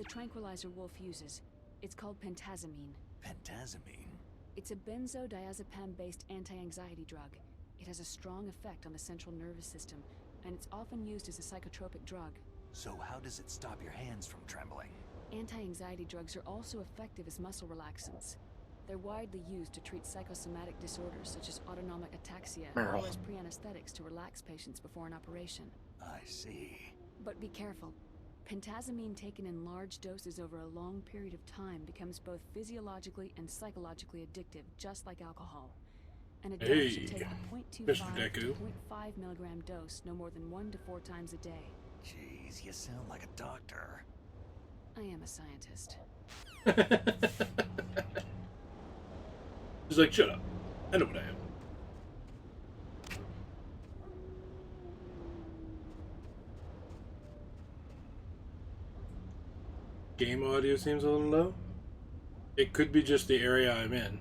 tranquilizer Wolf uses. It's called pentazamine. Pentazamine? It's a benzodiazepam-based anti-anxiety drug. It has a strong effect on the central nervous system, and it's often used as a psychotropic drug. So how does it stop your hands from trembling? Anti-anxiety drugs are also effective as muscle relaxants. They're widely used to treat psychosomatic disorders such as autonomic ataxia, or as pre-anesthetics to relax patients before an operation. I see. But be careful. Pentazamine taken in large doses over a long period of time becomes both physiologically and psychologically addictive, just like alcohol. An adult should take a 0.25 to 0.5 milligram dose no more than 1 to 4 times a day. Jeez, you sound like a doctor. I am a scientist. She's like, shut up. I know what I am. Game audio seems a little low. It could be just the area I'm in.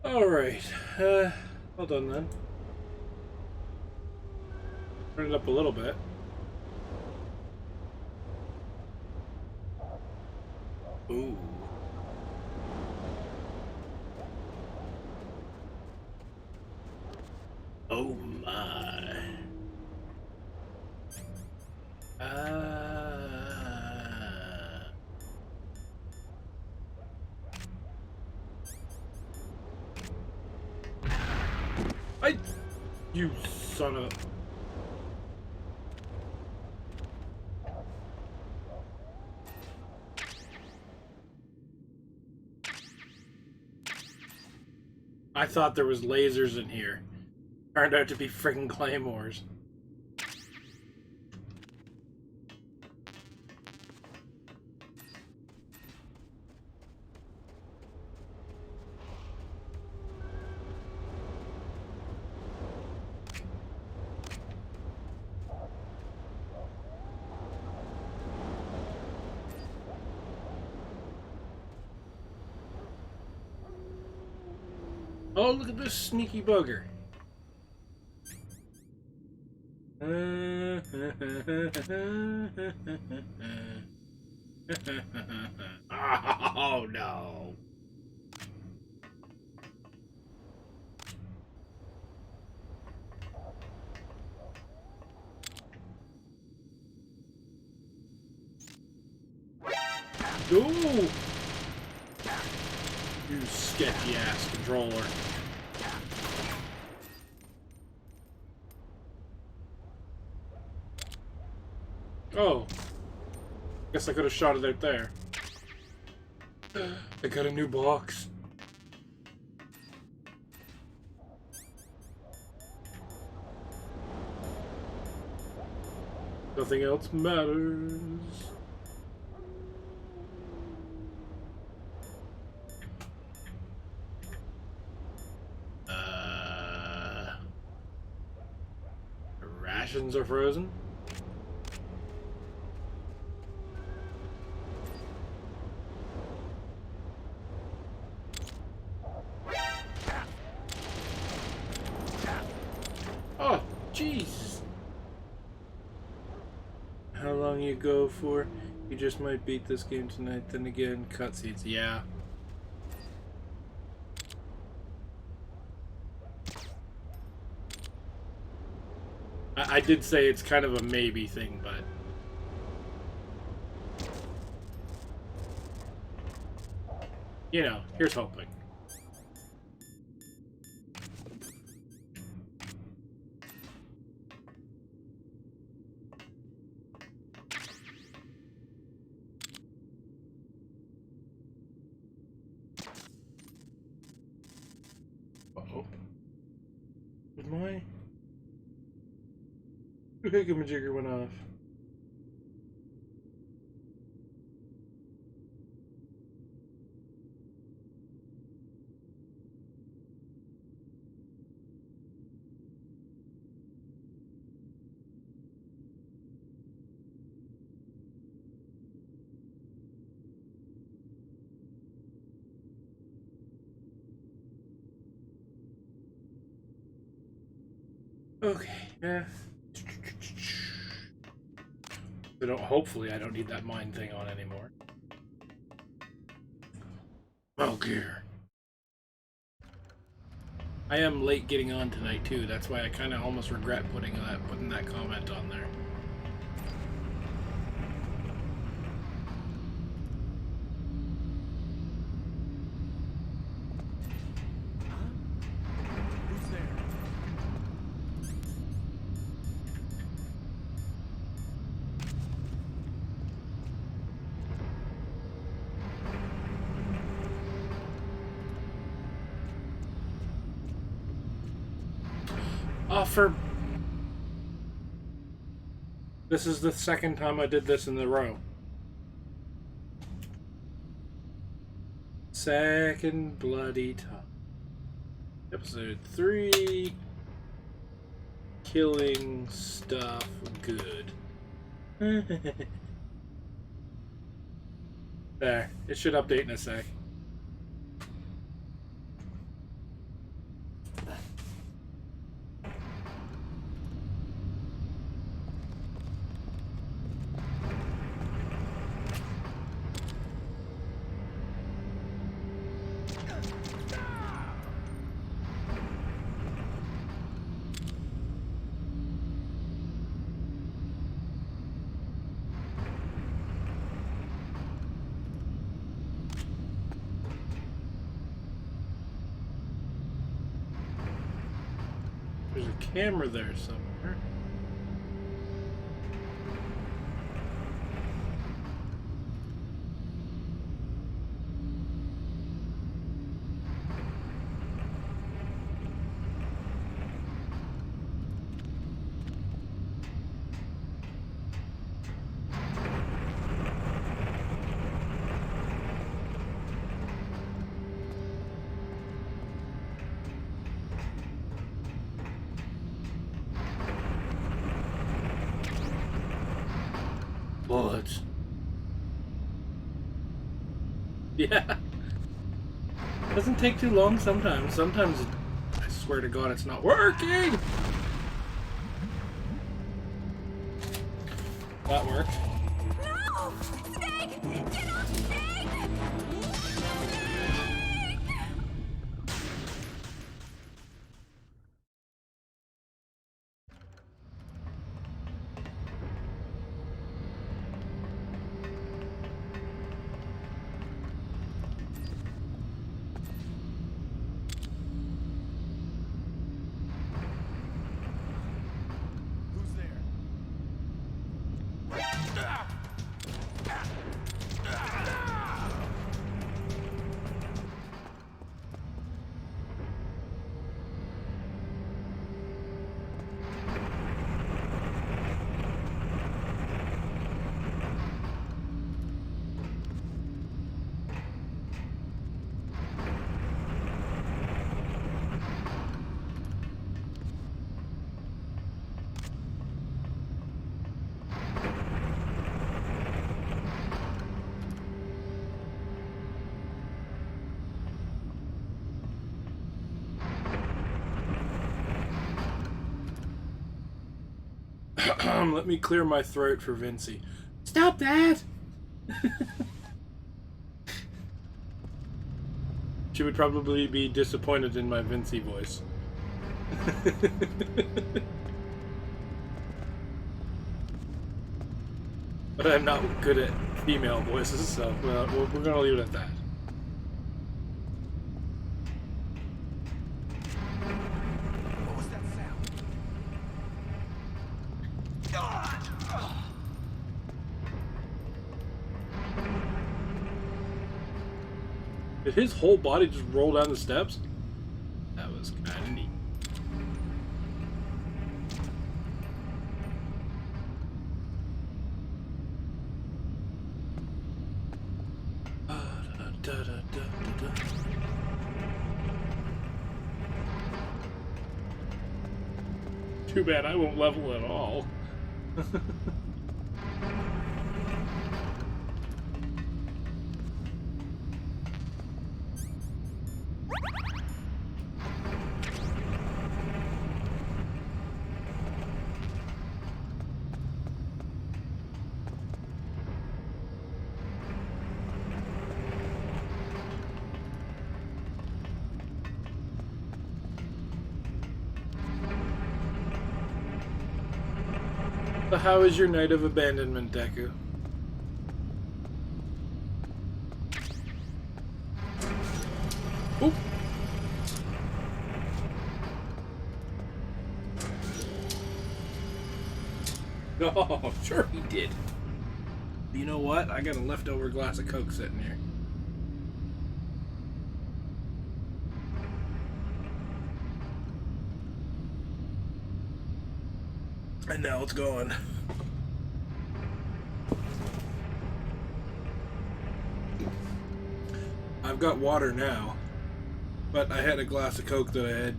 Alright, well done then. Turn it up a little bit. Ooh. Oh my. You son of a... I thought there was lasers in here. Turned out to be freaking claymores. Oh, look at this sneaky bugger. Oh, no. Ooh! You sketchy ass controller. Oh. Guess I could have shot it out there. I got a new box. Nothing else matters. Rations are frozen. Oh, jeez. How long you go for? You just might beat this game tonight. Then again, cutscenes. Yeah. I did say it's kind of a maybe thing, but... You know, here's hoping. Uh-oh. Did my... Hickey-majigger went off. Okay. Hopefully I don't need that mine thing on anymore. Metal Gear. I am late getting on tonight too. That's why I kind of almost regret putting that comment on there. This is the second time I did this in a row. Second bloody time. Episode 3. Killing stuff good. There. It should update in a sec. There's a camera there somewhere. Bullets. Yeah. Doesn't take too long sometimes. Sometimes, I swear to God, it's not working! That worked. No! Snake! Get off Snake! Let me clear my throat for Vincey. Stop that! She would probably be disappointed in my Vincey voice. But I'm not good at female voices, so we're gonna leave it at that. What was that sound? Did his whole body just roll down the steps? That was kind of neat. Too bad I won't level at all. So how is your night of abandonment, Deku? Oop. Oh, sure he did. You know what? I got a leftover glass of Coke sitting here. And now it's gone. I've got water now, but I had a glass of Coke that I had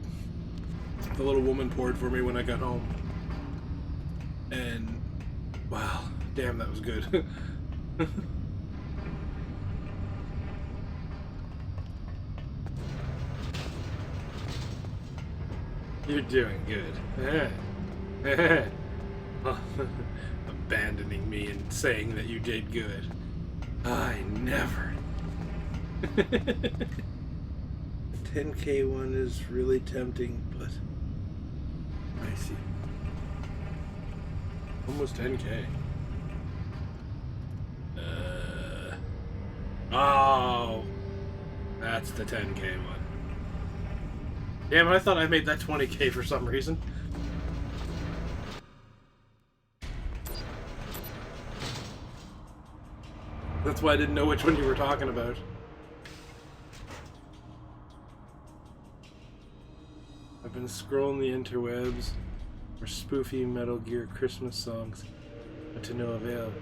the little woman poured for me when I got home. And wow, damn, that was good. You're doing good. Abandoning me and saying that you did good. I never. The 10K one is really tempting, but I see. Almost 10K. Oh, that's the 10K one. Damn it, I thought I made that 20K for some reason. That's why I didn't know which one you were talking about. I've been scrolling the interwebs for spoofy Metal Gear Christmas songs, but to no avail.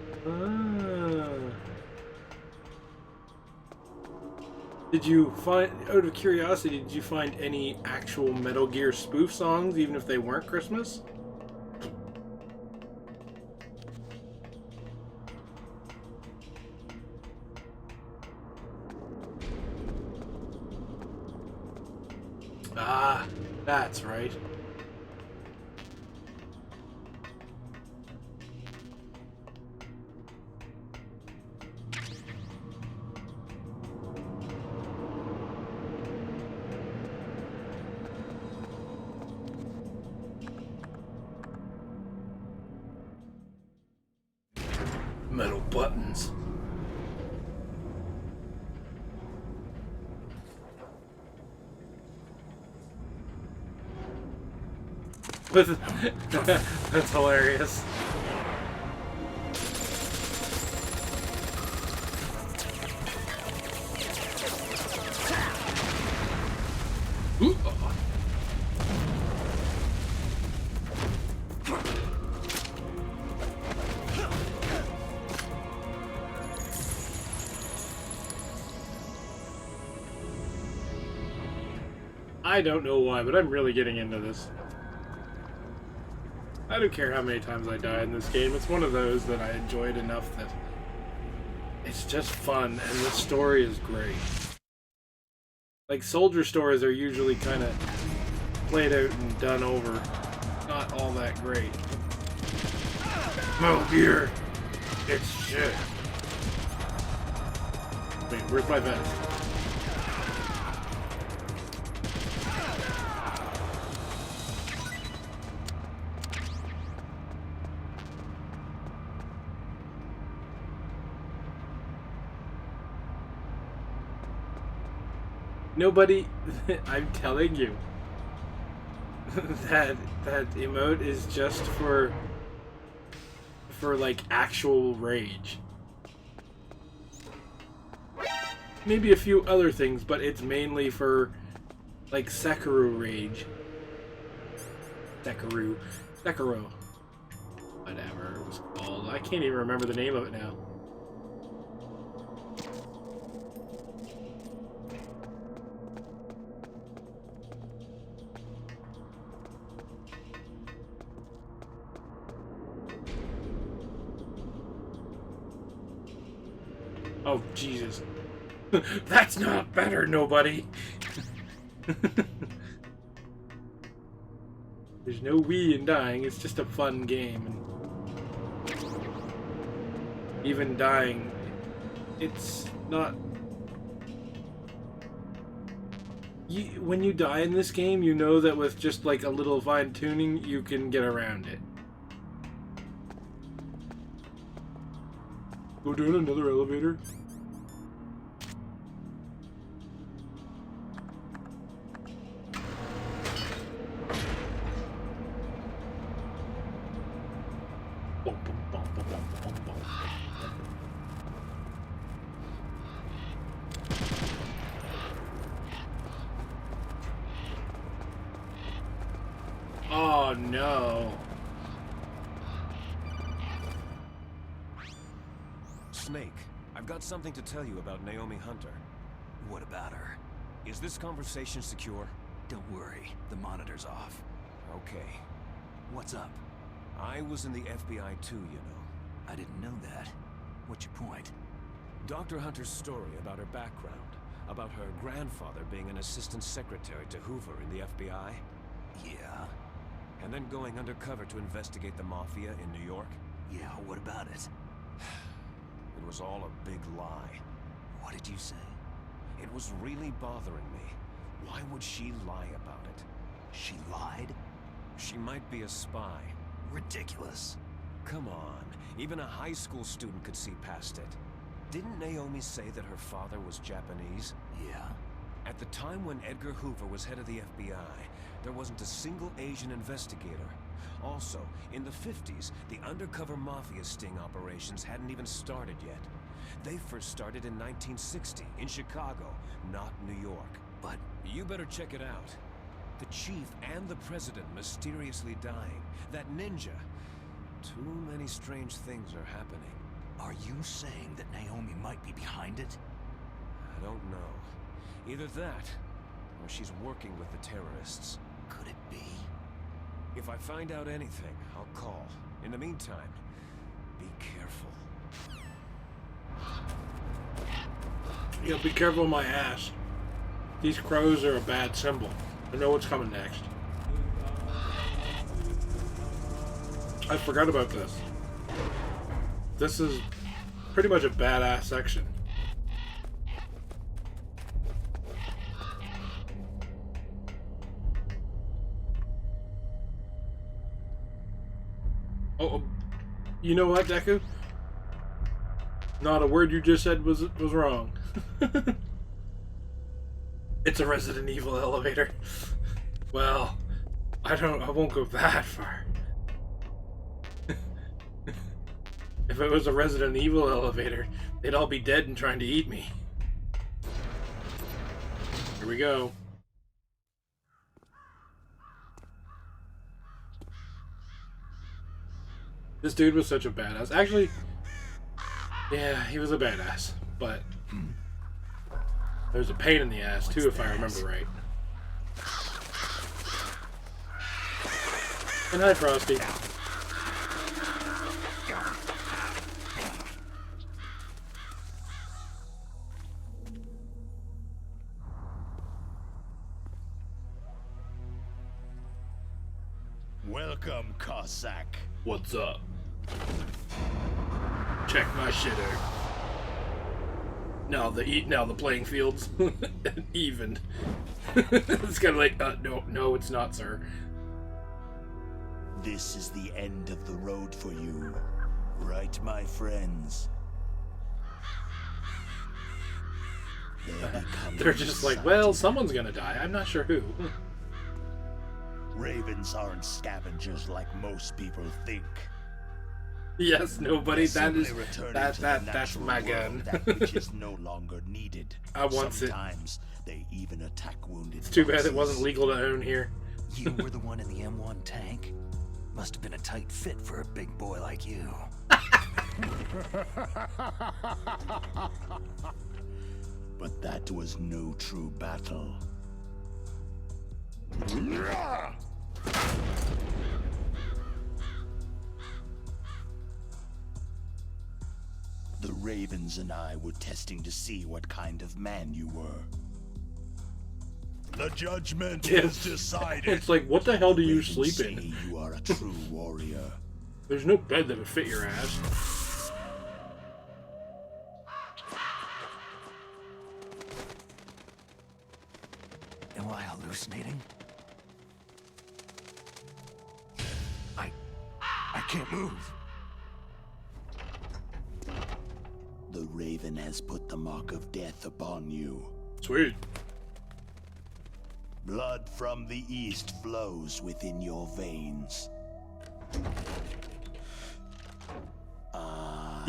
Did you find, out of curiosity, did you find any actual Metal Gear spoof songs, even if they weren't Christmas? Ah, that's right. Metal buttons. That's hilarious. Ooh. I don't know why, but I'm really getting into this. I don't care how many times I die in this game. It's one of those that I enjoyed enough that it's just fun, and the story is great. Like, soldier stories are usually kind of played out and done over. Not all that great. Metal Gear! It's shit. Wait, where's my vest? Nobody, I'm telling you, that emote is just for like actual rage. Maybe a few other things, but it's mainly for like Sekiro rage. Sekiro, whatever it was called. I can't even remember the name of it now. Oh, Jesus. That's not better, nobody. There's no we in dying, it's just a fun game. And even dying, it's not... when you die in this game, you know that with just like a little fine tuning, you can get around it. Go down another elevator. Oh no. Snake, I've got something to tell you about Naomi Hunter. What about her? Is this conversation secure? Don't worry, the monitor's off. Okay. What's up? I was in the FBI too, you know. I didn't know that. What's your point? Dr. Hunter's story about her background, about her grandfather being an assistant secretary to Hoover in the FBI. Yeah? And then going undercover to investigate the Mafia in New York. Yeah, what about it? It was all a big lie. What did you say? It was really bothering me. Why would she lie about it? She lied? She might be a spy. Ridiculous. Come on, even a high school student could see past it. Didn't Naomi say that her father was Japanese? Yeah? At the time when Edgar Hoover was head of the FBI, there wasn't a single Asian investigator. Also, in the 50s, the undercover Mafia sting operations hadn't even started yet. They first started in 1960, in Chicago, not New York. But you better check it out. The chief and the president mysteriously dying. That ninja. Too many strange things are happening. Are you saying that Naomi might be behind it? I don't know. Either that, or she's working with the terrorists. Could it be? If I find out anything, I'll call. In the meantime, be careful. Yeah, be careful of my ass. These crows are a bad symbol. I know what's coming next. I forgot about this. This is pretty much a badass section. Oh, you know what, Deku? Not a word you just said was wrong. It's a Resident Evil elevator. Well, I won't go that far. If it was a Resident Evil elevator, they'd all be dead and trying to eat me. Here we go. This dude was such a badass. Actually, yeah, he was a badass, but there was a pain in the ass too, if I remember right. And hi, Frosty. Welcome, Cossack. What's up? Check my shitter. Now the playing field's evened. It's kind of like, no, it's not, sir. This is the end of the road for you, right, my friends? They're just like, well, someone's gonna die. I'm not sure who. Ravens aren't scavengers like most people think. Yes, nobody. They're That is simply returning that's to the my natural gun. world, that which is no longer needed. I want it. Sometimes they even attack wounded. It's too bad it foxes. wasn't legal to own here. You were the one in the M1 tank? Must have been a tight fit for a big boy like you. But that was no true battle. The Ravens and I were testing to see what kind of man you were. The judgment is decided. It's like, what the hell do you Ravens sleep say in? You are a true warrior. There's no bed that would fit your ass. Am I hallucinating? I can't move. The Raven has put the mark of death upon you. Sweet. Blood from the east flows within your veins.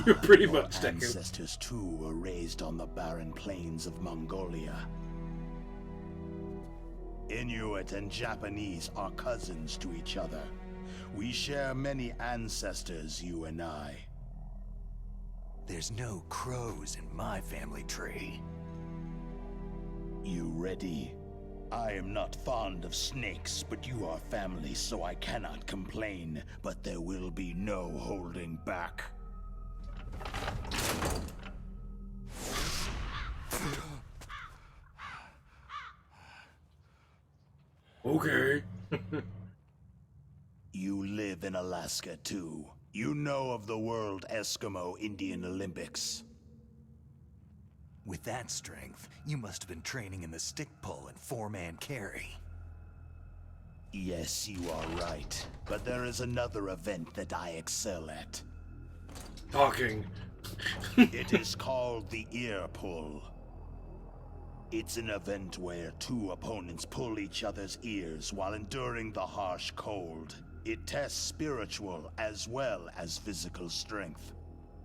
You're pretty Your much Deku. ancestors too were raised on the barren plains of Mongolia. Inuit and Japanese are cousins to each other. We share many ancestors, you and I. There's no crows in my family tree. You ready? I am not fond of snakes, but you are family, so I cannot complain. But there will be no holding back. Okay. You live in Alaska too. You know of the World Eskimo Indian Olympics. With that strength, you must have been training in the stick pull and four-man carry. Yes, you are right. But there is another event that I excel at. Talking. It is called the ear pull. It's an event where two opponents pull each other's ears while enduring the harsh cold. It tests spiritual as well as physical strength.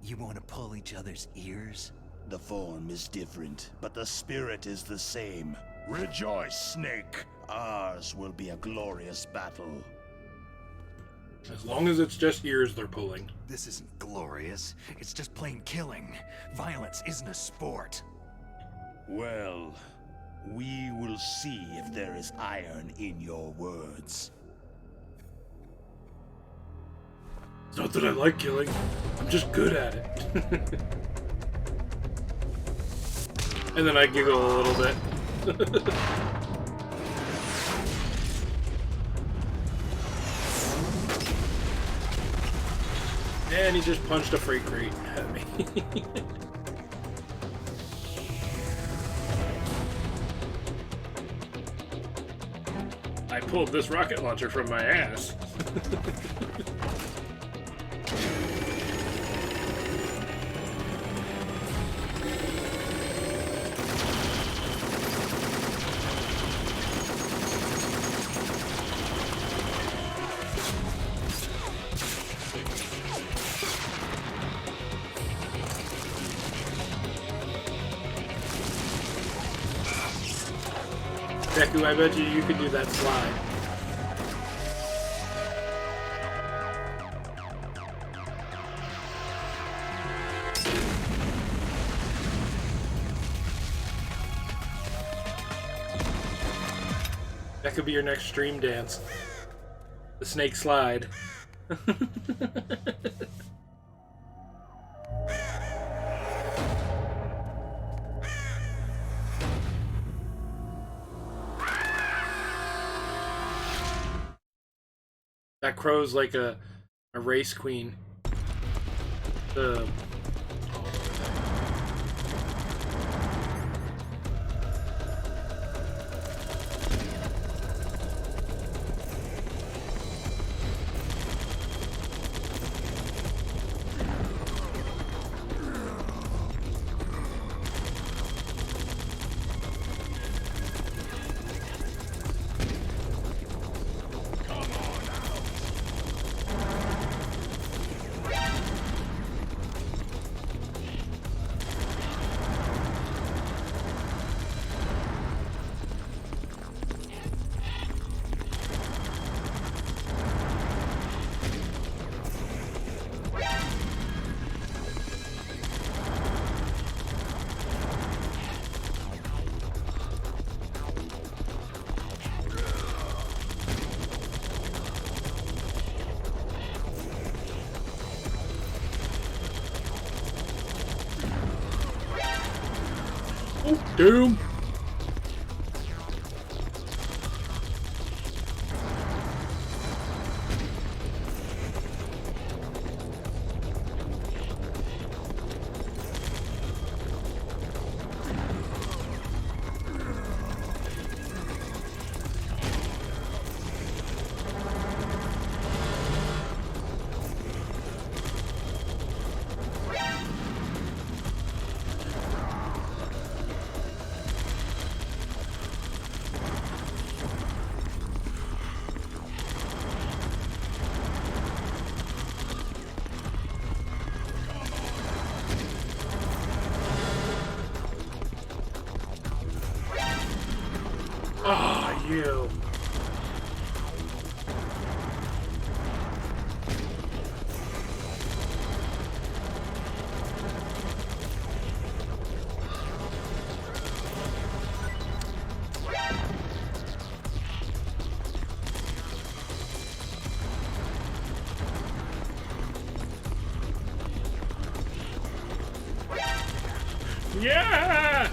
You want to pull each other's ears? The form is different, but the spirit is the same. Rejoice, Snake! Ours will be a glorious battle. As long as it's just ears they're pulling. This isn't glorious. It's just plain killing. Violence isn't a sport. Well, we will see if there is iron in your words. It's not that I like killing. I'm just good at it. And then I giggle a little bit. And he just punched a freight crate at me. I pulled this rocket launcher from my ass. Deku, I bet you could do that slide. That could be your next stream dance. The snake slide. That crow's like a race queen. Oh, damn! Yeah!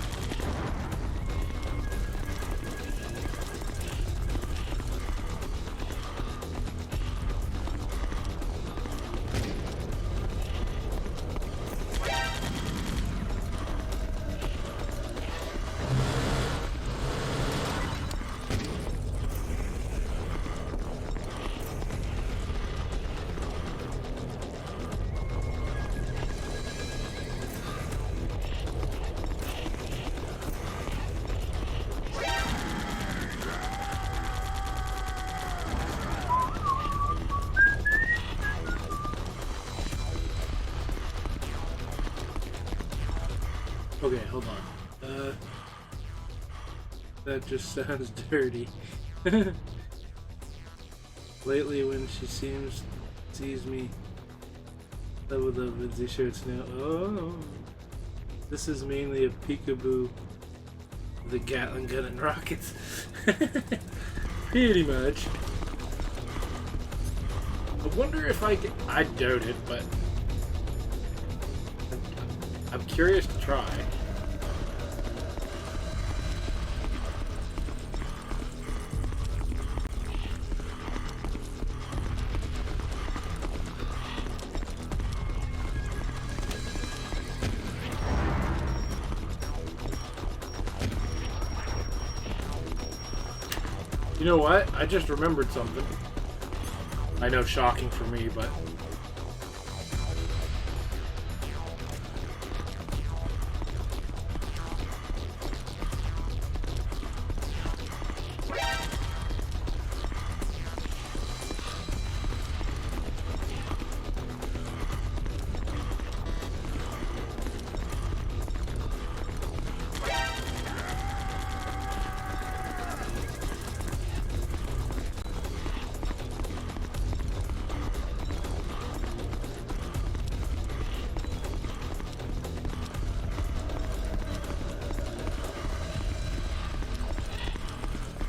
Okay, hold on. That just sounds dirty. Lately, when she sees me, with the Vinci shirts now. Oh, this is mainly a peekaboo. The Gatling gun and rockets. Pretty much. I wonder if I can. I doubt it, but I'm curious to try. You know what? I just remembered something. I know, shocking for me, but...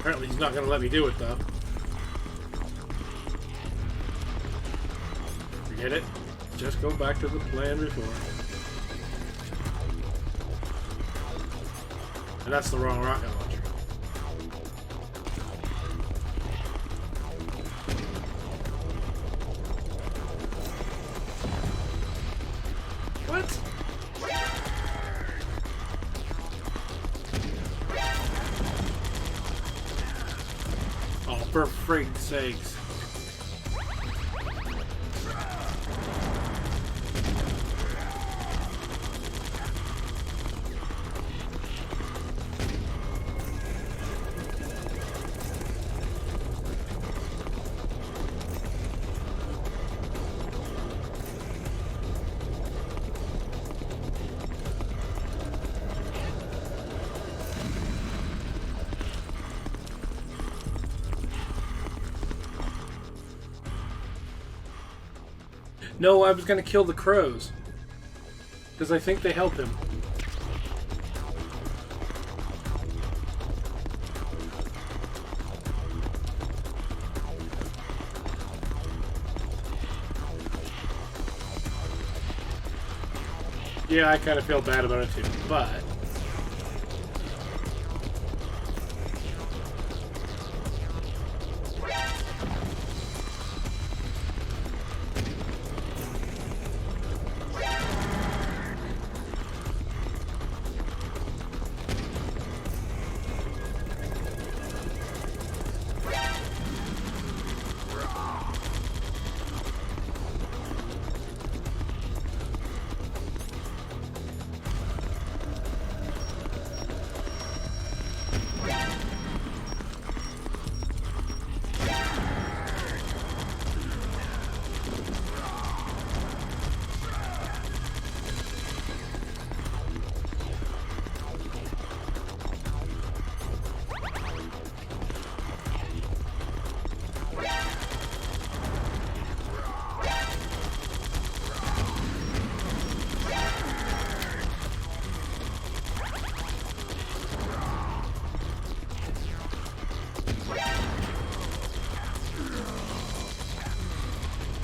Apparently he's not going to let me do it, though. Forget it. Just go back to the plan before. And that's the wrong rocket launcher. What? For frig's sakes. No, I was gonna kill the crows. Because I think they help him. Yeah, I kind of feel bad about it too, but...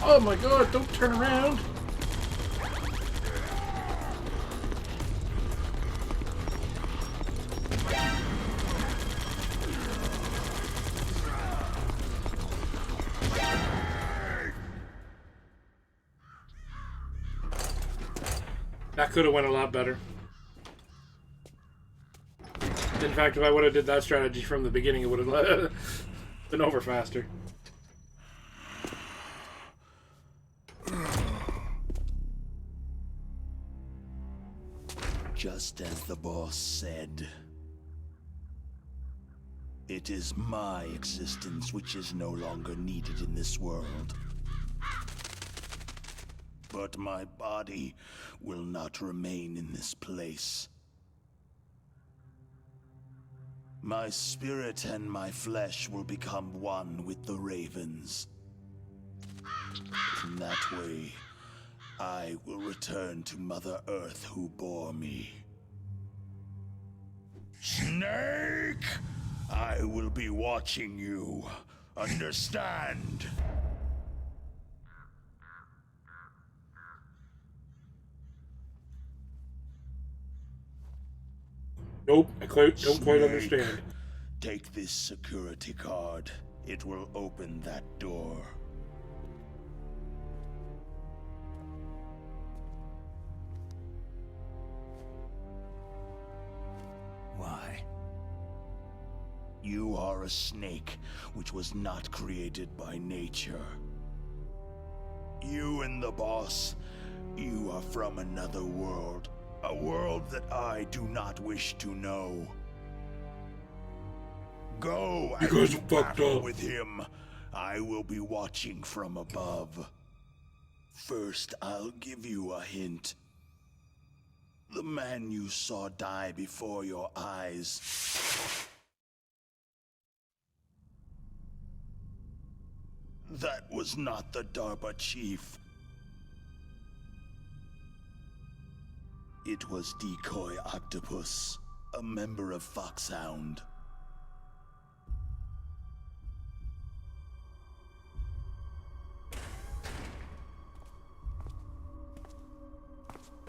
Oh my god, don't turn around! That could have went a lot better. In fact, if I would have did that strategy from the beginning, it would have been over faster. Just as the boss said, it is my existence which is no longer needed in this world. But my body will not remain in this place. My spirit and my flesh will become one with the ravens. In that way, I will return to Mother Earth who bore me. Snake! I will be watching you. Understand? Nope, I don't quite Snake, understand. take this security card. It will open that door. Why? You are a snake, which was not created by nature. You and the boss, you are from another world. A world that I do not wish to know. Go and guys do are fucked battle up. with him. I will be watching from above. First, I'll give you a hint. The man you saw die before your eyes. That was not the DARPA chief. It was Decoy Octopus, a member of Foxhound.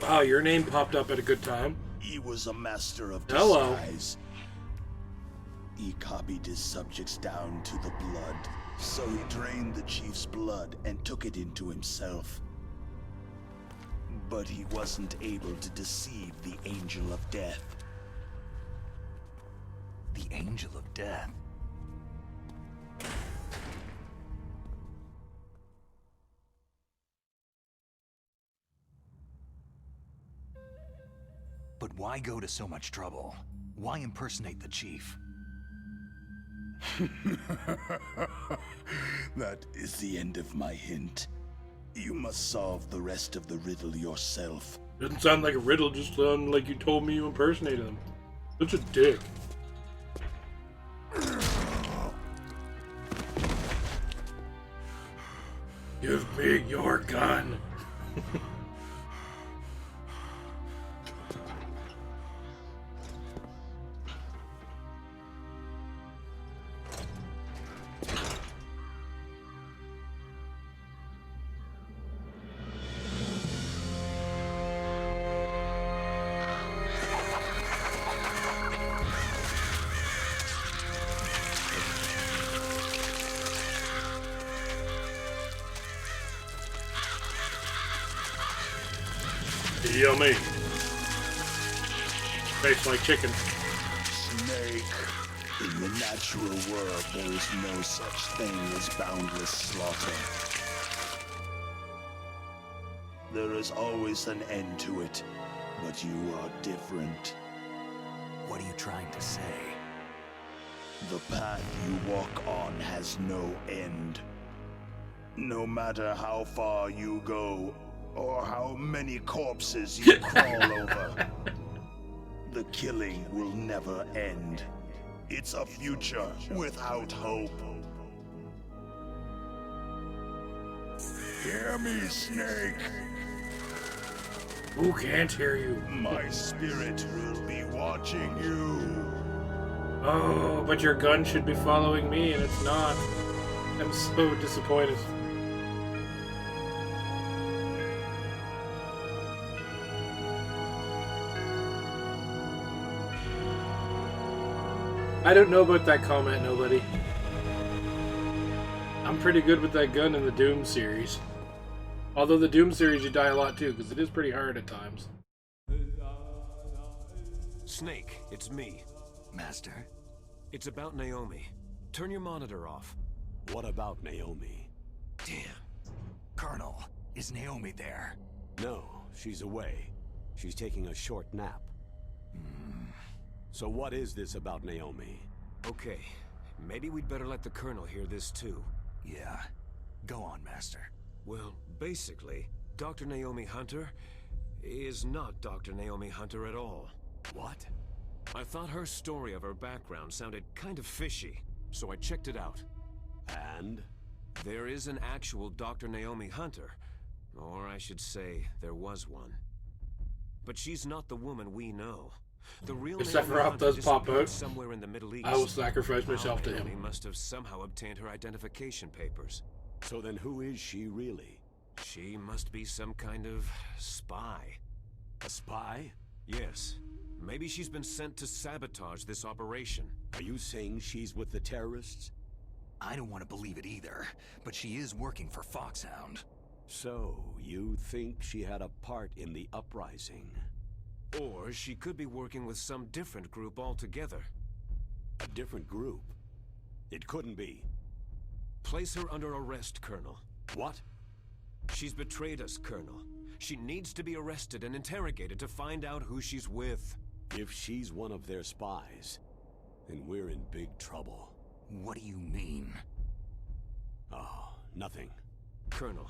Wow, your name popped up at a good time. He was a master of Hello. disguise. He copied his subjects down to the blood, so he drained the chief's blood and took it into himself. But he wasn't able to deceive the Angel of Death. The Angel of Death. But why go to so much trouble? Why impersonate the chief? That is the end of my hint. You must solve the rest of the riddle yourself. Doesn't sound like a riddle, just sound like you told me you impersonated him. Such a dick. Give me your gun. Yummy. Tastes like chicken. Snake. In the natural world, there is no such thing as boundless slaughter. There is always an end to it, but you are different. What are you trying to say? The path you walk on has no end. No matter how far you go, or how many corpses you crawl over, the killing will never end. It's a future without hope. Hear me, Snake. Who can't hear you? My spirit will be watching you. Oh, but your gun should be following me, and it's not. I'm so disappointed. I don't know about that comment, nobody. I'm pretty good with that gun in the Doom series. Although the Doom series you die a lot too, because it is pretty hard at times. Snake, it's me. Master? It's about Naomi. Turn your monitor off. What about Naomi? Damn. Colonel, is Naomi there? No, she's away. She's taking a short nap. So what is this about Naomi? Okay, maybe we'd better let the Colonel hear this too. Yeah. Go on, Master. Well, basically, Dr. Naomi Hunter is not Dr. Naomi Hunter at all. What? I thought her story of her background sounded kind of fishy, so I checked it out. And? There is an actual Dr. Naomi Hunter, or I should say, there was one. But she's not the woman we know. The real If Naomi Sephiroth Hunter does pop disappeared out, somewhere in the Middle East. I will sacrifice myself to Naomi him. must have somehow obtained her identification papers. So then who is she really? She must be some kind of spy. A spy? Yes. Maybe she's been sent to sabotage this operation. Are you saying she's with the terrorists? I don't want to believe it either, but she is working for Foxhound. So, you think she had a part in the uprising? Or she could be working with some different group altogether. A different group? It couldn't be. Place her under arrest, Colonel. What? She's betrayed us, Colonel. She needs to be arrested and interrogated to find out who she's with. If she's one of their spies, then we're in big trouble. What do you mean? Oh, nothing. Colonel,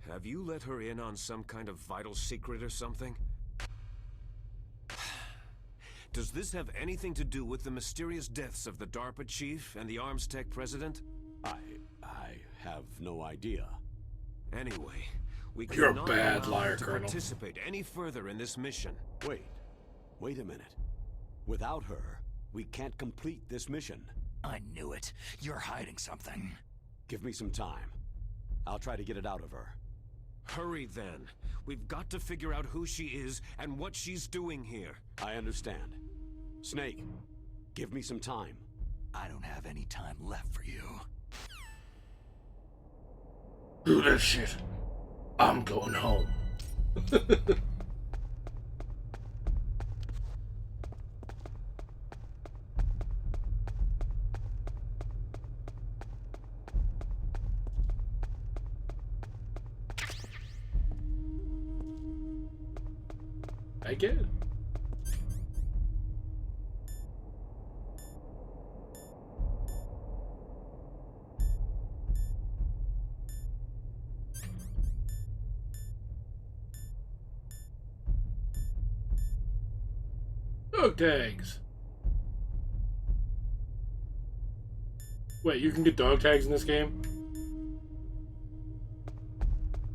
have you let her in on some kind of vital secret or something? Does this have anything to do with the mysterious deaths of the DARPA chief and the Arms Tech president? I have no idea. Anyway, we You're a cannot bad allow her liar, to Colonel. participate any further in this mission. Wait a minute. Without her, we can't complete this mission. I knew it. You're hiding something. Give me some time. I'll try to get it out of her. Hurry then. We've got to figure out who she is and what she's doing here. I understand. Snake, give me some time. I don't have any time left for you. Do that shit. I'm going home. I get it. Dog tags. Wait, you can get dog tags in this game?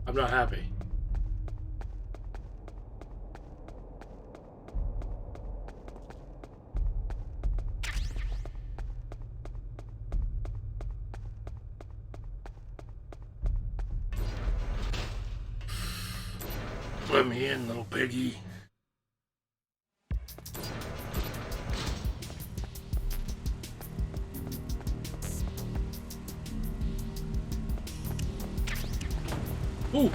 I'm not happy. Let me in, little piggy. Ooh.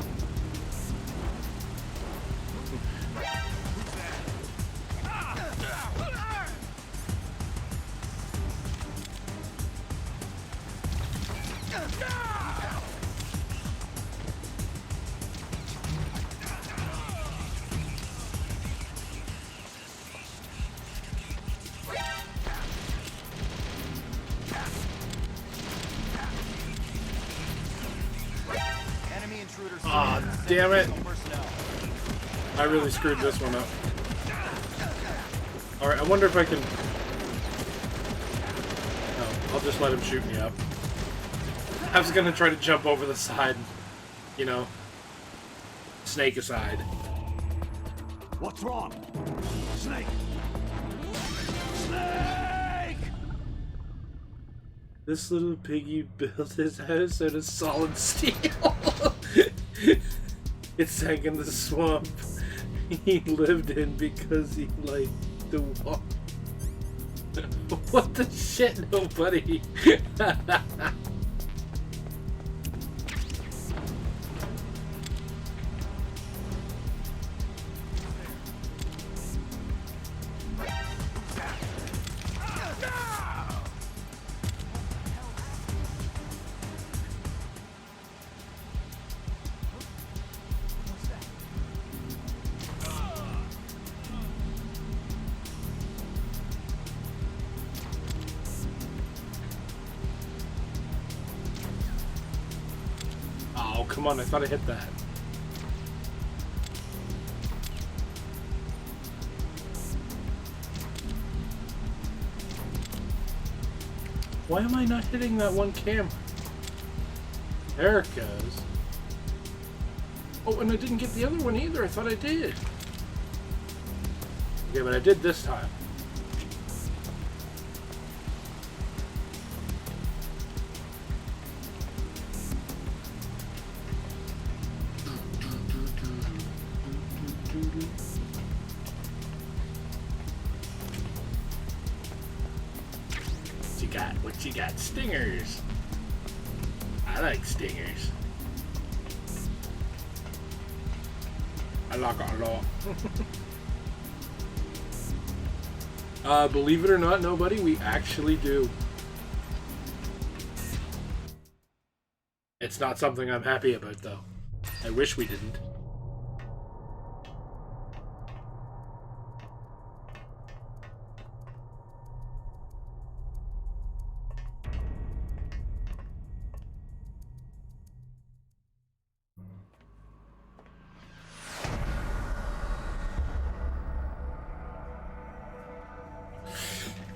Ah, damn it. I really screwed this one up. Alright, I wonder if I can... No, I'll just let him shoot me up. I was gonna try to jump over the side, you know, snake aside. What's wrong? Snake! Snake! This little piggy built his house out of solid steel. It sank in the swamp he lived in because he liked the water. What the shit, nobody? Oh, come on, I thought I hit that. Why am I not hitting that one camera? There it goes. Oh, and I didn't get the other one either. I thought I did. Okay, but I did this time. What you got? Stingers. I like stingers. I like it a lot. Believe it or not, nobody, we actually do. It's not something I'm happy about, though. I wish we didn't.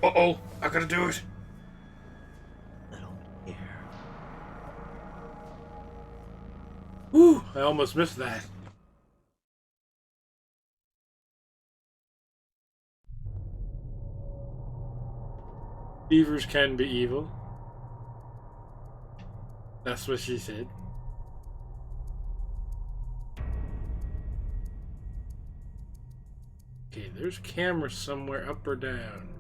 Uh-oh, I gotta do it. Little ear. Whew, I almost missed that. Beavers can be evil. That's what she said. Okay, there's cameras somewhere up or down.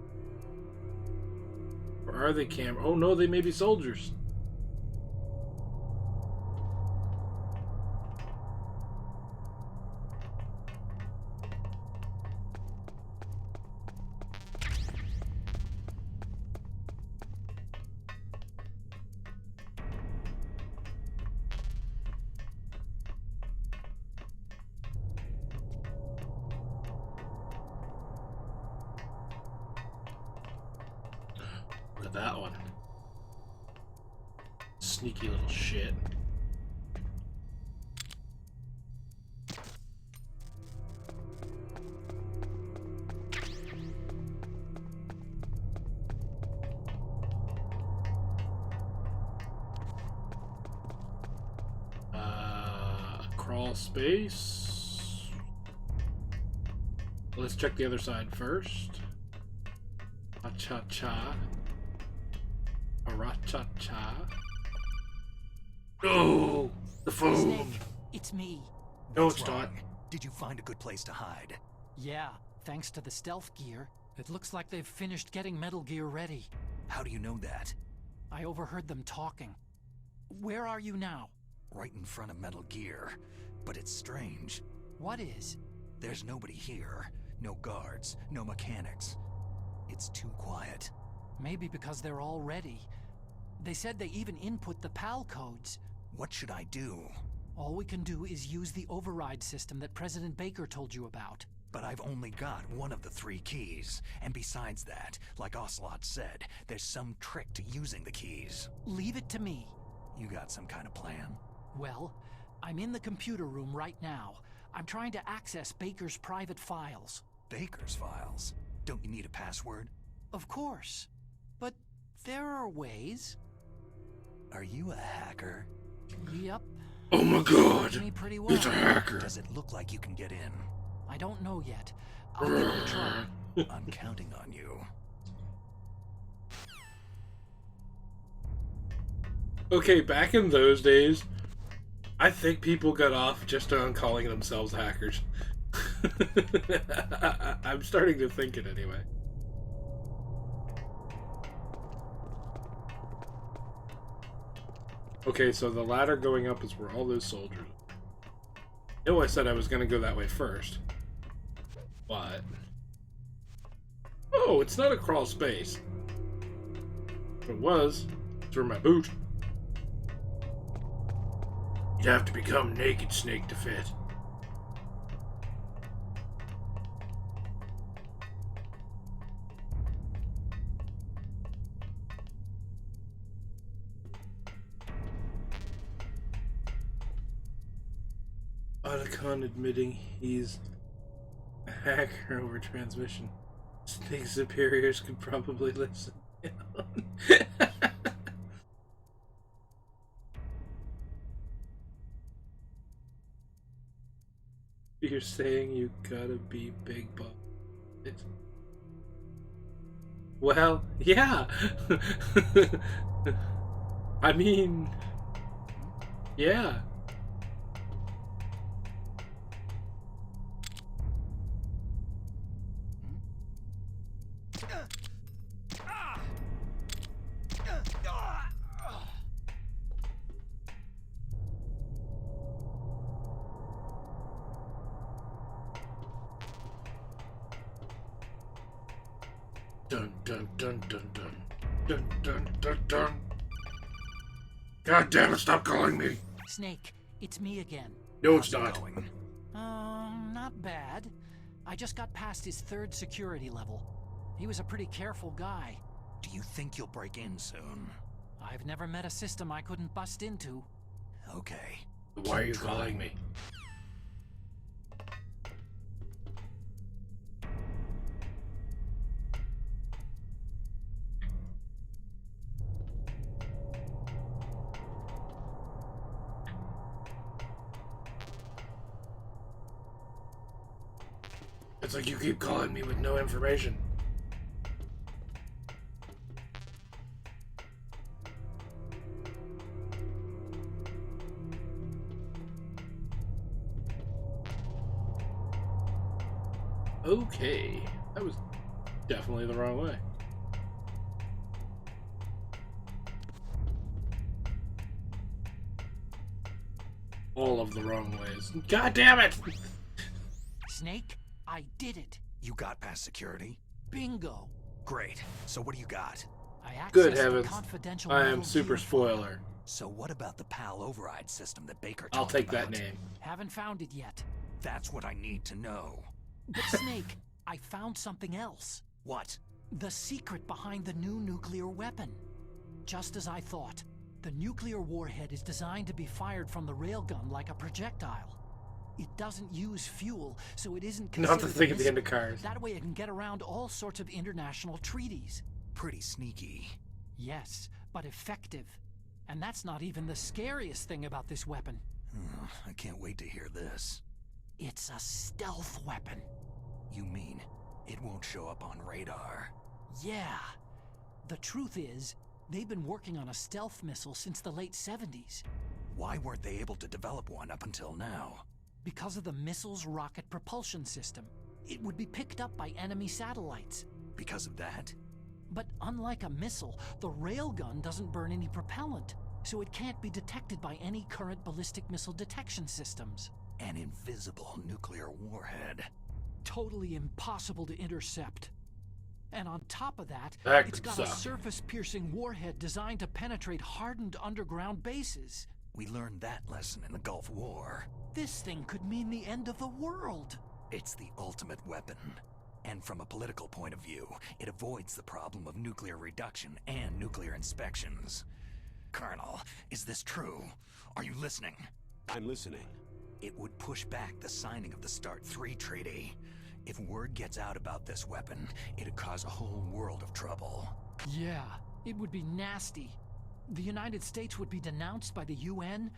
Or are they cameras? Oh no, they may be soldiers. Look at that one. Sneaky little shit. Crawl space. Let's check the other side first. Cha-cha-cha. Cha-cha. No! The phone! Snake, it's me. No, What's it's not. wrong? Did you find a good place to hide? Yeah, thanks to the stealth gear, it looks like they've finished getting Metal Gear ready. How do you know that? I overheard them talking. Where are you now? Right in front of Metal Gear. But it's strange. What is? There's nobody here. No guards, no mechanics. It's too quiet. Maybe because they're all ready. They said they even input the PAL codes. What should I do? All we can do is use the override system that President Baker told you about. But I've only got one of the 3 keys. And besides that, like Ocelot said, there's some trick to using the keys. Leave it to me. You got some kind of plan? Well, I'm in the computer room right now. I'm trying to access Baker's private files. Baker's files? Don't you need a password? Of course. But there are ways. Are you a hacker? Yep. Oh my god! Me pretty well. It's a hacker! Does it look like you can get in? I don't know yet. I'll give it a try. I'm counting on you. Okay, back in those days, I think people got off just on calling themselves hackers. I'm starting to think it anyway. Okay, so the ladder going up is where all those soldiers are. I know I said I was going to go that way first. But... oh, it's not a crawl space. If it was, it's where my boot. You'd have to become Naked Snake to fit. Otacon admitting he's a hacker over transmission. Snake superiors could probably listen. You're saying you gotta be Big Boss. Well, yeah. I mean, yeah. Dun dun dun dun dun dun dun dun dun. God damn it! Stop calling me. Snake, it's me again. No, it's not. Not bad. I just got past his 3rd security level. He was a pretty careful guy. Do you think you'll break in soon? I've never met a system I couldn't bust into. Okay. Why are you calling me? It's like you keep calling me with no information. Okay, that was definitely the wrong way. All of the wrong ways. God damn it! Snake, I did it. You got past security? Bingo. Great. So what do you got? I accessed Good the heavens. confidential I am Metal super Gear spoiler. So what about the PAL override system that Baker I'll talked take about? that name. Haven't found it yet. That's what I need to know. But Snake, I found something else. What? The secret behind the new nuclear weapon. Just as I thought, the nuclear warhead is designed to be fired from the railgun like a projectile. It doesn't use fuel, so it isn't considered Not the thing at the end of missile. Cars. That way it can get around all sorts of international treaties. Pretty sneaky. Yes, but effective. And that's not even the scariest thing about this weapon. I can't wait to hear this. It's a stealth weapon. You mean it won't show up on radar? Yeah. The truth is, they've been working on a stealth missile since the late 70s. Why weren't they able to develop one up until now? Because of the missile's rocket propulsion system. It would be picked up by enemy satellites. Because of that? But unlike a missile, the railgun doesn't burn any propellant, so it can't be detected by any current ballistic missile detection systems. An invisible nuclear warhead. Totally impossible to intercept. And on top of that, That it's could got a suck. surface-piercing warhead designed to penetrate hardened underground bases. We learned that lesson in the Gulf War. This thing could mean the end of the world. It's the ultimate weapon. And from a political point of view, it avoids the problem of nuclear reduction and nuclear inspections. Colonel, is this true? Are you listening? I'm listening. It would push back the signing of the START 3 treaty. If word gets out about this weapon, it'd cause a whole world of trouble. Yeah, it would be nasty. The United States would be denounced by the UN.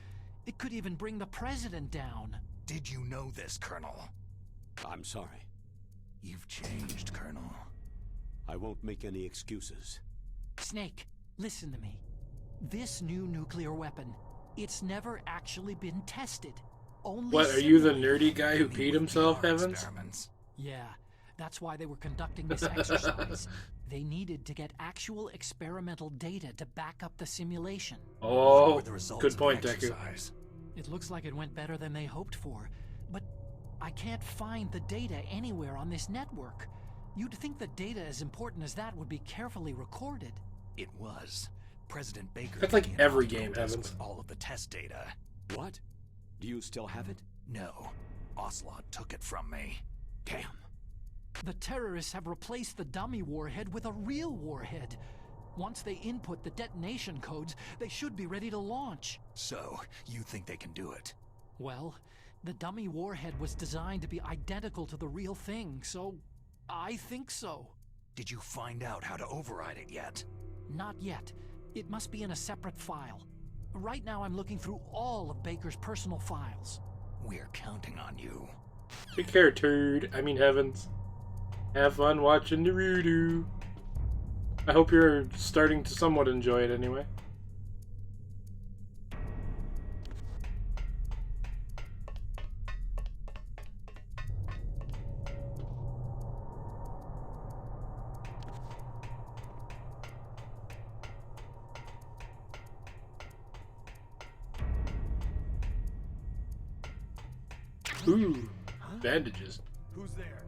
It could even bring the president down. Did you know this, Colonel? I'm sorry. You've changed, Colonel. I won't make any excuses. Snake, listen to me. This new nuclear weapon, it's never actually been tested. Only What, are you the simulated. nerdy guy who peed himself, VR Evans? experiments. Yeah, that's why they were conducting this exercise. They needed to get actual experimental data to back up the simulation. What Oh, were the results good of point, the Deku. exercise? It looks like it went better than they hoped for, but I can't find the data anywhere on this network. You'd think the data as important as that would be carefully recorded. It was. President Baker. That's like came every out to game, us Evans. with all of the test data. What? Do you still have it? No, Ocelot took it from me. Damn. The terrorists have replaced the dummy warhead with a real warhead. Once they input the detonation codes, they should be ready to launch. So, you think they can do it? Well, The dummy warhead was designed to be identical to the real thing, so I think so. Did you find out how to override it yet? Not yet. It must be in a separate file. Right now I'm looking through all of Baker's personal files. We're counting on you. Take care, turd. I mean, heavens. Have fun watching Naruto. I hope you're starting to somewhat enjoy it anyway. Ooh, bandages. Who's there?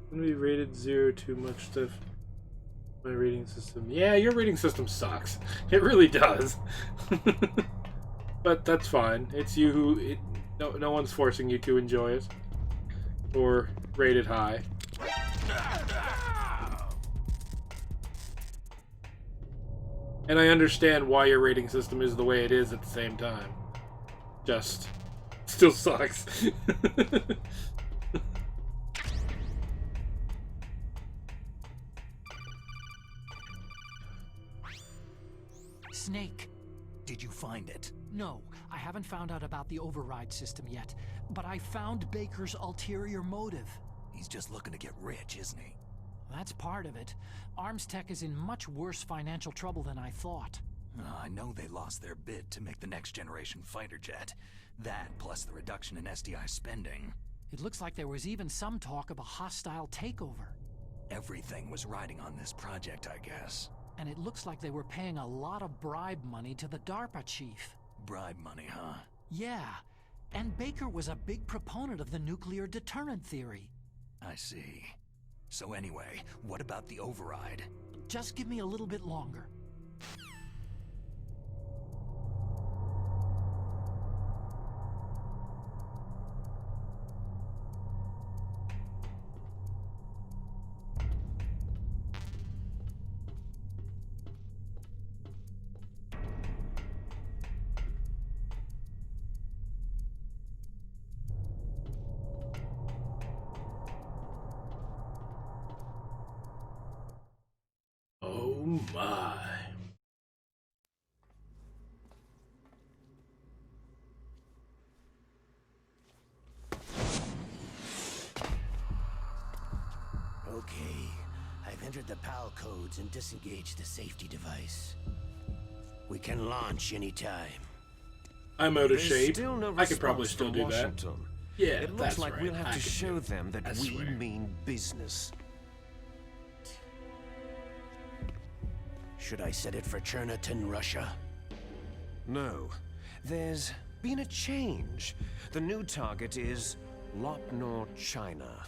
Gonna be rated 0, too much stuff. My rating system. Yeah, your rating system sucks. It really does. But that's fine. It's you who... no one's forcing you to enjoy it. Or rate it high. And I understand why your rating system is the way it is at the same time. Just... still sucks. Snake. Did you find it? No, I haven't found out about the override system yet, but I found Baker's ulterior motive. He's just looking to get rich, isn't he? That's part of it. Arms Tech is in much worse financial trouble than I thought. I know they lost their bid to make the next generation fighter jet. That, plus the reduction in SDI spending. It looks like there was even some talk of a hostile takeover. Everything was riding on this project, I guess. And it looks like they were paying a lot of bribe money to the DARPA chief. Bribe money, huh? Yeah, and Baker was a big proponent of the nuclear deterrent theory. I see. So anyway, what about the override? Just give me a little bit longer. Oh my. Okay, I've entered the PAL codes and disengaged the safety device. We can launch anytime. I'm out of There's shape. still no I could probably response still from do that. Washington. Yeah, It looks that's like right. we'll have I to can show do it. them that I we swear. mean business. Should I set it for Cherniton, Russia? No. There's been a change. The new target is Lopnor, China.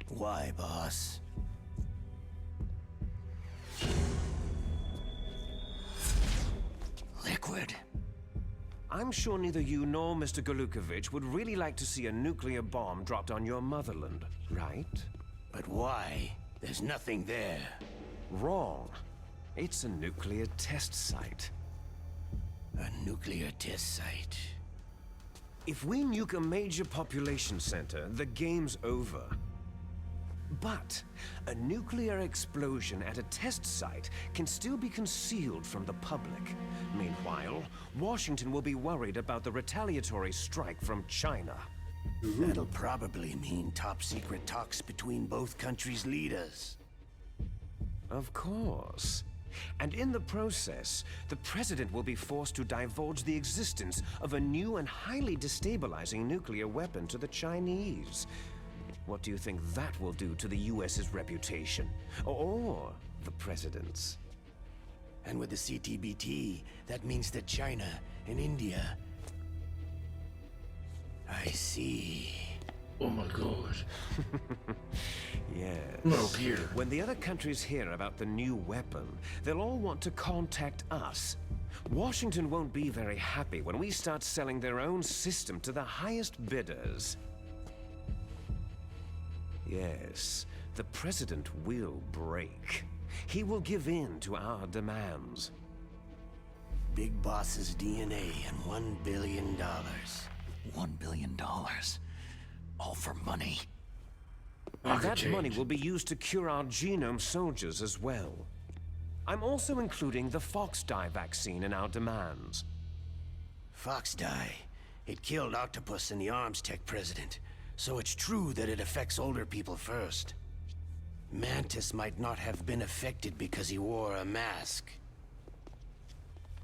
Why, boss? Liquid. I'm sure neither you nor Mr. Golukovich would really like to see a nuclear bomb dropped on your motherland, right? But why? There's nothing there. Wrong. It's a nuclear test site. A nuclear test site. If we nuke a major population center, the game's over. But a nuclear explosion at a test site can still be concealed from the public. Meanwhile, Washington will be worried about the retaliatory strike from China. That'll probably mean top-secret talks between both countries' leaders. Of course. And in the process, the president will be forced to divulge the existence of a new and highly destabilizing nuclear weapon to the Chinese. What do you think that will do to the US's reputation? Or the president's? And with the CTBT, that means that China and India... I see. Oh my god. Yes. Oh dear. When the other countries hear about the new weapon, they'll all want to contact us. Washington won't be very happy when we start selling their own system to the highest bidders. Yes, the president will break. He will give in to our demands. Big Boss's DNA and $1 billion. $1 billion? All for money? And that money will be used to cure our genome soldiers as well. I'm also including the Fox dye vaccine in our demands. Fox dye. It killed Octopus and the Arms Tech president, so it's true that it affects older people first. Mantis might not have been affected because he wore a mask.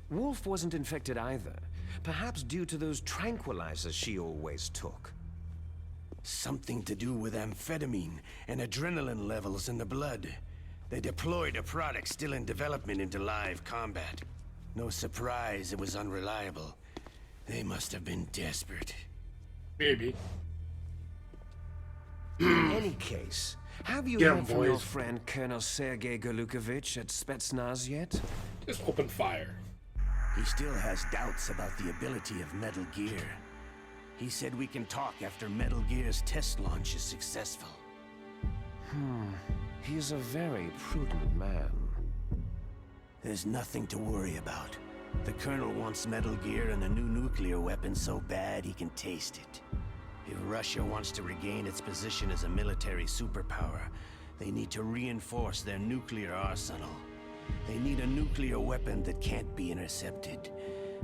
Wolf wasn't infected either, perhaps due to those tranquilizers she always took. Something to do with amphetamine and adrenaline levels in the blood. They deployed a product still in development into live combat. No surprise it was unreliable. They must have been desperate. Maybe. In any case, have you Get 'em, heard from your boys. friend Colonel Sergei Golukovich at Spetsnaz yet? Just open fire. He still has doubts about the ability of Metal Gear. He said we can talk after Metal Gear's test launch is successful. He's a very prudent man. There's nothing to worry about. The Colonel wants Metal Gear and a new nuclear weapon so bad he can taste it. If Russia wants to regain its position as a military superpower, they need to reinforce their nuclear arsenal. They need a nuclear weapon that can't be intercepted.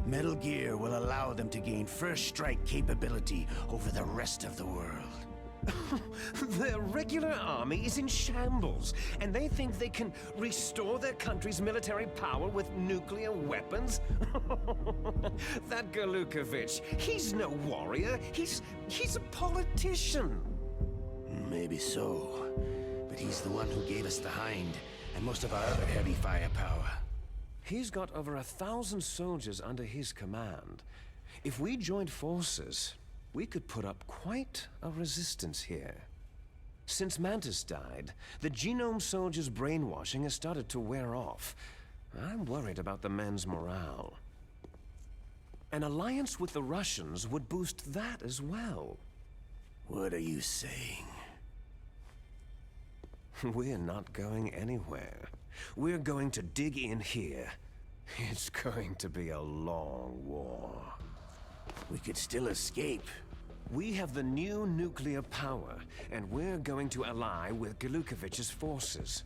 Metal Gear will allow them to gain first strike capability over the rest of the world. Their regular army is in shambles, and they think they can restore their country's military power with nuclear weapons? That Golukovich, he's no warrior. He's a politician. Maybe so, but he's the one who gave us the Hind and most of our other heavy firepower. He's got over 1,000 soldiers under his command. If we joined forces, we could put up quite a resistance here. Since Mantis died, the genome soldiers' brainwashing has started to wear off. I'm worried about the men's morale. An alliance with the Russians would boost that as well. What are you saying? We're not going anywhere. We're going to dig in here. It's going to be a long war. We could still escape. We have the new nuclear power, and we're going to ally with Golukovich's forces.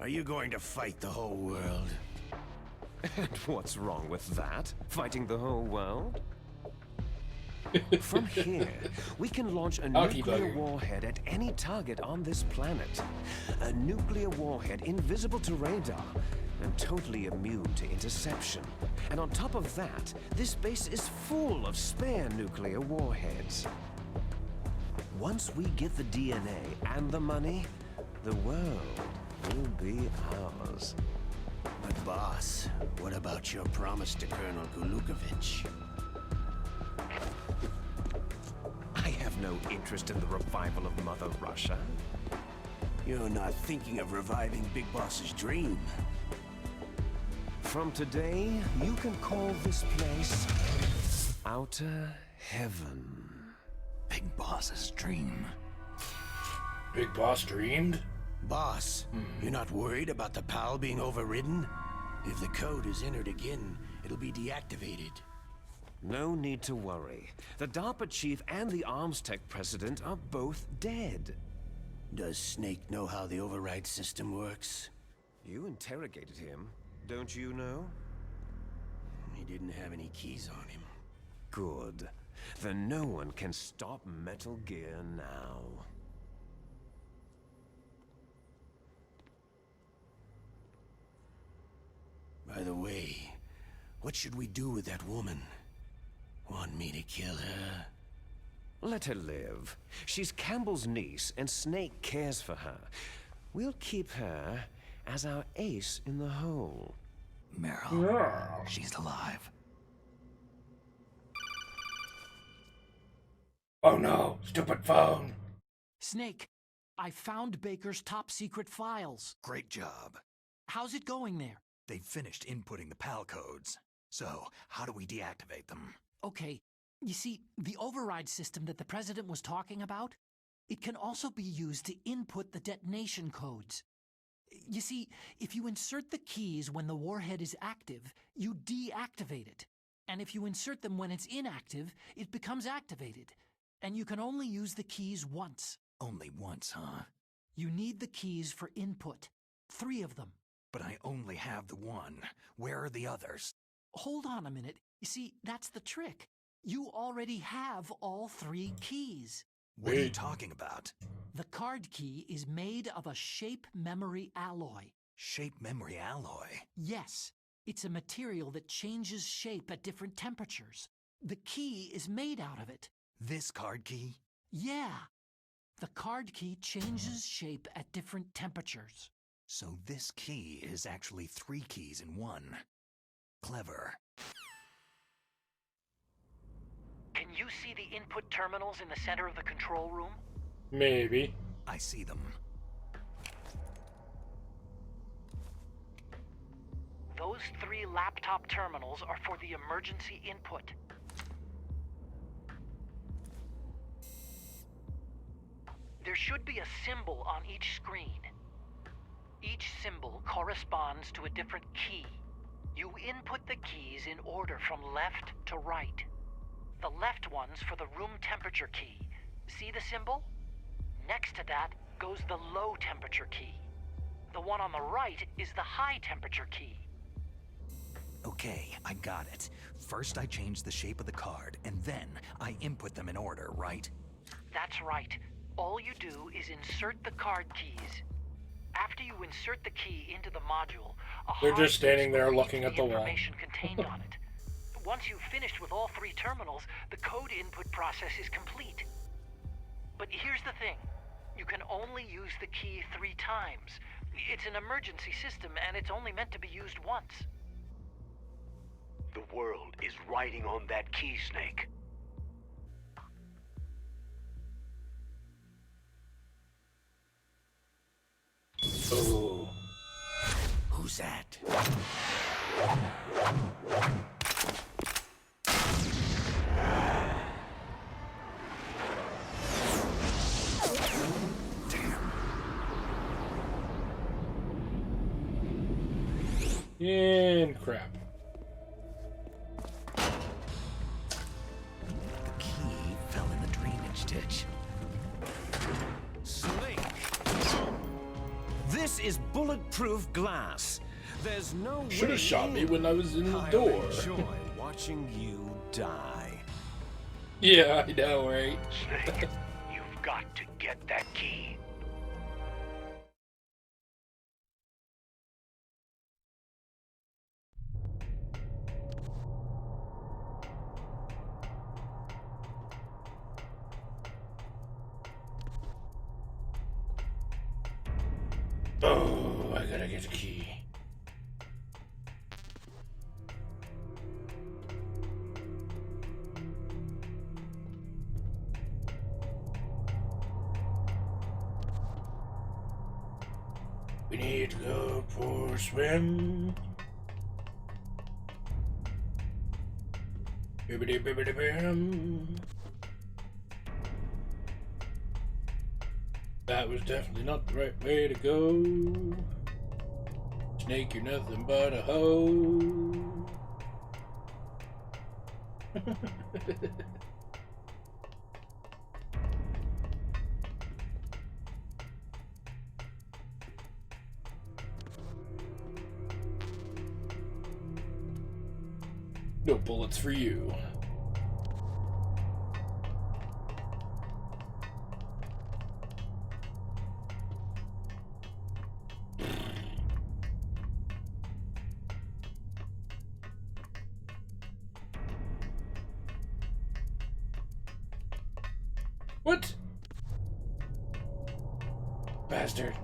Are you going to fight the whole world? And what's wrong with that? Fighting the whole world? From here, we can launch a Hockey nuclear bugger. warhead at any target on this planet. A nuclear warhead invisible to radar and totally immune to interception. And on top of that, this base is full of spare nuclear warheads. Once we get the DNA and the money, the world will be ours. But boss, what about your promise to Colonel Golukovich? I have no interest in the revival of Mother Russia. You're not thinking of reviving Big Boss's dream. From today, you can call this place Outer Heaven. Big Boss's dream. Big Boss dreamed? Boss, you're not worried about the PAL being overridden? If the code is entered again, it'll be deactivated. No need to worry. The DARPA chief and the Arms Tech president are both dead. Does Snake know how the override system works? You interrogated him, don't you know? He didn't have any keys on him. Good. Then no one can stop Metal Gear now. By the way, what should we do with that woman? Want me to kill her? Let her live. She's Campbell's niece, and Snake cares for her. We'll keep her as our ace in the hole. Meryl, she's alive. Oh no, stupid phone. Snake, I found Baker's top secret files. Great job. How's it going there? They've finished inputting the PAL codes. So, how do we deactivate them? Okay, you see, the override system that the President was talking about, it can also be used to input the detonation codes. You see, if you insert the keys when the warhead is active, you deactivate it. And if you insert them when it's inactive, it becomes activated. And you can only use the keys once. Only once, huh? You need the keys for input. 3 of them. But I only have the one. Where are the others? Hold on a minute. You see, that's the trick. You already have all 3 keys. What are you talking about? The card key is made of a shape memory alloy. Shape memory alloy? Yes. It's a material that changes shape at different temperatures. The key is made out of it. This card key? Yeah. The card key changes shape at different temperatures. So this key is actually 3 keys in one. Clever. Can you see the input terminals in the center of the control room? Maybe. I see them. Those 3 laptop terminals are for the emergency input. There should be a symbol on each screen. Each symbol corresponds to a different key. You input the keys in order from left to right. The left one's for the room temperature key. See the symbol? Next to that goes the low temperature key. The one on the right is the high temperature key. Okay, I got it. First I change the shape of the card, and then I input them in order, right? That's right. All you do is insert the card keys. After you insert the key into the module, They're just standing there looking at the wall. Information contained on it. Once you've finished with all 3 terminals, the code input process is complete. But here's the thing. You can only use the key 3 times. It's an emergency system, and it's only meant to be used once. The world is riding on that key, Snake. Oh. Who's that? And crap. The key fell in the drainage ditch. Snake! This is bulletproof glass. There's no way. Should have shot me when I was in the I'll door. enjoy watching you die. Yeah, I know, right? Snake, you've got to get that key. Oh, I gotta get the key. We need to go for a swim. Bibbidi bibbidi bam. That was definitely not the right way to go. Snake, you're nothing but a hoe. No bullets for you. What? Bastard.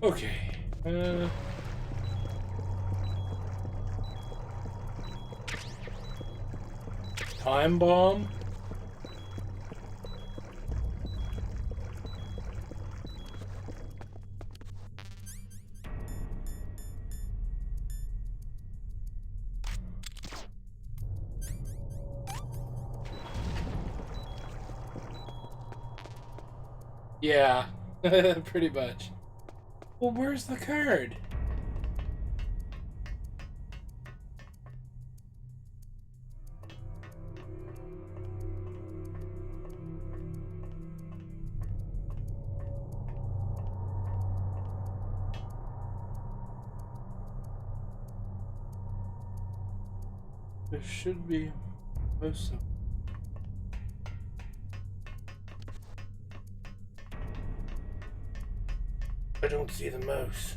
Okay. Time bomb? Yeah, pretty much. Well, where's the card? There should be most of. I don't see the mouse.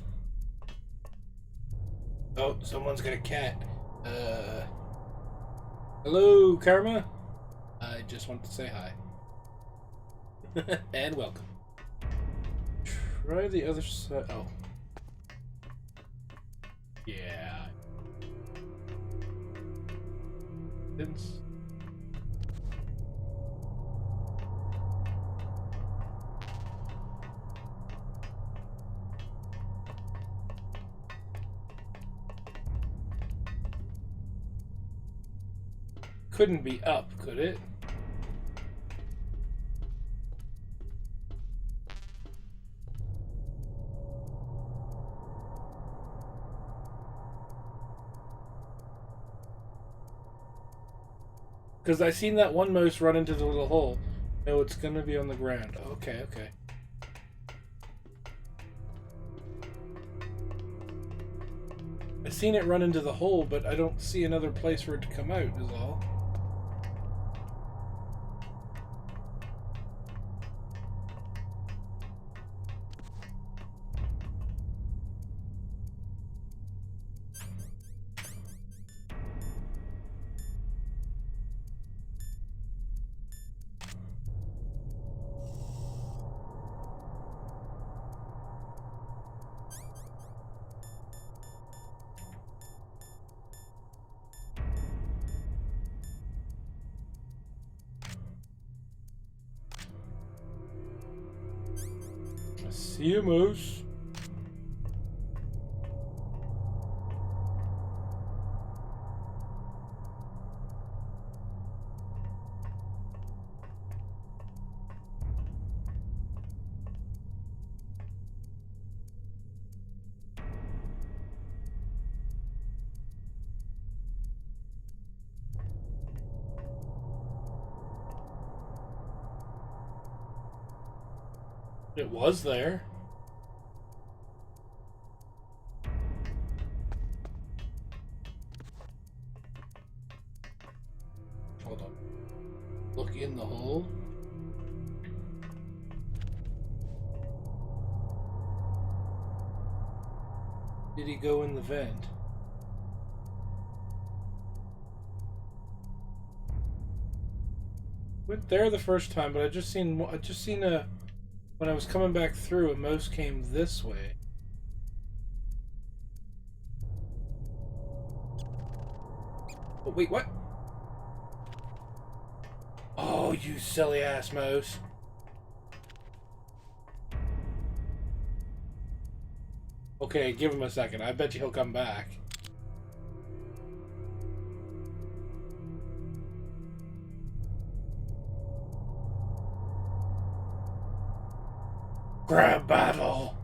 Oh, someone's got a cat. Hello, Karma. I just want to say hi. And welcome. Try the other side. Oh. Yeah. It's... Couldn't be up, could it? Because I seen that one mouse run into the little hole. No, it's gonna be on the ground. Okay, okay. I seen it run into the hole, but I don't see another place for it to come out, is all. See you, moose. It was there. Hold on. Look in the hole. Did he go in the vent? Went there the first time, but I just seen a when I was coming back through, a mouse came this way. Oh, wait, what? Oh, you silly ass mouse. Okay, give him a second. I bet you he'll come back. Grab battle!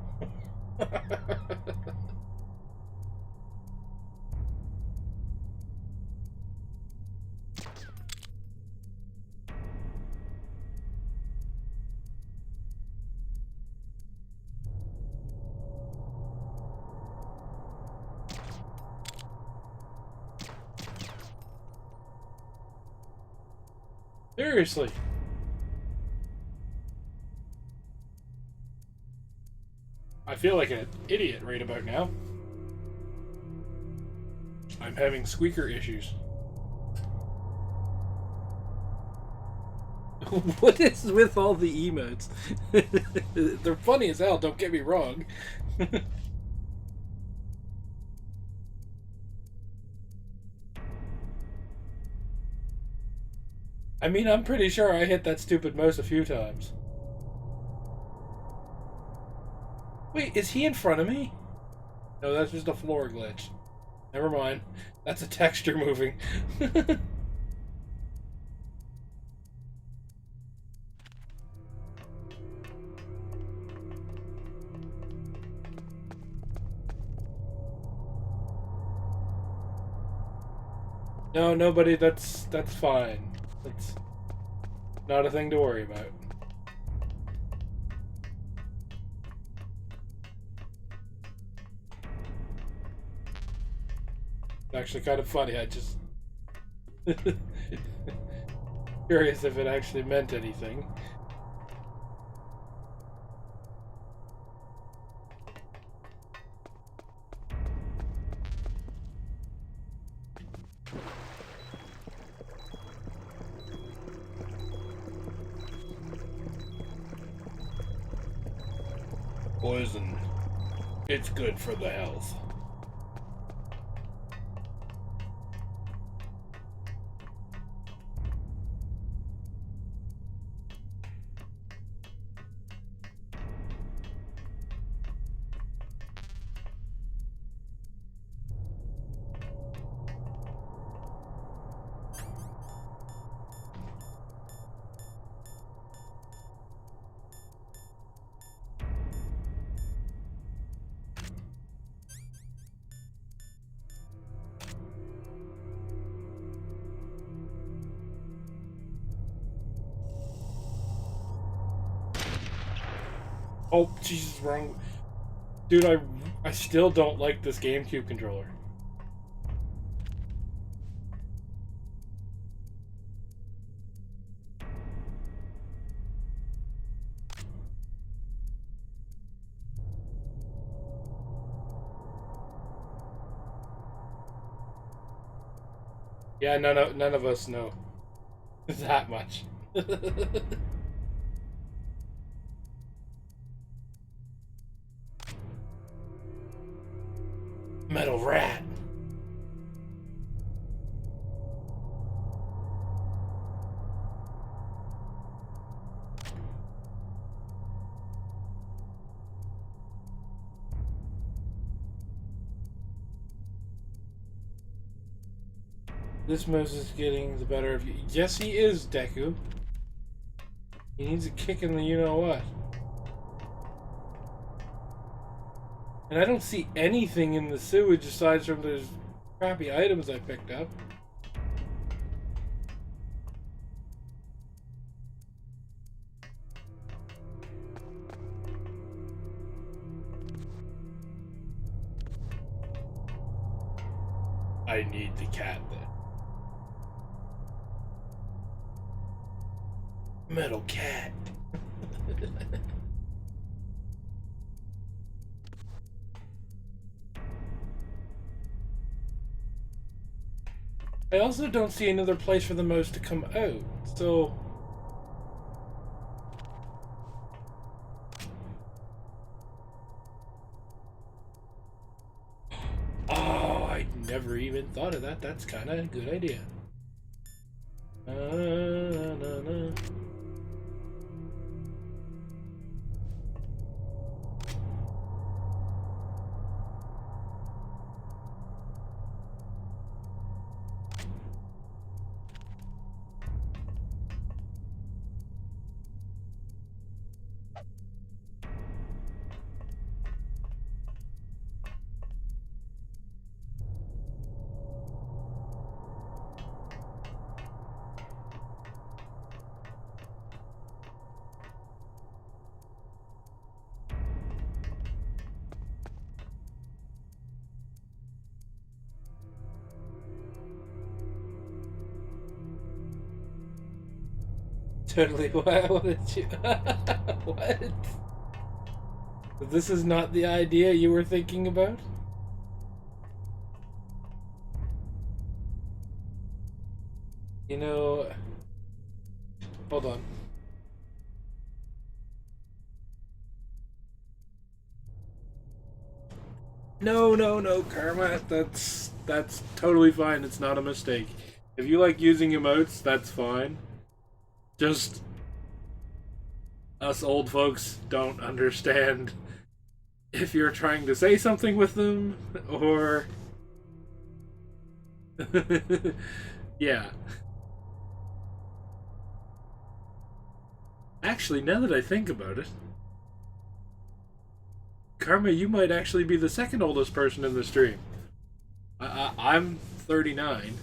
Seriously. I feel like an idiot right about now. I'm having squeaker issues. What is with all the emotes? They're funny as hell, don't get me wrong. I mean, I'm pretty sure I hit that stupid mouse a few times. Wait, is he in front of me? No, that's just a floor glitch. Never mind. That's a texture moving. No, nobody. That's fine. That's not a thing to worry about. It's actually kind of funny. I just curious if it actually meant anything. Poison. It's good for the health. Oh, Jesus, wrong. Dude, I still don't like this GameCube controller. Yeah, none of us know that much. Metal rat. This mouse is getting the better of you. Yes, he is, Deku. He needs a kick in the you-know-what. And I don't see anything in the sewage aside from those crappy items I picked up. I need the cat then. Metal cat. I also don't see another place for the mouse to come out, so... Oh, I never even thought of that. That's kind of a good idea. Totally. What did you... What? This is not the idea you were thinking about? You know... Hold on. No, Karma. That's totally fine. It's not a mistake. If you like using emotes, that's fine. Just us old folks don't understand if you're trying to say something with them or yeah. Actually, now that I think about it, Karma, you might actually be the second oldest person in the stream. I'm 39.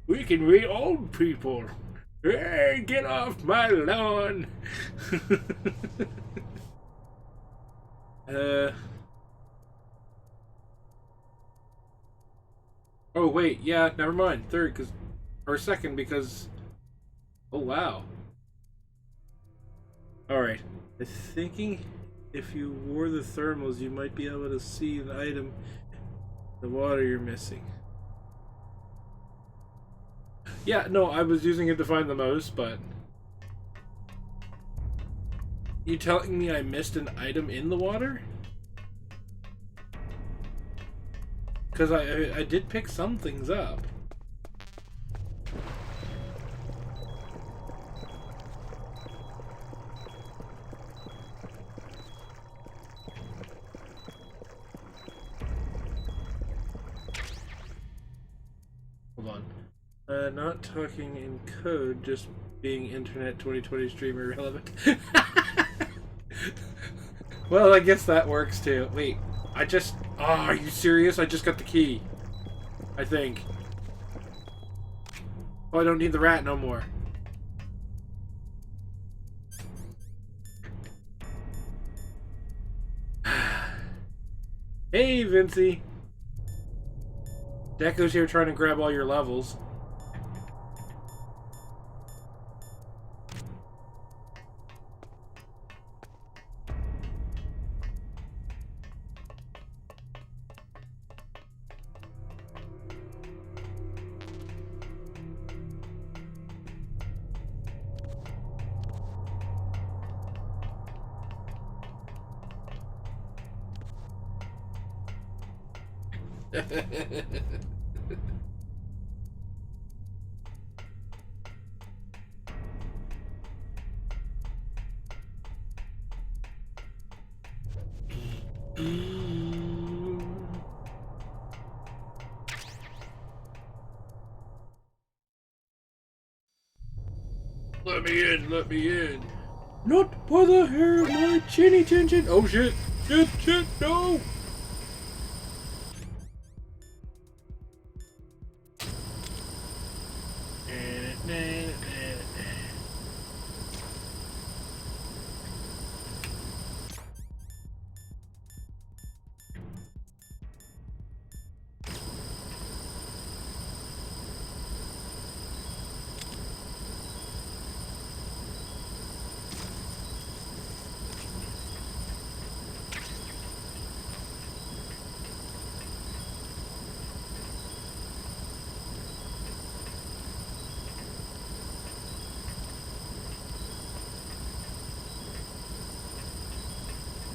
We can be old people. Hey, get off my lawn. Oh wait, yeah, never mind. Third, or second, because. Oh wow. All right. I'm thinking if you wore the thermals, you might be able to see an item, the water you're missing. Yeah, no, I was using it to find the mouse, but... You telling me I missed an item in the water? Because I did pick some things up. Hold on. Not talking in code, just being internet 2020 streamer relevant. Well, I guess that works too. Wait, I just... Oh, are you serious? I just got the key. I think. Oh, I don't need the rat no more. Hey, Vincey. Deco's here trying to grab all your levels. Let me in, let me in. Not by the hair of my chinny chin chin. Oh shit, shit, shit, no!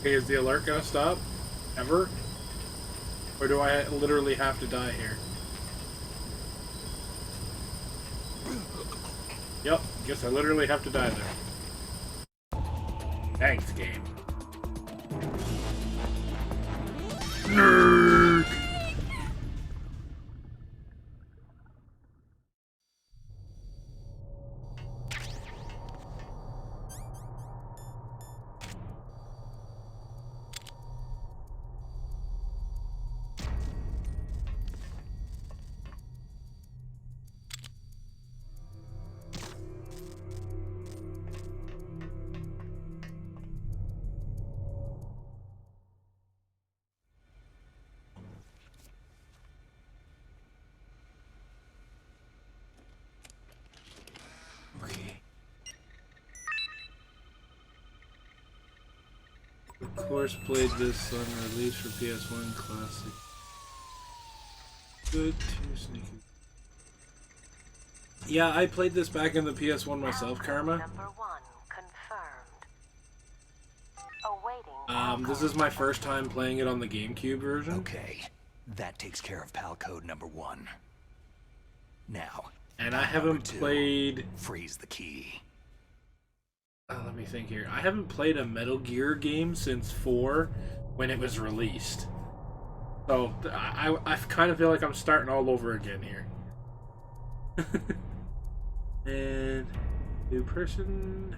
Okay, is the alert gonna stop? Ever? Or do I literally have to die here? Yep, guess I literally have to die there. Thanks, game. Nerd! Of course, played this on release for PS1 Classic. Good to sneaky. Yeah, I played this back in the PS1 myself, Karma. This is my first time playing it on the Gamecube version. Okay, that takes care of pal code number 1. Now, and I haven't played... Freeze the key. Let me think here. I haven't played a Metal Gear game since 4 when it was released. So, I kind of feel like I'm starting all over again here. And... new person...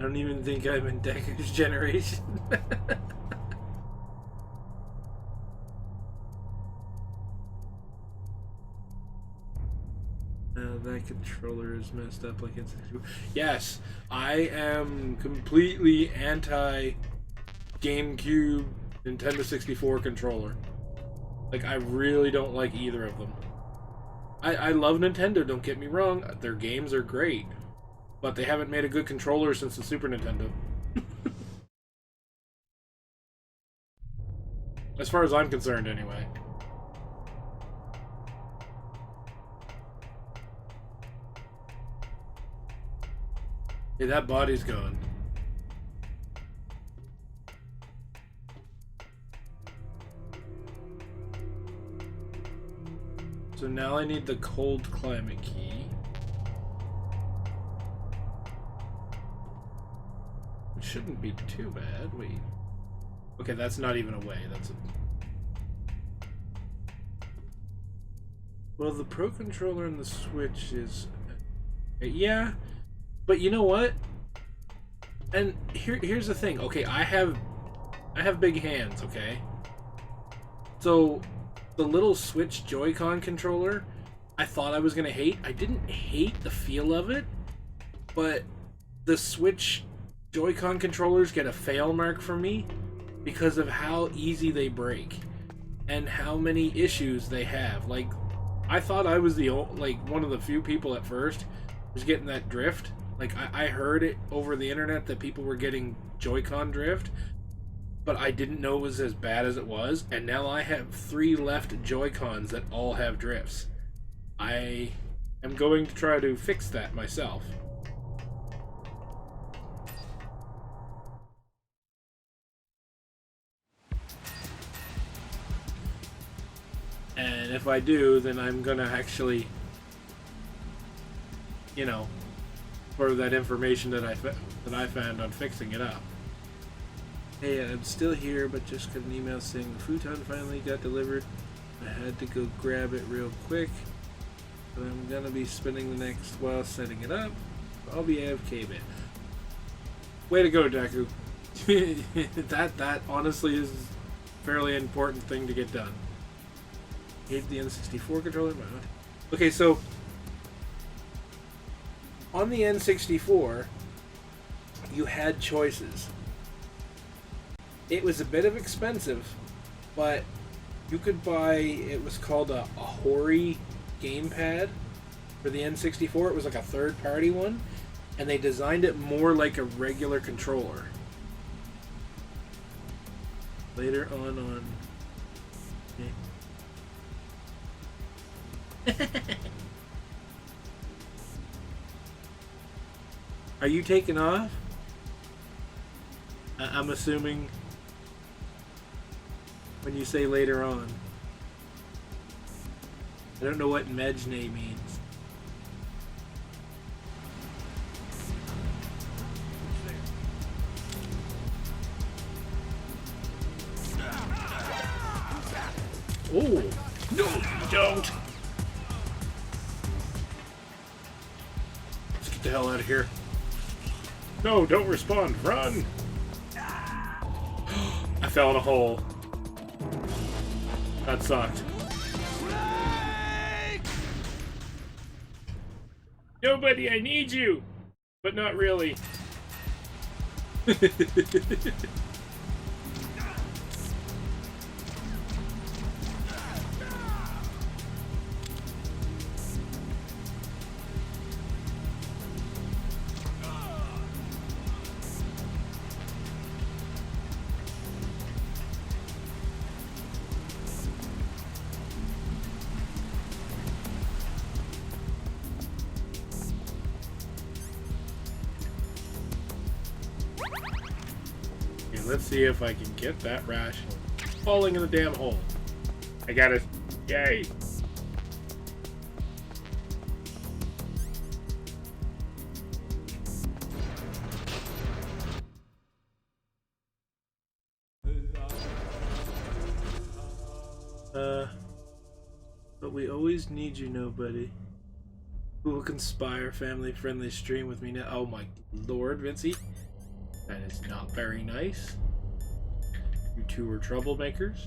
I don't even think I'm in Deku's generation. That controller is messed up like it's... Yes, I am completely anti Gamecube Nintendo 64 controller. Like, I really don't like either of them. I love Nintendo, don't get me wrong. Their games are great. But they haven't made a good controller since the Super Nintendo. As far as I'm concerned, anyway. Hey, that body's gone. So now I need the cold climate key. It shouldn't be too bad. Wait. Okay, that's not even a way. That's a... Well, the Pro Controller and the Switch is... Yeah. But you know what? And here's the thing. Okay, I have big hands, okay? So the little Switch Joy-Con controller, I thought I was gonna hate. I didn't hate the feel of it, but the Switch Joy-Con controllers get a fail mark from me because of how easy they break and how many issues they have. Like, I thought I was one of the few people at first was getting that drift. Like, I heard it over the internet that people were getting Joy-Con drift, but I didn't know it was as bad as it was, and now I have 3 left Joy-Cons that all have drifts. I am going to try to fix that myself. And if I do, then I'm gonna actually, you know, for that information that I found on fixing it up. Hey, I'm still here, but just got an email saying the futon finally got delivered. I had to go grab it real quick, but I'm gonna be spending the next while setting it up. I'll be AFK, man. Way to go, Deku. that honestly is a fairly important thing to get done. Hate the N64 controller mount. Okay, so on the N64, you had choices. It was a bit of expensive, but you could buy, it was called a Hori gamepad for the N64. It was like a third-party one, and they designed it more like a regular controller. Later on... Okay. Are you taking off? I'm assuming when you say later on. I don't know what Mejne means. Oh! No, you don't! Let's get the hell out of here. No, don't respond. Run! I fell in a hole. That sucked. Nobody, I need you! But not really. Let's see if I can get that ration. Falling in the damn hole. I got it. Yay! But we always need you, nobody. Who will conspire family-friendly stream with me now? Oh my lord, Vincey. That is not very nice. You two are troublemakers.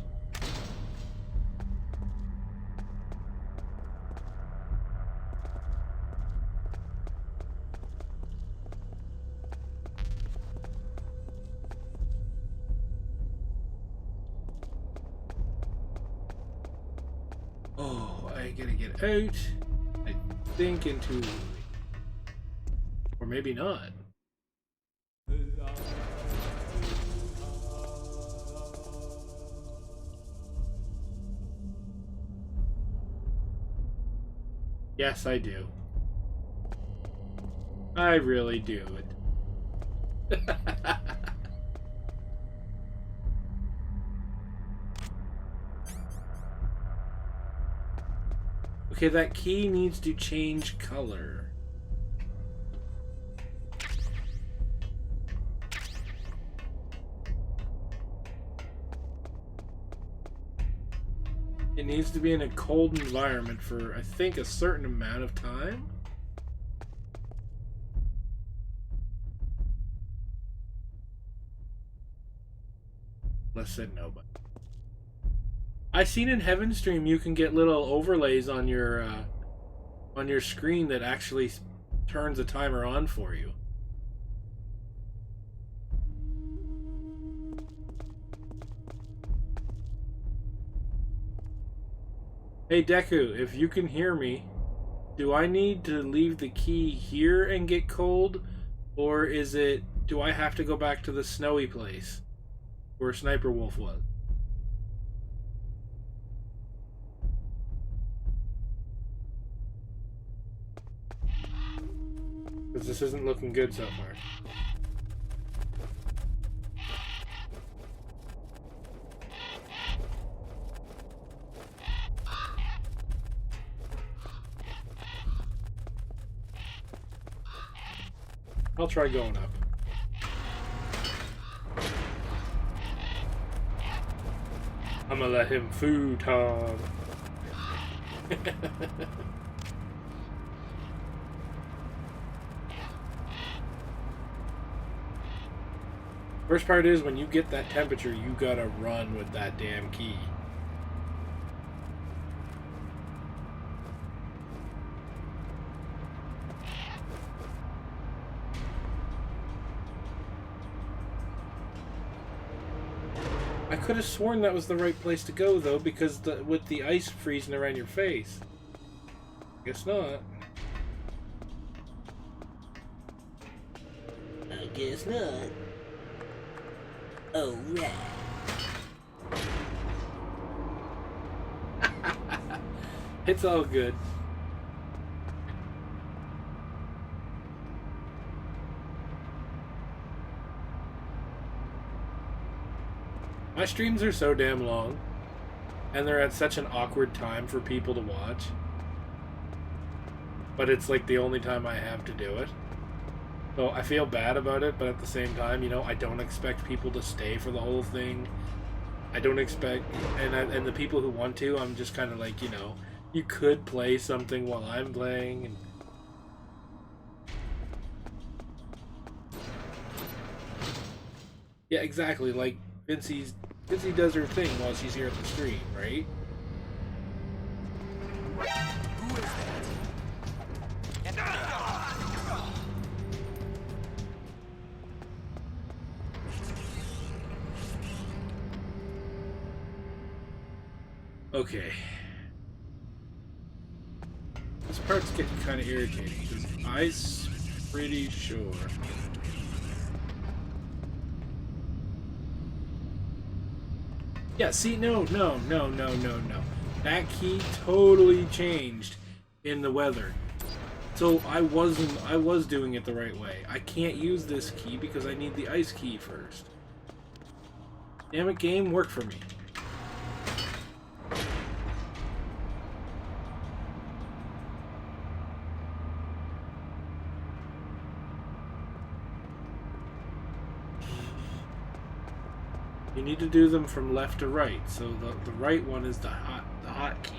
Oh, I gotta get out. I think into... Or maybe not. Yes, I do. I really do it. Okay, that key needs to change color. It needs to be in a cold environment for, I think, a certain amount of time. Let's say nobody. I seen in Heaven Stream you can get little overlays on your screen that actually turns a timer on for you. Hey Deku, if you can hear me, do I need to leave the key here and get cold? Or is it, do I have to go back to the snowy place where Sniper Wolf was? Because this isn't looking good so far. I'll try going up. I'm gonna let him futon. Worst part is when you get that temperature, you gotta run with that damn key. I could have sworn that was the right place to go, though, because with the ice freezing around your face. Guess not. I guess not. Oh, right. It's all good. My streams are so damn long, and they're at such an awkward time for people to watch. But it's like the only time I have to do it. So I feel bad about it, but at the same time, you know, I don't expect people to stay for the whole thing. I don't expect, and the people who want to, I'm just kind of like, you know, you could play something while I'm playing. And yeah, exactly. Like Vincey does her thing while she's here at the stream, right? Who is that? Okay. This part's getting kind of irritating because I'm pretty sure. Yeah, see, no. That key totally changed in the weather. So I was doing it the right way. I can't use this key because I need the ice key first. Damn it, game, work for me. You need to do them from left to right, so the right one is the hot key.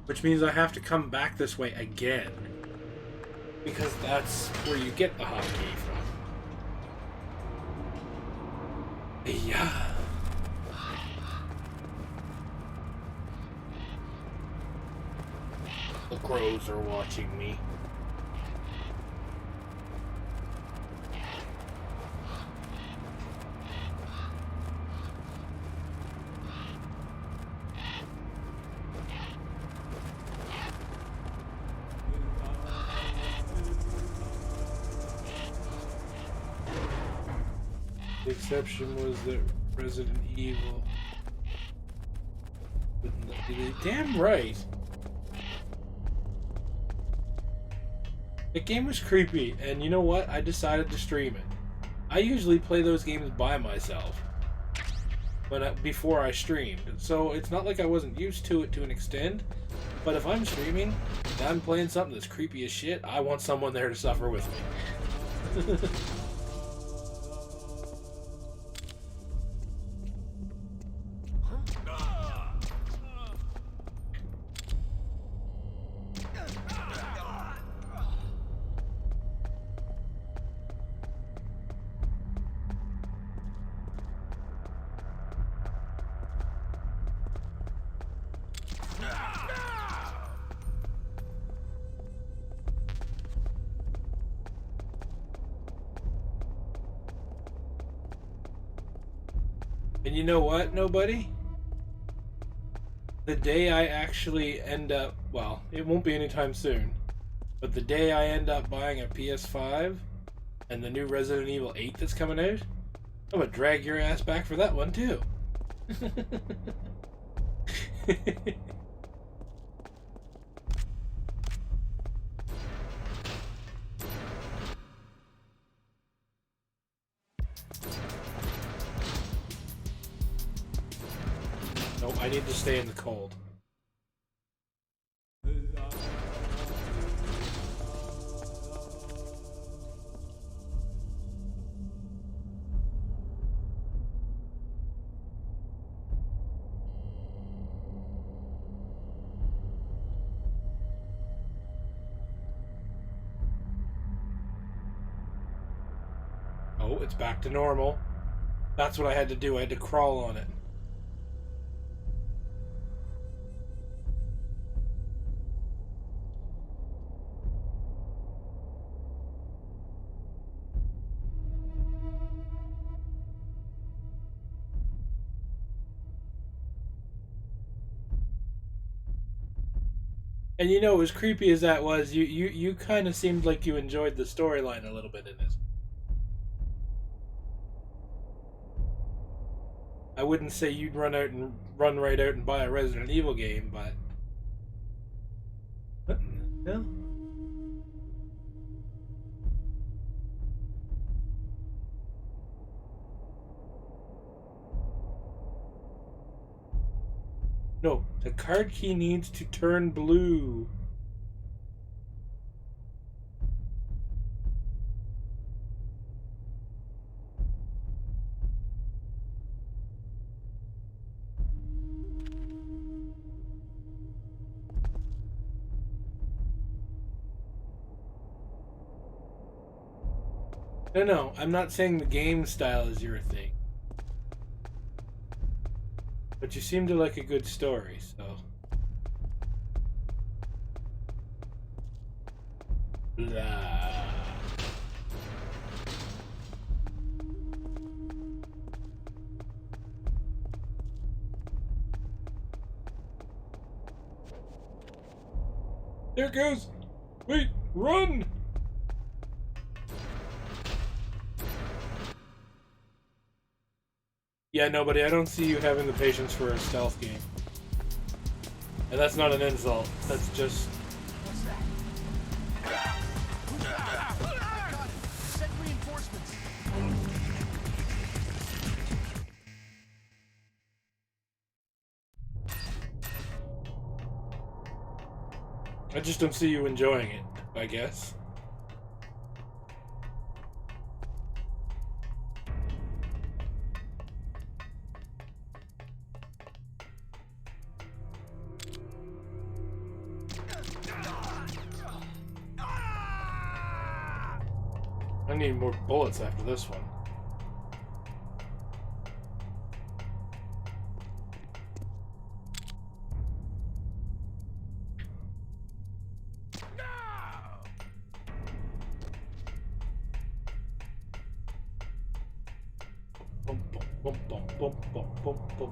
Which means I have to come back this way again. Because that's where you get the hotkey from. Yeah. The crows are watching me. The exception was that Resident Evil. Damn right. The game was creepy, and you know what? I decided to stream it. I usually play those games by myself before I streamed, so it's not like I wasn't used to it to an extent. But if I'm streaming and I'm playing something that's creepy as shit, I want someone there to suffer with me. And you know what, nobody? The day I actually end up, well, it won't be anytime soon, but the day I end up buying a PS5 and the new Resident Evil 8 that's coming out, I'm gonna drag your ass back for that one too. Nope, I need to stay in the cold. Oh, it's back to normal. That's what I had to do. I had to crawl on it. And you know, as creepy as that was, you kind of seemed like you enjoyed the storyline a little bit in this. I wouldn't say you'd run right out and buy a Resident Evil game, but what the hell? No, the card key needs to turn blue. No, I'm not saying the game style is your thing. But you seem to like a good story, so... Blah. There it goes! Wait, run! Yeah, nobody, I don't see you having the patience for a stealth game. And that's not an insult, that's just... What's that? Send reinforcements. I just don't see you enjoying it, I guess. I need more bullets after this one. Bum, bum, bum, bum, bum, bum, bum, bum.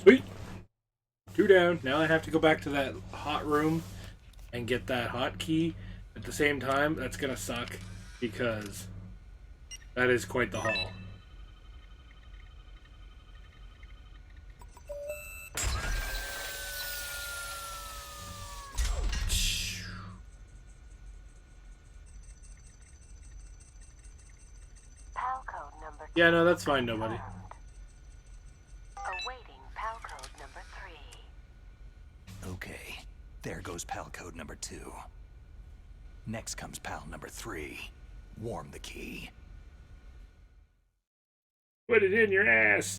Sweet. 2 down. Now I have to go back to that hot room and get that hotkey. At the same time, that's gonna suck because that is quite the haul. PAL code number Yeah, no, that's fine, nobody. awaiting PAL code number 3. Okay, there goes PAL code number 2. Next comes PAL number 3. Warm the key. Put it in your ass!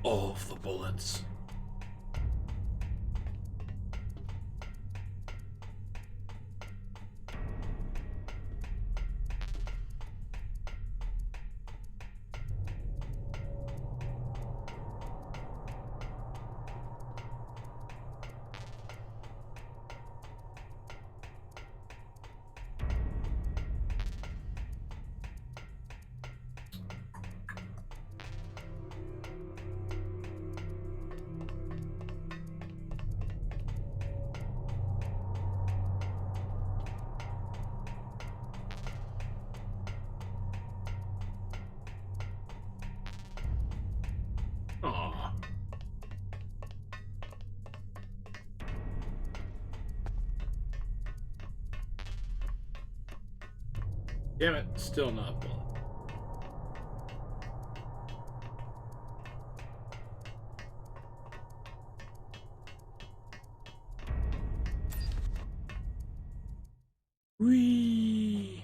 All of the bullets. Aw. Damn it, still not bullet. Whee!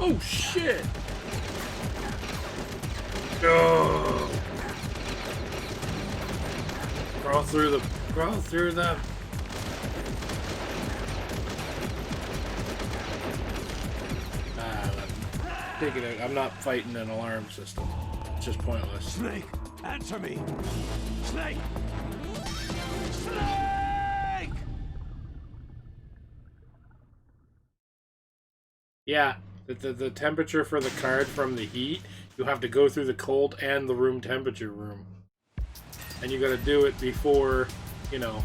Oh shit! Oh. Crawl through the. Take it out. I'm not fighting an alarm system. It's just pointless. Snake, answer me! Snake! Snake! Yeah, the temperature for the card from the heat, you have to go through the cold and the room temperature room. And you gotta do it before, you know,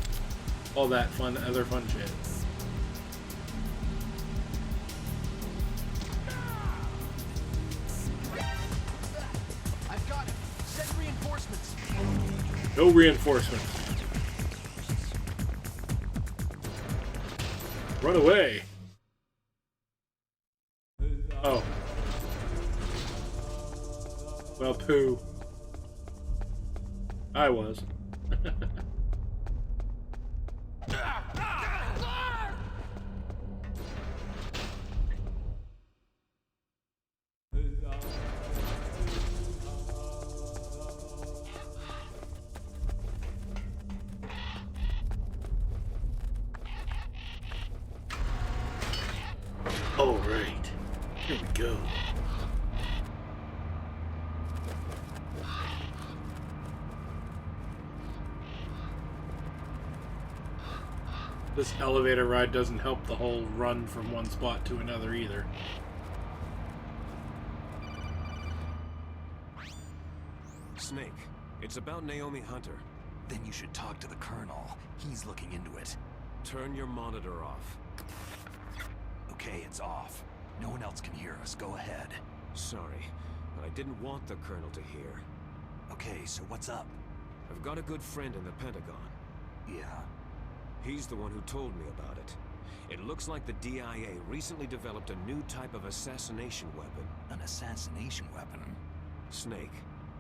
all that other fun shit. I've got it. Send reinforcements. No reinforcements. Run away. Oh. Well, poo. I was. All right. Here we go. This elevator ride doesn't help the whole run from one spot to another either. Snake, it's about Naomi Hunter. Then you should talk to the Colonel. He's looking into it. Turn your monitor off. Okay, it's off. No one else can hear us. Go ahead. Sorry, but I didn't want the Colonel to hear. Okay, so what's up? I've got a good friend in the Pentagon. Yeah. He's the one who told me about it. It looks like the DIA recently developed a new type of assassination weapon. An assassination weapon? Snake,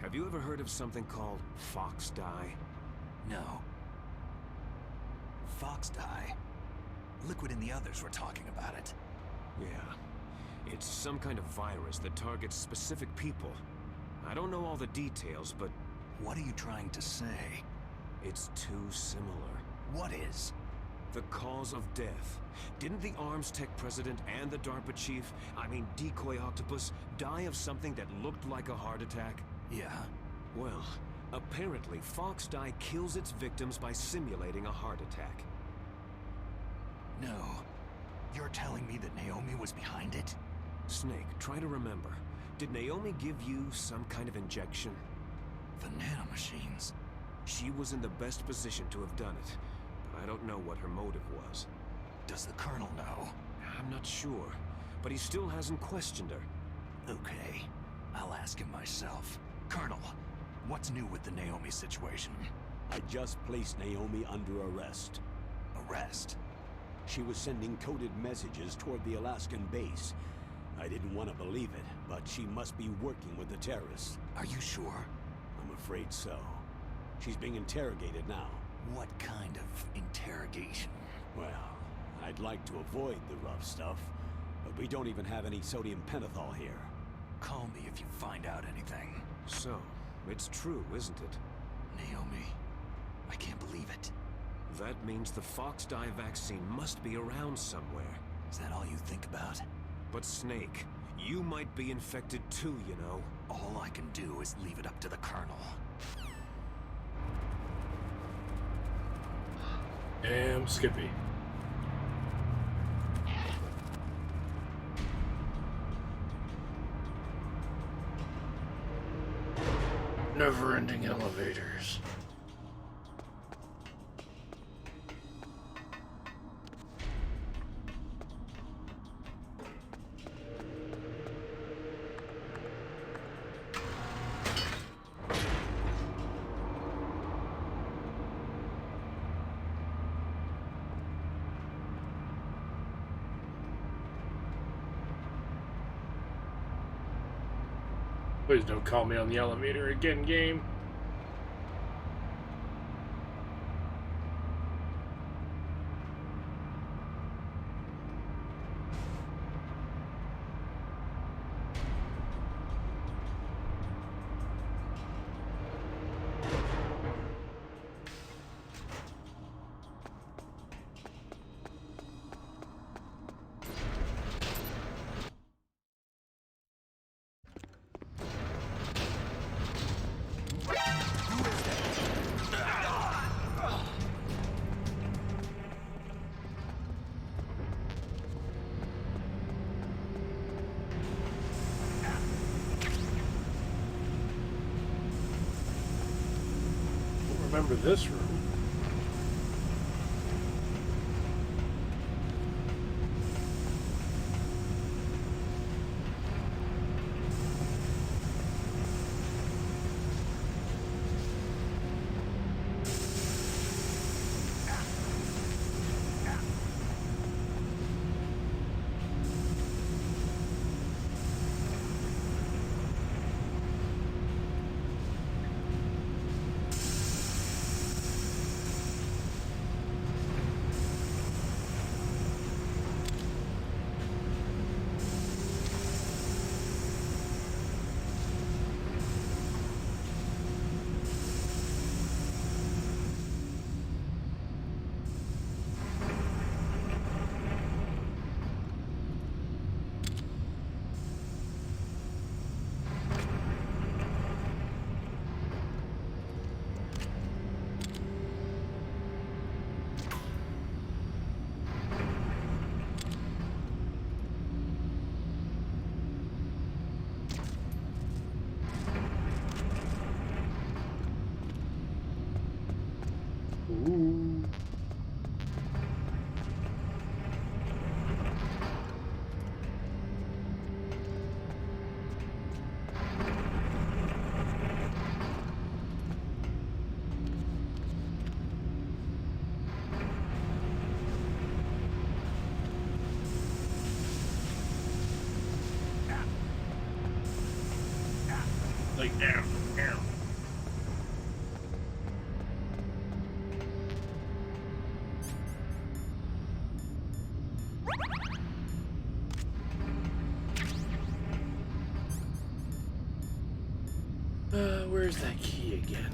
have you ever heard of something called Fox Dye? No. Fox Dye? Liquid and the others were talking about it. Yeah. It's some kind of virus that targets specific people. I don't know all the details, but... What are you trying to say? It's too similar. What is? The cause of death. Didn't the Arms Tech president and the DARPA chief, Decoy Octopus, die of something that looked like a heart attack? Yeah. Well, apparently Fox Dye kills its victims by simulating a heart attack. No. You're telling me that Naomi was behind it? Snake, try to remember. Did Naomi give you some kind of injection? The nanomachines. She was in the best position to have done it, but I don't know what her motive was. Does the Colonel know? I'm not sure, but he still hasn't questioned her. Okay, I'll ask him myself. Colonel, what's new with the Naomi situation? I just placed Naomi under arrest. Arrest? She was sending coded messages toward the Alaskan base. I didn't want to believe it, but she must be working with the terrorists. Are you sure? I'm afraid so. She's being interrogated now. What kind of interrogation? Well, I'd like to avoid the rough stuff, but we don't even have any sodium pentothal here. Call me if you find out anything. So, it's true, isn't it? Naomi, I can't believe it. That means the Fox Dye vaccine must be around somewhere. Is that all you think about? But Snake, you might be infected too, you know. All I can do is leave it up to the Colonel. Damn, Skippy. Never-ending elevators. Please don't call me on the elevator again, game. Remember this room. Like, ow, ow. Where's that key again?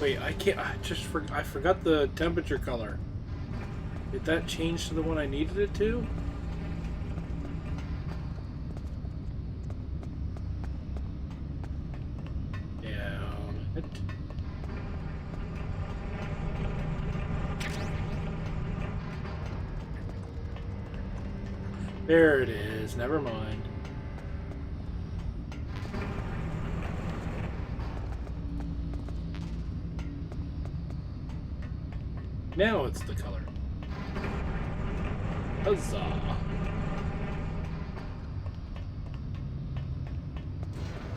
Wait, I can't. I forgot the temperature color. Did that change to the one I needed it to? Down it. There it is. Never mind. Now it's the color. Huzzah!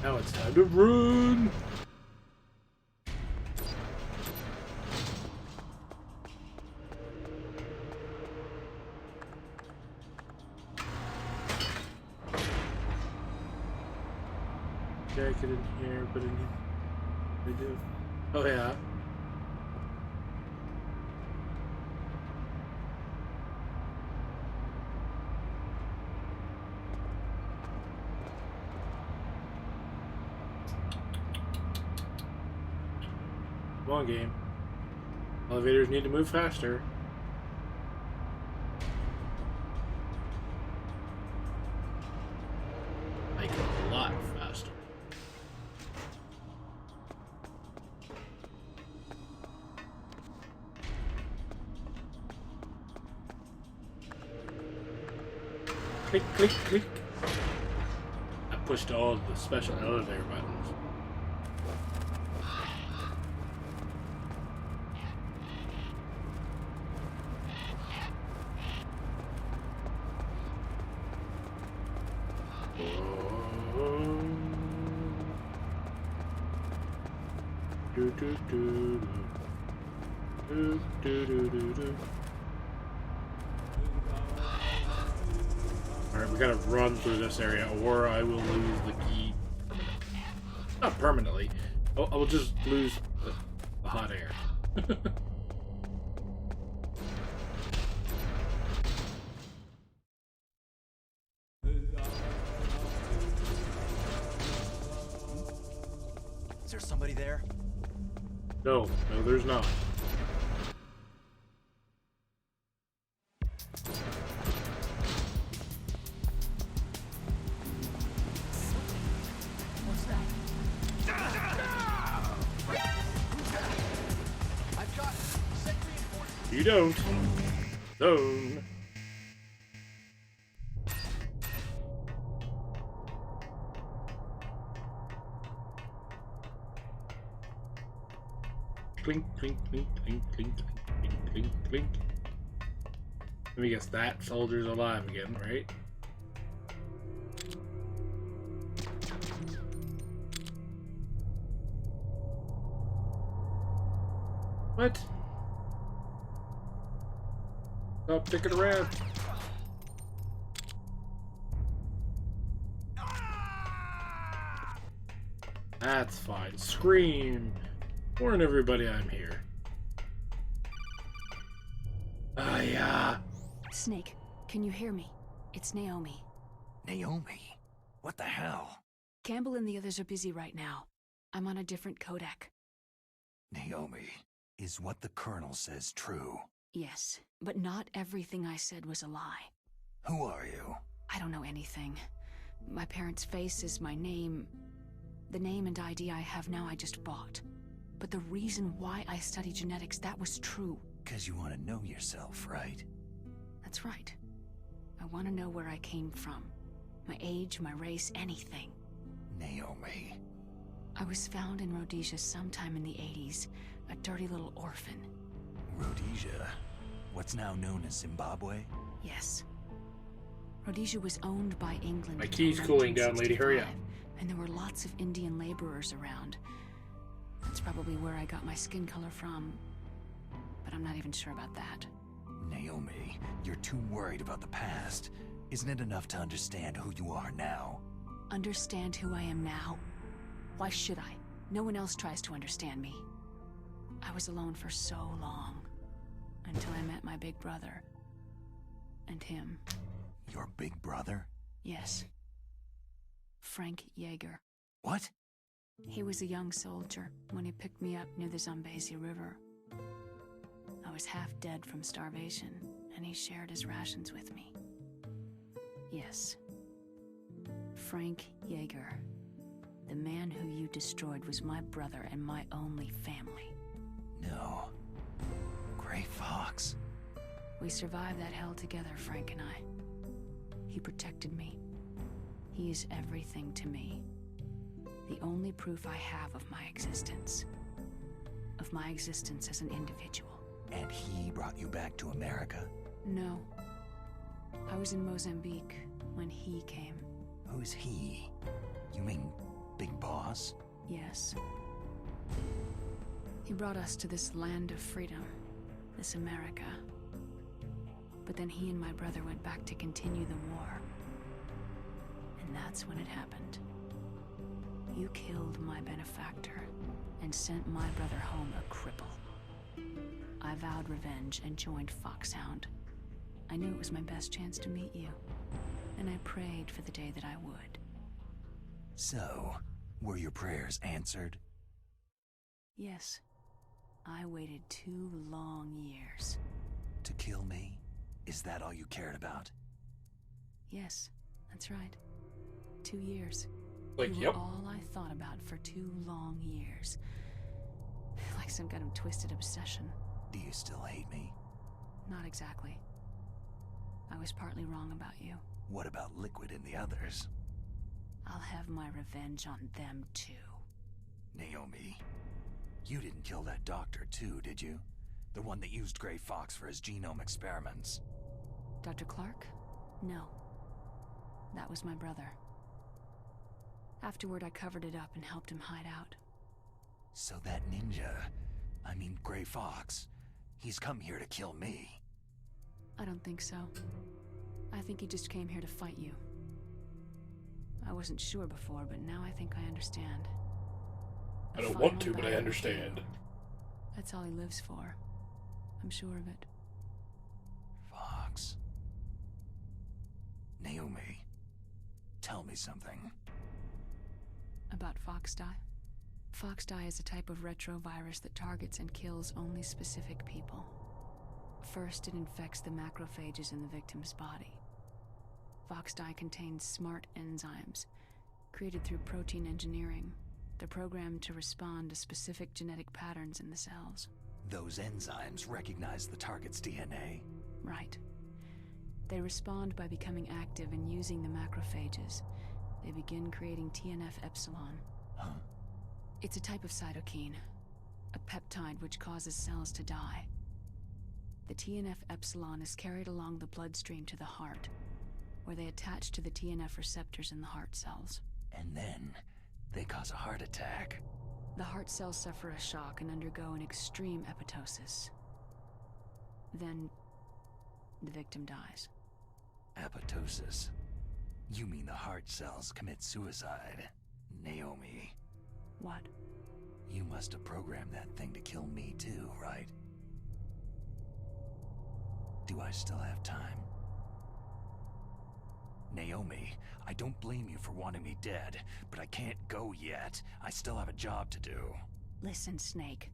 Now it's time to run! Jacket in here, put in here. We do. Oh yeah. Come on, game. Elevators need to move faster. Like a lot faster. Click, click, click. I pushed all the special elevator buttons. Alright, we gotta run through this area or I will lose the key. Not permanently. I will just lose the hot air. Is there somebody there? No, there's not. What's that? I've got set reinforcements. You don't. Zone. Clink, clink, clink, clink, clink, clink, clink, clink. Let me guess, that soldier's alive again, right? What? Stop dicking around. That's fine. Scream. Warn everybody I'm here. Yeah. Snake, can you hear me? It's Naomi. Naomi? What the hell? Campbell and the others are busy right now. I'm on a different codec. Naomi, Is what the Colonel says true? Yes, but not everything I said was a lie. Who are you? I don't know anything. My parents' face is my name. The name and ID I have now I just bought. But the reason why I study genetics, that was true. 'Cause you want to know yourself, right? That's right. I want to know where I came from. My age, my race, anything. Naomi. I was found in Rhodesia sometime in the 80s. A dirty little orphan. Rhodesia? What's now known as Zimbabwe? Yes. Rhodesia was owned by England. My until key's cooling down, lady. Hurry up. 1965, and there were lots of Indian laborers around. That's probably where I got my skin color from. But I'm not even sure about that. Naomi, you're too worried about the past. Isn't it enough to understand who you are now? Understand who I am now? Why should I? No one else tries to understand me. I was alone for so long. Until I met my big brother. And him. Your big brother? Yes. Frank Yeager. What? He was a young soldier when he picked me up near the Zambezi River. I was half dead from starvation, and he shared his rations with me. Yes. Frank Yeager. The man who you destroyed was my brother and my only family. No. Gray Fox. We survived that hell together, Frank and I. He protected me. He is everything to me. The only proof I have of my existence. Of my existence as an individual. And he brought you back to America? No. I was in Mozambique when he came. Who's he? You mean Big Boss? Yes. He brought us to this land of freedom. This America. But then he and my brother went back to continue the war. And that's when it happened. You killed my benefactor and sent my brother home a cripple. I vowed revenge and joined Foxhound. I knew it was my best chance to meet you, and I prayed for the day that I would. So, were your prayers answered? Yes. I waited 2 long years. To kill me? Is that all you cared about? Yes, that's right. 2 years. Like, You yep. were all I thought about for 2 long years. Like some kind of twisted obsession. Do you still hate me? Not exactly. I was partly wrong about you. What about Liquid and the others? I'll have my revenge on them too. Naomi, you didn't kill that doctor too, did you? The one that used Gray Fox for his genome experiments. Dr. Clark? No. That was my brother. Afterward, I covered it up and helped him hide out. So that ninja, I mean Gray Fox, he's come here to kill me. I don't think so. I think he just came here to fight you. I wasn't sure before, but now I think I understand. I don't want to, but I understand. That's all he lives for. I'm sure of it. Fox. Naomi, tell me something. About Foxdie? Foxdie is a type of retrovirus that targets and kills only specific people. First, it infects the macrophages in the victim's body. Foxdie contains smart enzymes, created through protein engineering. They're programmed to respond to specific genetic patterns in the cells. Those enzymes recognize the target's DNA? Right. They respond by becoming active and using the macrophages. They begin creating TNF-epsilon. Huh? It's a type of cytokine, a peptide which causes cells to die. The TNF-epsilon is carried along the bloodstream to the heart, where they attach to the TNF receptors in the heart cells. And then, they cause a heart attack. The heart cells suffer a shock and undergo an extreme apoptosis. Then, the victim dies. Apoptosis? You mean the heart cells commit suicide? Naomi. What? You must have programmed that thing to kill me too, right? Do I still have time? Naomi, I don't blame you for wanting me dead, but I can't go yet. I still have a job to do. Listen, Snake.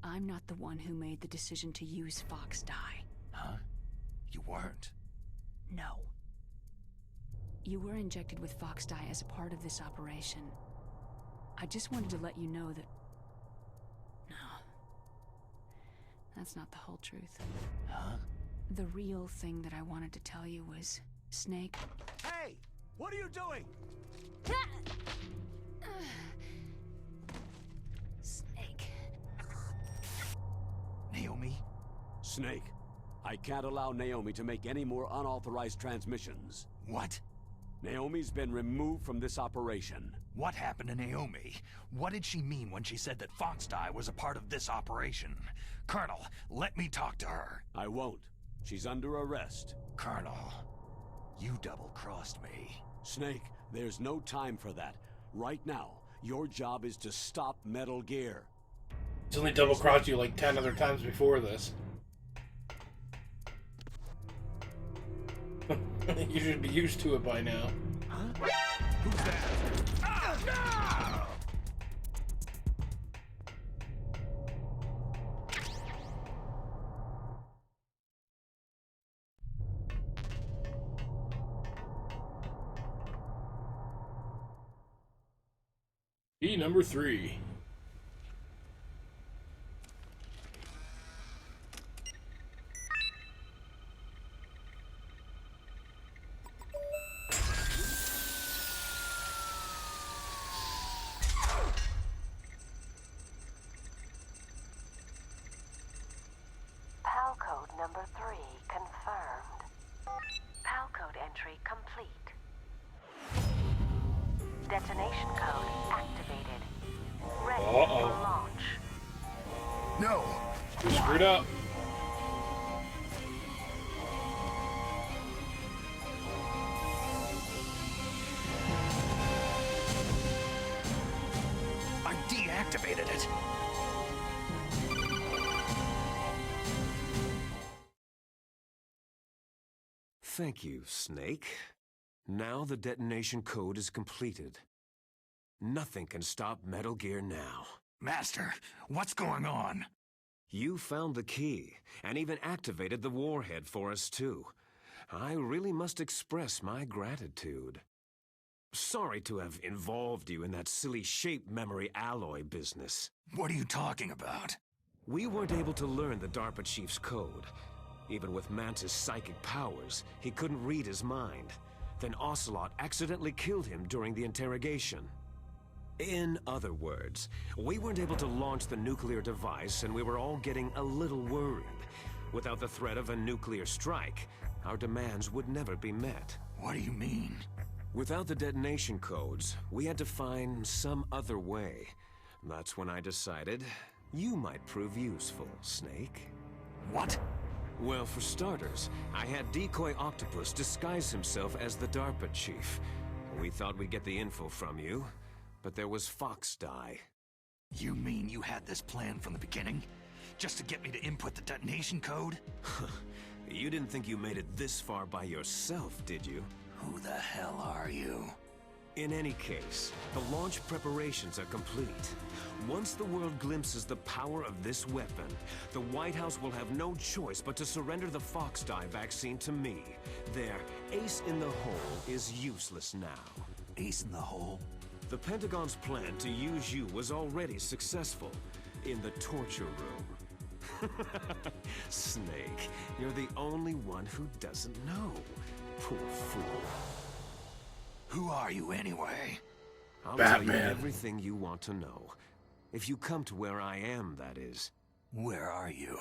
I'm not the one who made the decision to use Fox dye. Huh? You weren't. No. You were injected with Fox dye as a part of this operation. I just wanted to let you know that... No. That's not the whole truth. Huh? The real thing that I wanted to tell you was... Snake... Hey! What are you doing? Snake... Naomi? Snake, I can't allow Naomi to make any more unauthorized transmissions. What? Naomi's been removed from this operation. What happened to Naomi? What did she mean when she said that Fox dye was a part of this operation? Colonel, let me talk to her. I won't. She's under arrest. Colonel, you double-crossed me. Snake, there's no time for that. Right now, your job is to stop Metal Gear. He's only double-crossed you like 10 other times before this. You should be used to it by now. Huh? Who's that? Ah, no! EP03. PAL code number 3 confirmed. PAL code entry complete. Detonation code activated. Ready for launch. No! You screwed up. I deactivated it. Thank you, Snake. Now the detonation code is completed. Nothing can stop Metal Gear now. Master, what's going on? You found the key, and even activated the warhead for us too. I really must express my gratitude. Sorry to have involved you in that silly shape memory alloy business. What are you talking about? We weren't able to learn the DARPA chief's code. Even with Mantis' psychic powers, he couldn't read his mind. Then Ocelot accidentally killed him during the interrogation. In other words, we weren't able to launch the nuclear device, and we were all getting a little worried. Without the threat of a nuclear strike, our demands would never be met. What do you mean? Without the detonation codes, we had to find some other way. That's when I decided you might prove useful, Snake. What? Well, for starters, I had Decoy Octopus disguise himself as the DARPA chief. We thought we'd get the info from you, but there was Fox dye. You mean you had this plan from the beginning? Just to get me to input the detonation code? You didn't think you made it this far by yourself, did you? Who the hell are you? In any case, the launch preparations are complete. Once the world glimpses the power of this weapon, the White House will have no choice but to surrender the Fox dye vaccine to me. Their ace in the hole is useless now. Ace in the hole? The Pentagon's plan to use you was already successful in the torture room. Snake, you're the only one who doesn't know. Poor fool. Who are you anyway? I'll Batman. tell you everything you want to know. If you come to where I am, that is. Where are you?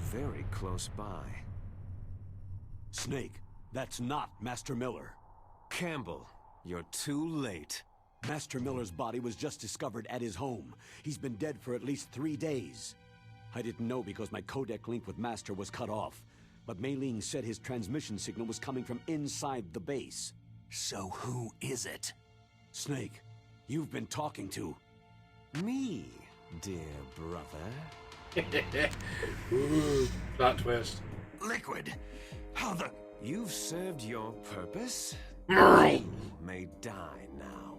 Very close by. Snake, that's not Master Miller. Campbell, you're too late. Master Miller's body was just discovered at his home. He's been dead for at least 3 days. I didn't know because my codec link with Master was cut off. But Mei Ling said his transmission signal was coming from inside the base. So who is it? Snake, you've been talking to... Me, dear brother. Ooh, plot twist. Liquid! How the... You've served your purpose. Merle! You may die now.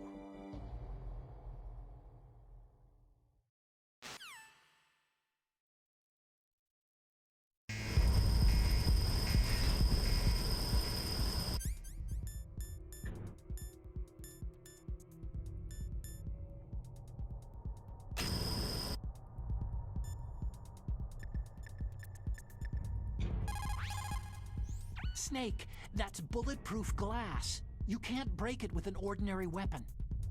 Snake, that's bulletproof glass. You can't break it with an ordinary weapon.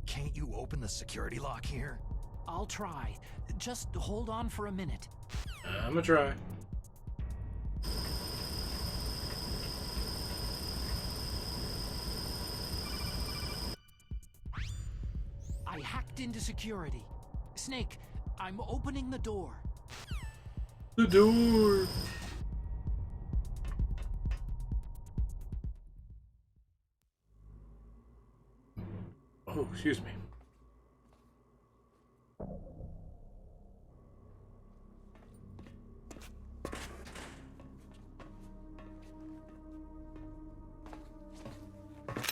Can't you open the security lock here? I'll try. Just hold on for a minute. I'm gonna try. I hacked into security. Snake, I'm opening the door. The door. Oh, excuse me.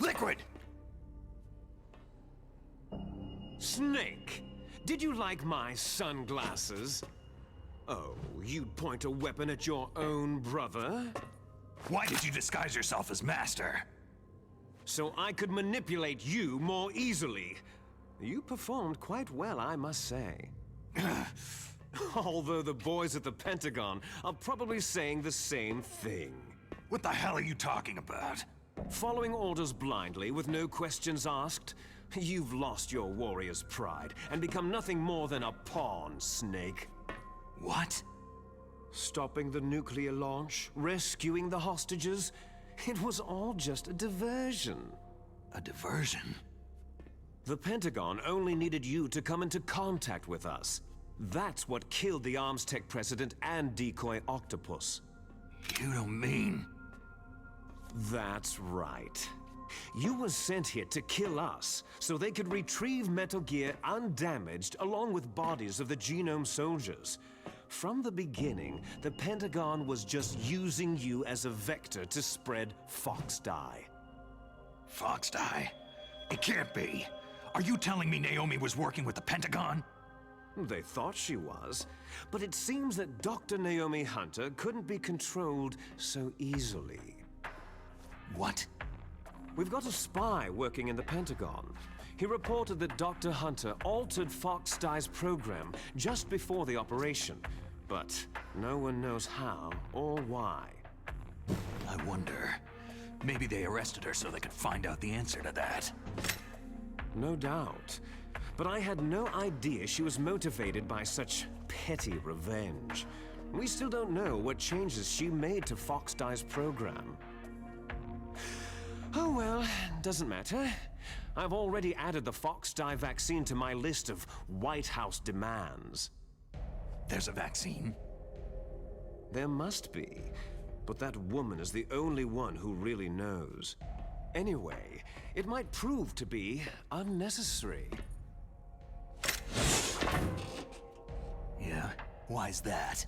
Liquid! Snake, did you like my sunglasses? Oh, you'd point a weapon at your own brother? Why did you disguise yourself as Master? So I could manipulate you more easily. You performed quite well, I must say. Although the boys at the Pentagon are probably saying the same thing. What the hell are you talking about? Following orders blindly with no questions asked? You've lost your warrior's pride and become nothing more than a pawn, Snake. What? Stopping the nuclear launch, rescuing the hostages, it was all just a diversion. A diversion? The Pentagon only needed you to come into contact with us. That's what killed the Arms Tech president and decoy Octopus. You don't mean... That's right. You were sent here to kill us, so they could retrieve Metal Gear undamaged along with bodies of the Genome soldiers. From the beginning, the Pentagon was just using you as a vector to spread Fox Dye. Fox Dye? It can't be. Are you telling me Naomi was working with the Pentagon? They thought she was, but it seems that Dr. Naomi Hunter couldn't be controlled so easily. What? We've got a spy working in the Pentagon. He reported that Dr. Hunter altered Fox Dye's program just before the operation, but no one knows how or why. I wonder. Maybe they arrested her so they could find out the answer to that. No doubt. But I had no idea she was motivated by such petty revenge. We still don't know what changes she made to Fox Dye's program. Oh well, doesn't matter. I've already added the Fox Dye vaccine to my list of White House demands. There's a vaccine? There must be, but that woman is the only one who really knows. Anyway, it might prove to be unnecessary. Yeah? Why's that?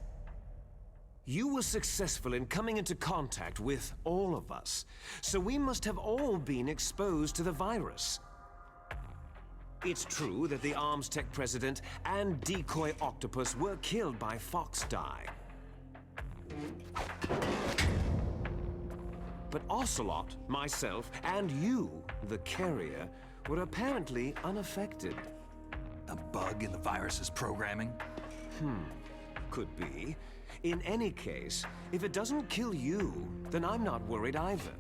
You were successful in coming into contact with all of us, so we must have all been exposed to the virus. It's true that the Arms Tech president and decoy Octopus were killed by Fox Dye. But Ocelot, myself, and you, the carrier, were apparently unaffected. A bug in the virus's programming? Could be. In any case, if it doesn't kill you, then I'm not worried either.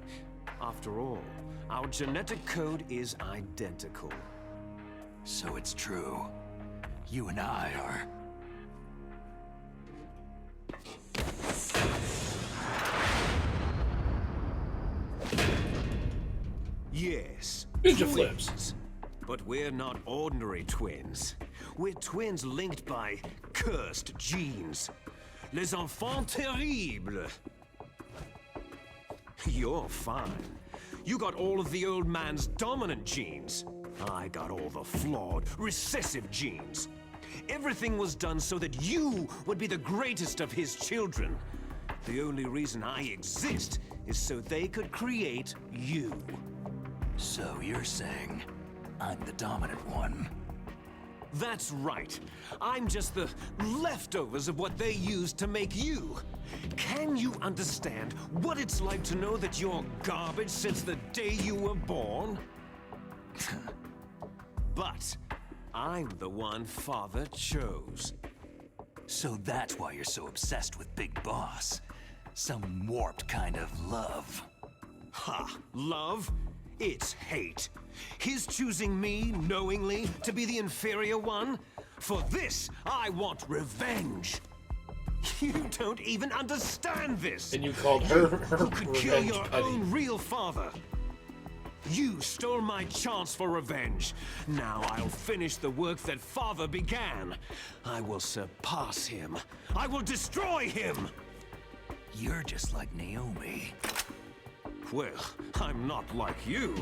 After all, our genetic code is identical. So it's true. You and I are... Yes, Ninja twins. flips. But we're not ordinary twins. We're twins linked by cursed genes. Les enfants terribles. You're fine. You got all of the old man's dominant genes. I got all the flawed, recessive genes. Everything was done so that you would be the greatest of his children. The only reason I exist is so they could create you. So you're saying I'm the dominant one? That's right. I'm just the leftovers of what they used to make you. Can you understand what it's like to know that you're garbage since the day you were born? But I'm the one Father chose. So that's why you're so obsessed with Big Boss. Some warped kind of love. Ha! Love? It's hate. His choosing me, knowingly, to be the inferior one? For this, I want revenge. You don't even understand this! And you called her Who could kill revenge your petty. own real father? You stole my chance for revenge. Now I'll finish the work that father began. I will surpass him. I will destroy him! You're just like Naomi. Well, I'm not like you.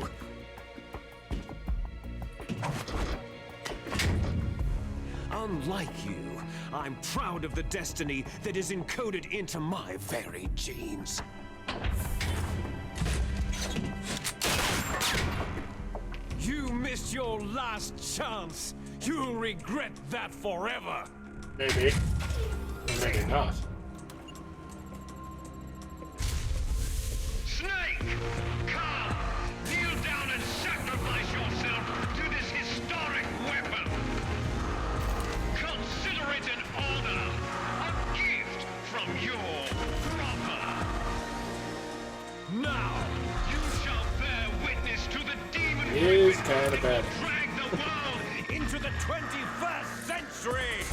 Unlike you, I'm proud of the destiny that is encoded into my very genes. You missed your last chance. You'll regret that forever. Maybe. Or maybe not. Snake! Come! Kneel down and sacrifice yourself to this historic weapon! Consider it an honor, a gift from your brother! Now! You shall bear witness to the demon He is kind of bad. drag the world Into the 21st century!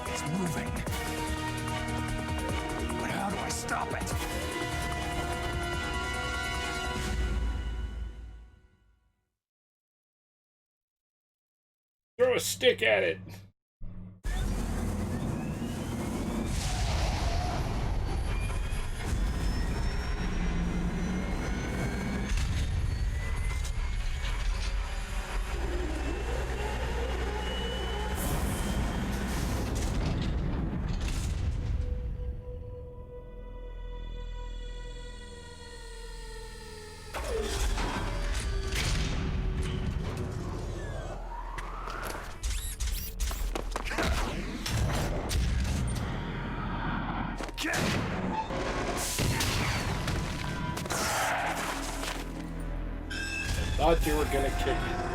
It's moving. But how do I stop it? Throw a stick at it. Thought you were gonna kick it.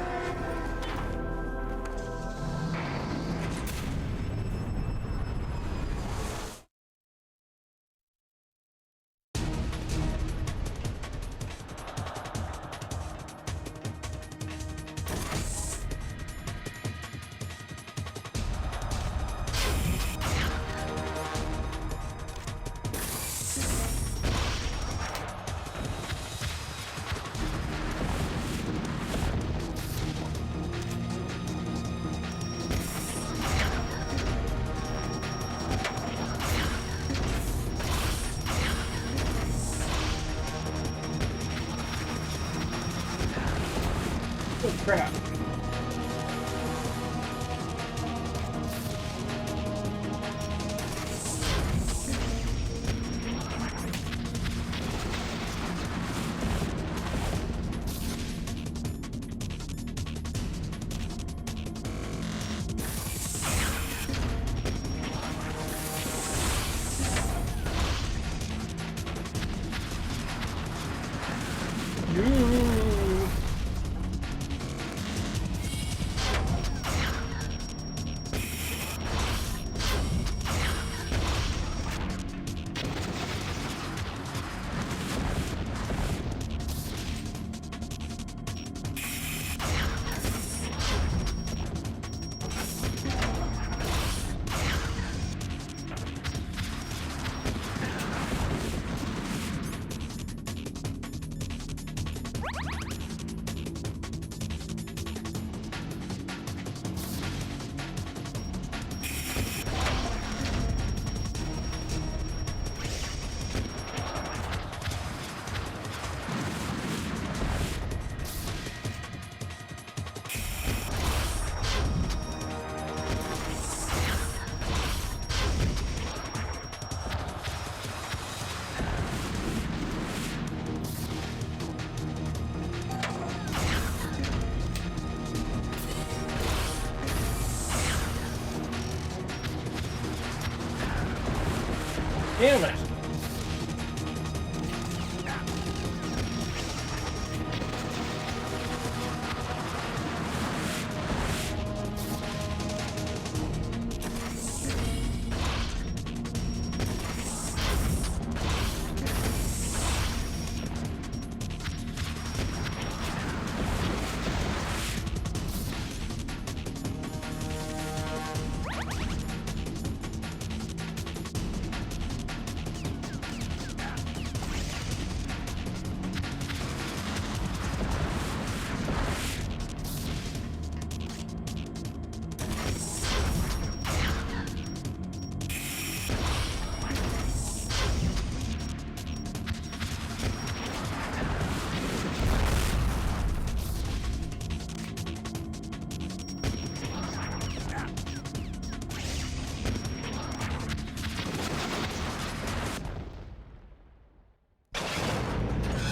Oh crap.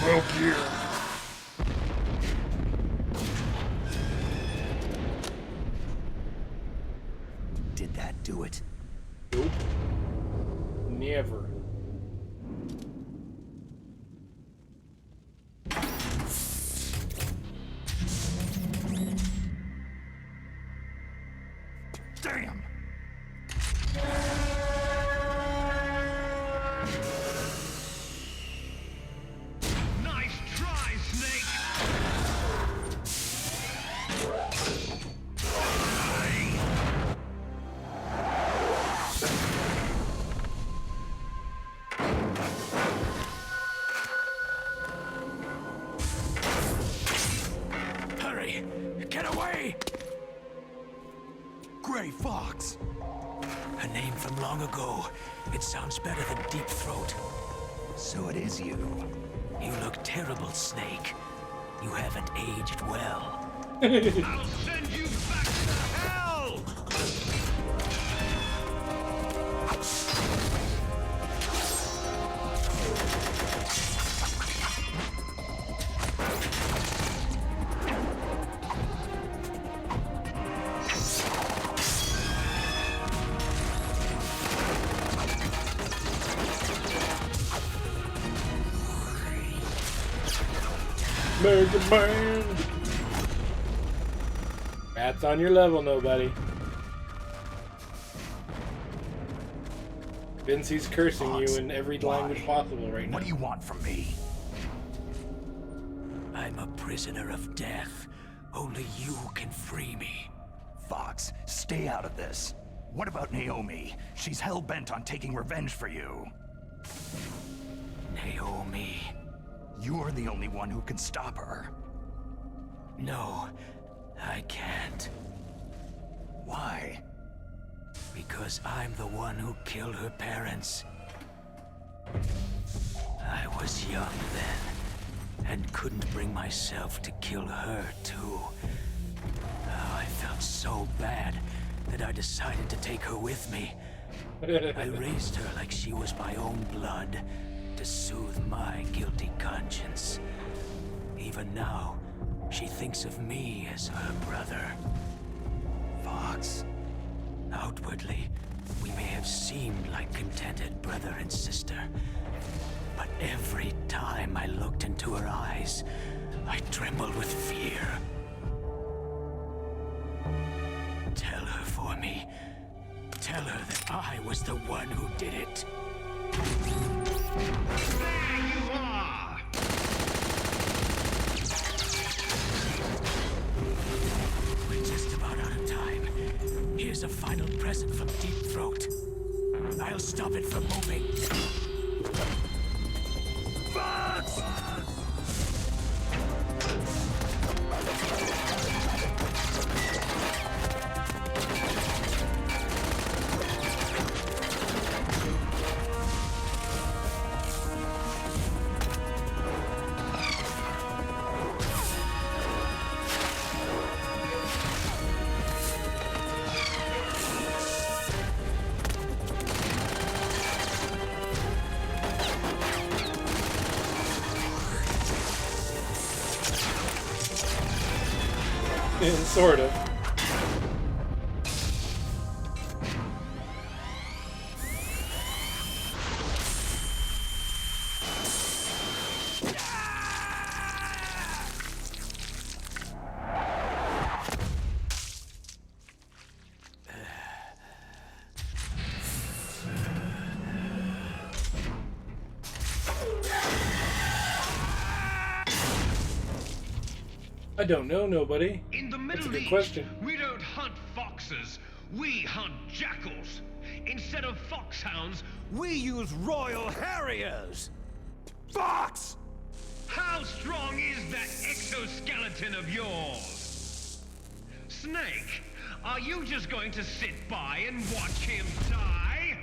Well, gear. Did that do it? Nope. Never. Damn! Nice try, Snake! Hurry! Get away! Gray Fox! A name from long ago. It sounds better than Deep Throat. So it is you. You look terrible, Snake. You haven't aged well. I'll send you back to hell! Mega Man! That's on your level, nobody. Vincey's cursing you in every language possible right now. What do you want from me? I'm a prisoner of death. Only you can free me. Fox, stay out of this. What about Naomi? She's hell-bent on taking revenge for you. Naomi. You're the only one who can stop her. No, I can't. Why? Because I'm the one who killed her parents. I was young then, and couldn't bring myself to kill her too. Oh, I felt so bad that I decided to take her with me. I raised her like she was my own blood, to soothe my guilty conscience. Even now, she thinks of me as her brother. Fox. Outwardly, we may have seemed like contented brother and sister, but every time I looked into her eyes, I trembled with fear. Tell her for me. Tell her that I was the one who did it. There you are! We're just about out of time. Here's a final present from Deep Throat. I'll stop it from moving. Fox! Sort of. I don't know, nobody. In the Middle That's a good East, question. we don't hunt foxes, we hunt jackals. Instead of foxhounds, We use Royal Harriers! Fox! how strong is that exoskeleton of yours? Snake, are you just going to sit by and watch him die?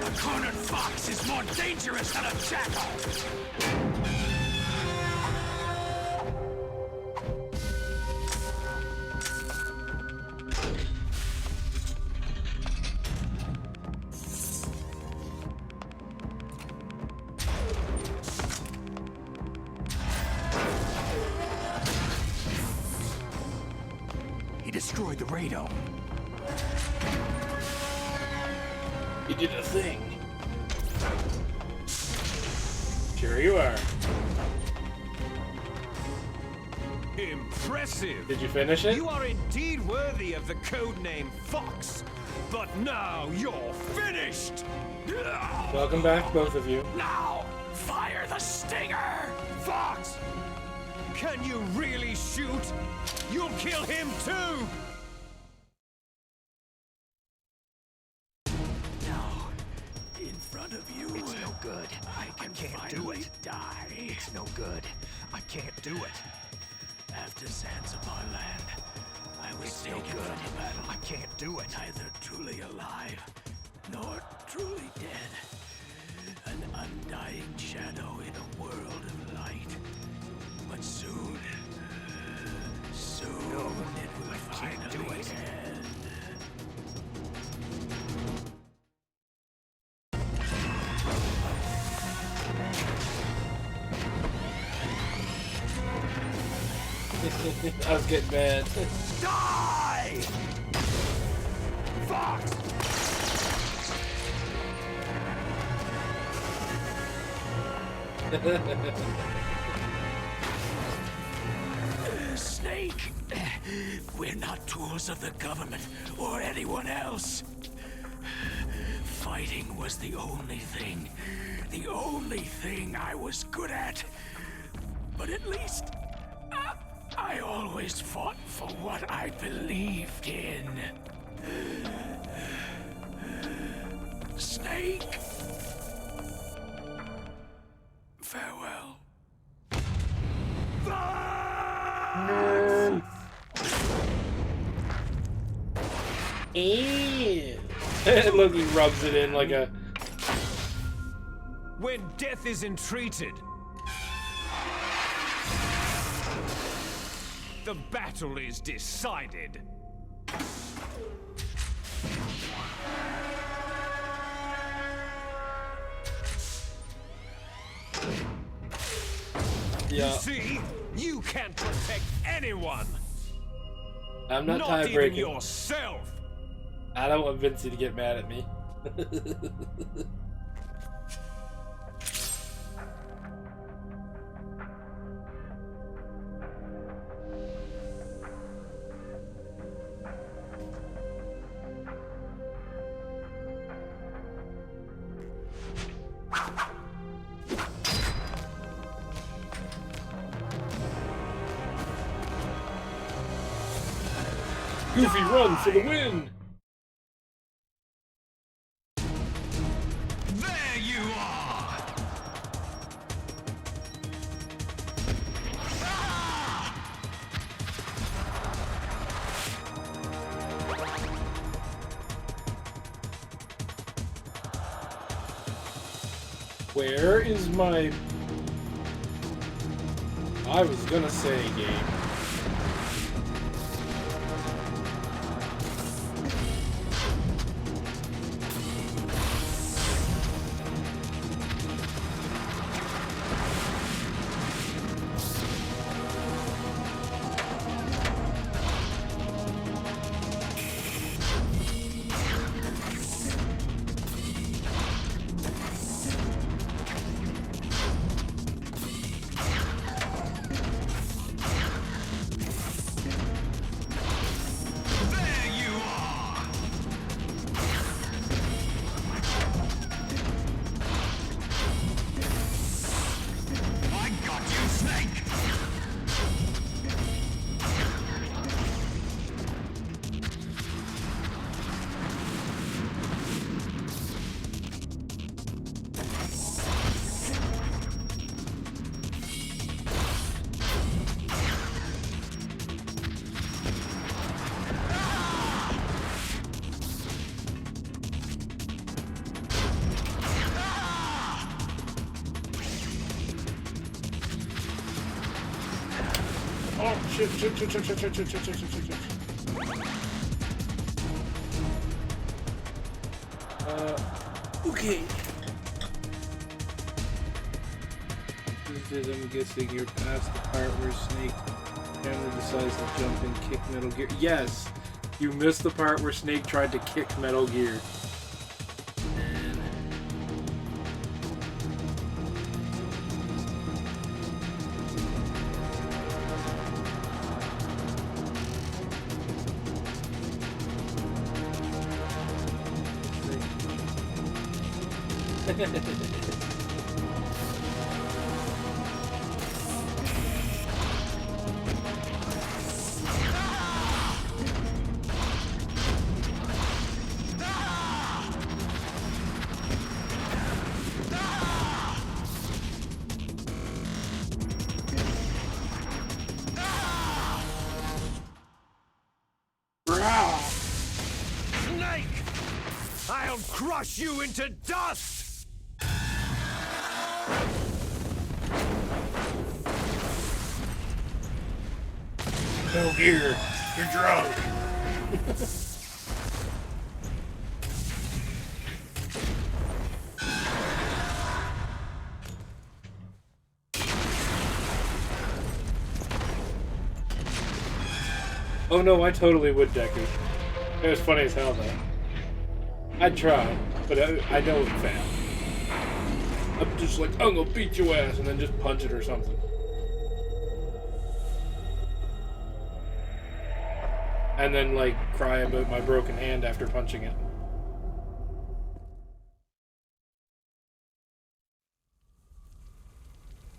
A cornered fox is more dangerous than a jackal! destroyed the radome. You did a thing. Sure you are. Impressive! Did you finish it? You are indeed worthy of the codename Fox, but now you're finished! Welcome back, both of you. Now, fire the stinger! Fox! Can you really shoot? You'll kill him too! Now, in front of you. It's no good. I can't do it. Die. It's no good. I can't do it. After Zanzibar land, I was taken from the battle. I can't do it. Neither truly alive, nor truly dead. An undying shadow in a world of light. But soon it will finally end. I was getting mad. Die! Fox! Snake! We're not tools of the government or anyone else. Fighting was the only thing I was good at. But at least I always fought for what I believed in. Snake. Farewell. No. Look, he rubs it in like a... When death is entreated, the battle is decided. Yeah. You see, you can't protect anyone. I'm not even tie-breaking. yourself. I don't want Vincey to get mad at me. Goofy, run for the win! There you are! Where is my... I was gonna say game. Oh, shit. Okay. This is, I'm guessing, you're past the part where Snake Hammer decides to jump and kick Metal Gear. Yes! You missed the part where Snake tried to kick Metal Gear. Snake! I'll crush you into dust! Metal Gear, you're drunk. Oh no, I totally would, Deku. It was funny as hell, though. I'd try, but I know it's fail. I'm just like, I'm gonna beat your ass, and then just punch it or something. And then, like, cry about my broken hand after punching it.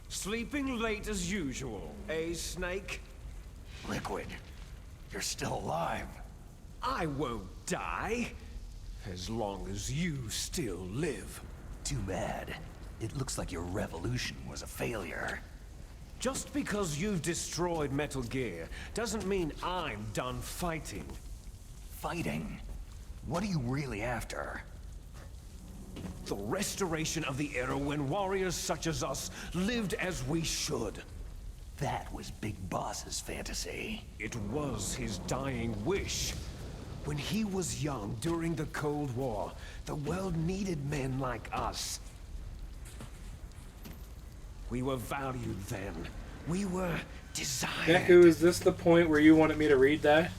Sleeping late as usual, eh, Snake? Liquid, you're still alive. I won't die, as long as you still live. Too bad. It looks like your revolution was a failure. Just because you've destroyed Metal Gear doesn't mean I'm done fighting. Fighting? What are you really after? The restoration of the era when warriors such as us lived as we should. That was Big Boss's fantasy. It was his dying wish. When he was young during the Cold War, the world needed men like us. We were valued then. We were desired. Deku, is this the point where you wanted me to read that?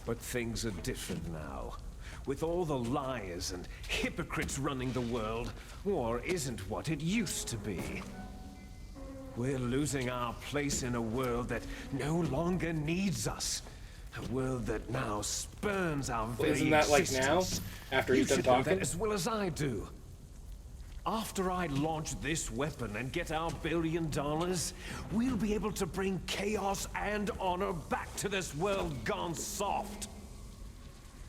But things are different now. With all the liars and hypocrites running the world, war isn't what it used to be. We're losing our place in a world that no longer needs us. A world that now spurns our very Isn't that like now? existence. After he's done You should know talking? that as well as I do. After I launch this weapon and get our $1 billion, we'll be able to bring chaos and honor back to this world gone soft.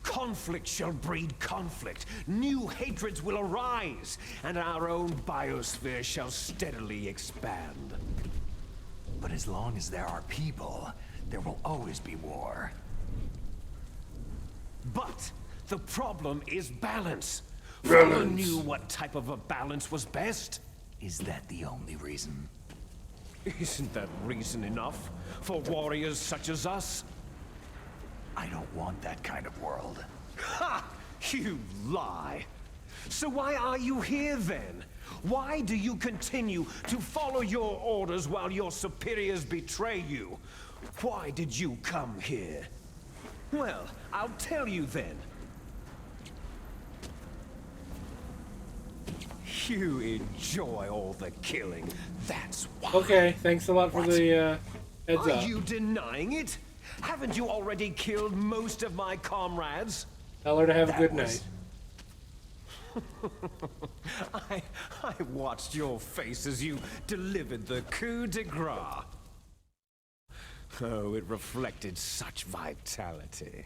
Conflict shall breed conflict. New hatreds will arise, and our own biosphere shall steadily expand. But as long as there are people, there will always be war. But the problem is balance. Balance. Fuller knew what type of a balance was best. Is that the only reason? Isn't that reason enough for warriors such as us? I don't want that kind of world. Ha! You lie. So why are you here then? Why do you continue to follow your orders while your superiors betray you? Why did you come here? Well, I'll tell you then. You enjoy all the killing. That's why. Okay, thanks a lot for the heads Are up. you denying it? Haven't you already killed most of my comrades? Tell her to have a good night. I watched your face as you delivered the coup de grace. Oh, it reflected such vitality.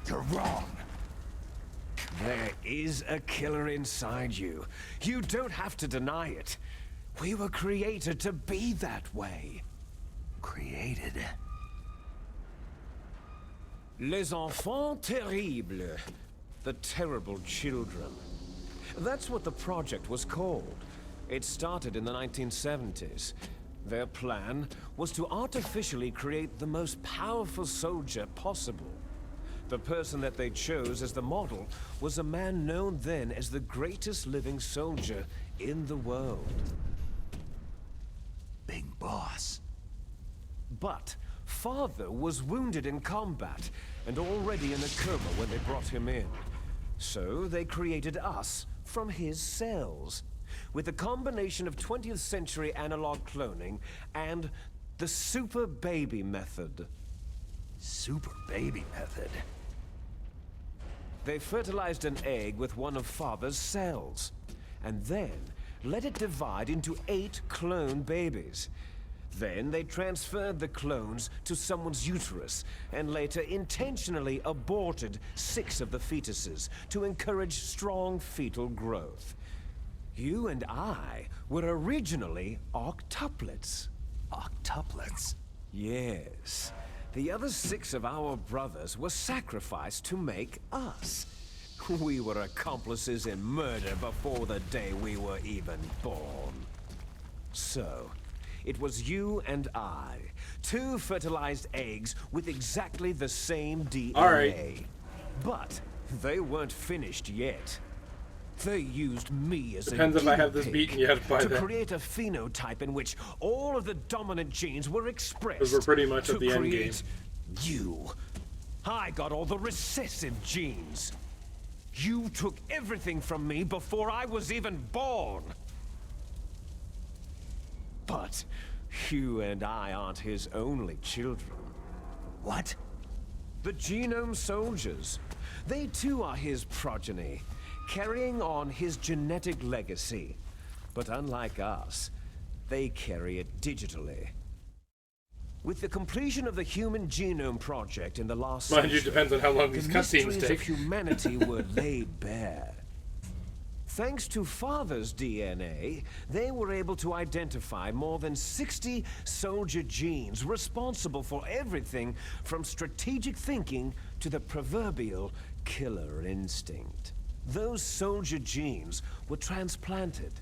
You're wrong. There is a killer inside you. You don't have to deny it. We were created to be that way. Created? Les enfants terribles. The terrible children. That's what the project was called. It started in the 1970s. Their plan was to artificially create the most powerful soldier possible. The person that they chose as the model was a man known then as the greatest living soldier in the world. Big Boss. But Father was wounded in combat and already in a coma when they brought him in. So they created us from his cells, with a combination of 20th century analog cloning and the super baby method. Super baby method? They fertilized an egg with one of Father's cells, and then let it divide into 8 clone babies. Then they transferred the clones to someone's uterus, and later intentionally aborted 6 of the fetuses to encourage strong fetal growth. You and I were originally octuplets. Octuplets? Yes. The other 6 of our brothers were sacrificed to make us. We were accomplices in murder before the day we were even born. So, it was you and I, 2 fertilized eggs with exactly the same DNA. All right. But they weren't finished yet. They used me as Depends a if I have this beaten yet by to then. create a phenotype in which all of the dominant genes were expressed. Because we're pretty much to at the end game. create you. I got all the recessive genes. You took everything from me before I was even born. But you and I aren't his only children. What? The Genome Soldiers. They too are his progeny, carrying on his genetic legacy. But unlike us, they carry it digitally. With the completion of the Human Genome Project in the last Mind you, century, depends on how long these the cutscenes mysteries take. of humanity were laid bare. Thanks to Father's DNA, they were able to identify more than 60 soldier genes responsible for everything from strategic thinking to the proverbial killer instinct. Those soldier genes were transplanted,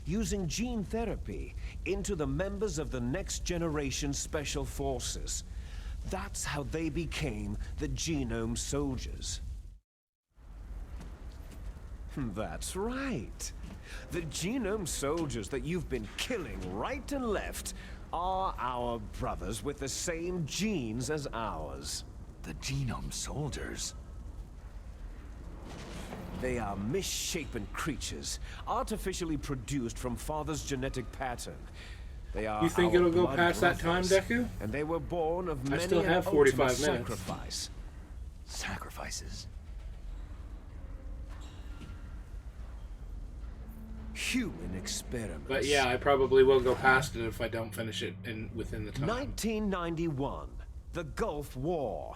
using gene therapy, into the members of the next generation special forces. That's how they became the Genome Soldiers. That's right. The Genome Soldiers that you've been killing right and left are our brothers with the same genes as ours. The Genome Soldiers? They are misshapen creatures, artificially produced from Father's genetic pattern. They are You think our it'll go blood past that time, brothers, Deku? And they were born of many still an have 45 ultimate minutes. sacrifice. Sacrifices? Human experiments. But yeah, I probably will go past it if I don't finish it within the time. 1991, the Gulf War.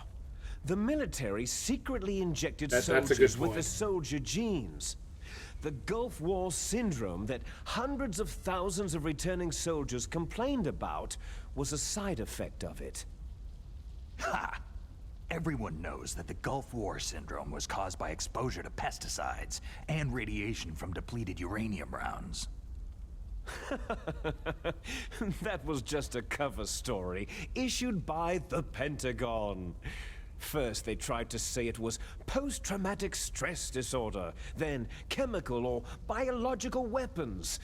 The military secretly injected That's a good soldiers with point. the soldier genes. The Gulf War syndrome that hundreds of thousands of returning soldiers complained about was a side effect of it. Ha! Everyone knows that the Gulf War syndrome was caused by exposure to pesticides and radiation from depleted uranium rounds. That was just a cover story issued by the Pentagon. First, they tried to say it was post-traumatic stress disorder, then chemical or biological weapons.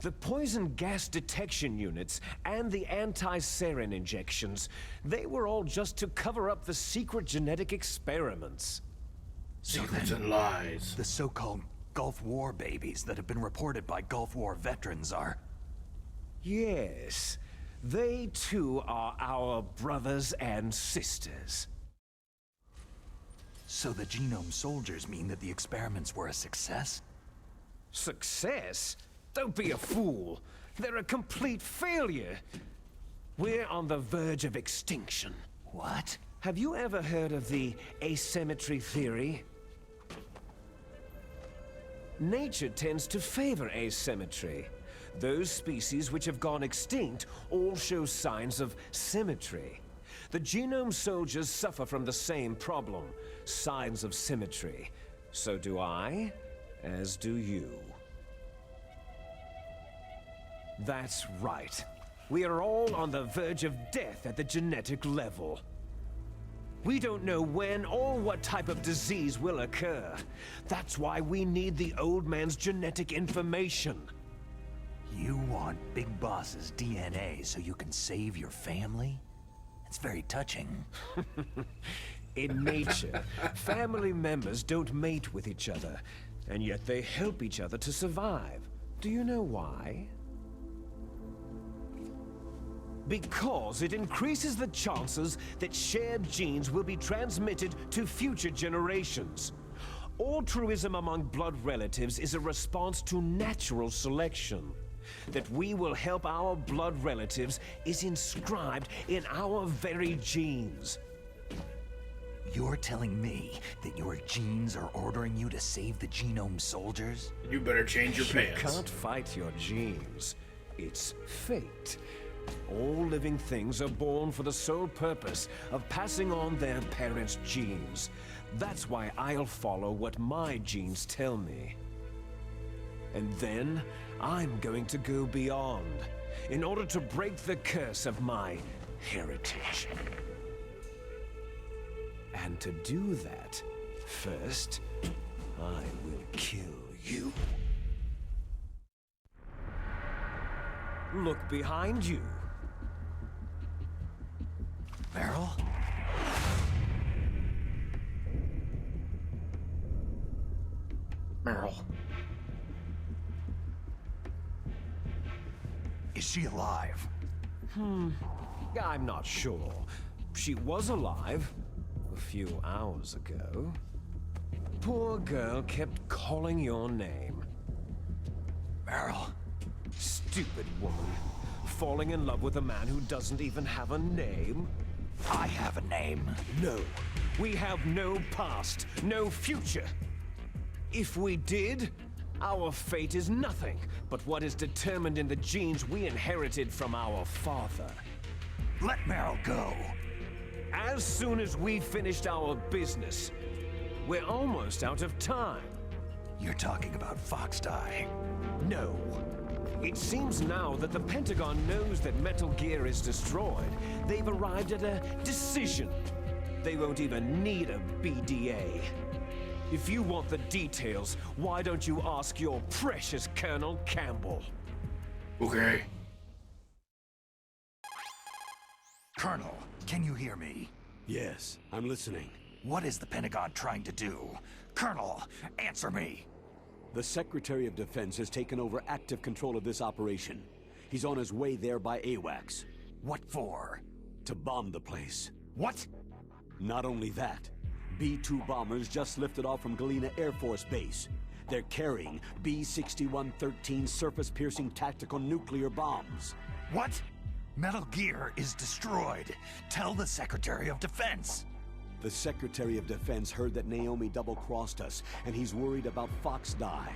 The poison gas detection units and the anti-sarin injections, they were all just to cover up the secret genetic experiments. Secrets and lies. The so-called Gulf War babies that have been reported by Gulf War veterans are... Yes, they too are our brothers and sisters. So the Genome Soldiers mean that the experiments were a success? Success? Don't be a fool. They're a complete failure. We're on the verge of extinction. What? Have you ever heard of the asymmetry theory? Nature tends to favor asymmetry. Those species which have gone extinct all show signs of symmetry. The Genome Soldiers suffer from the same problem, signs of symmetry. So do I, as do you. That's right. We are all on the verge of death at the genetic level. We don't know when or what type of disease will occur. That's why we need the old man's genetic information. You want Big Boss's DNA so you can save your family? It's very touching. In nature, family members don't mate with each other, and yet they help each other to survive. Do you know why? Because it increases the chances that shared genes will be transmitted to future generations. Altruism among blood relatives is a response to natural selection. That we will help our blood relatives is inscribed in our very genes. You're telling me that your genes are ordering you to save the genome soldiers? You better change your pants. You can't fight your genes. It's fate. All living things are born for the sole purpose of passing on their parents' genes. That's why I'll follow what my genes tell me. And then, I'm going to go beyond, in order to break the curse of my heritage. And to do that, first, I will kill you. Look behind you. Meryl? Meryl. Is she alive? I'm not sure. She was alive a few hours ago. Poor girl kept calling your name. Meryl? Stupid woman. Falling in love with a man who doesn't even have a name? I have a name. No. We have no past, no future. If we did, our fate is nothing but what is determined in the genes we inherited from our father. Let Meryl go. As soon as we finished our business, we're almost out of time. You're talking about Foxdie. No. It seems now that the Pentagon knows that Metal Gear is destroyed. They've arrived at a decision. They won't even need a BDA. If you want the details, why don't you ask your precious Colonel Campbell? Okay. Colonel, can you hear me? Yes, I'm listening. What is the Pentagon trying to do? Colonel, answer me! The Secretary of Defense has taken over active control of this operation. He's on his way there by AWACS. What for? To bomb the place. What? Not only that, B-2 bombers just lifted off from Galena Air Force Base. They're carrying B-6113 surface-piercing tactical nuclear bombs. What? Metal Gear is destroyed. Tell the Secretary of Defense. The Secretary of Defense heard that Naomi double-crossed us, and he's worried about Foxdie.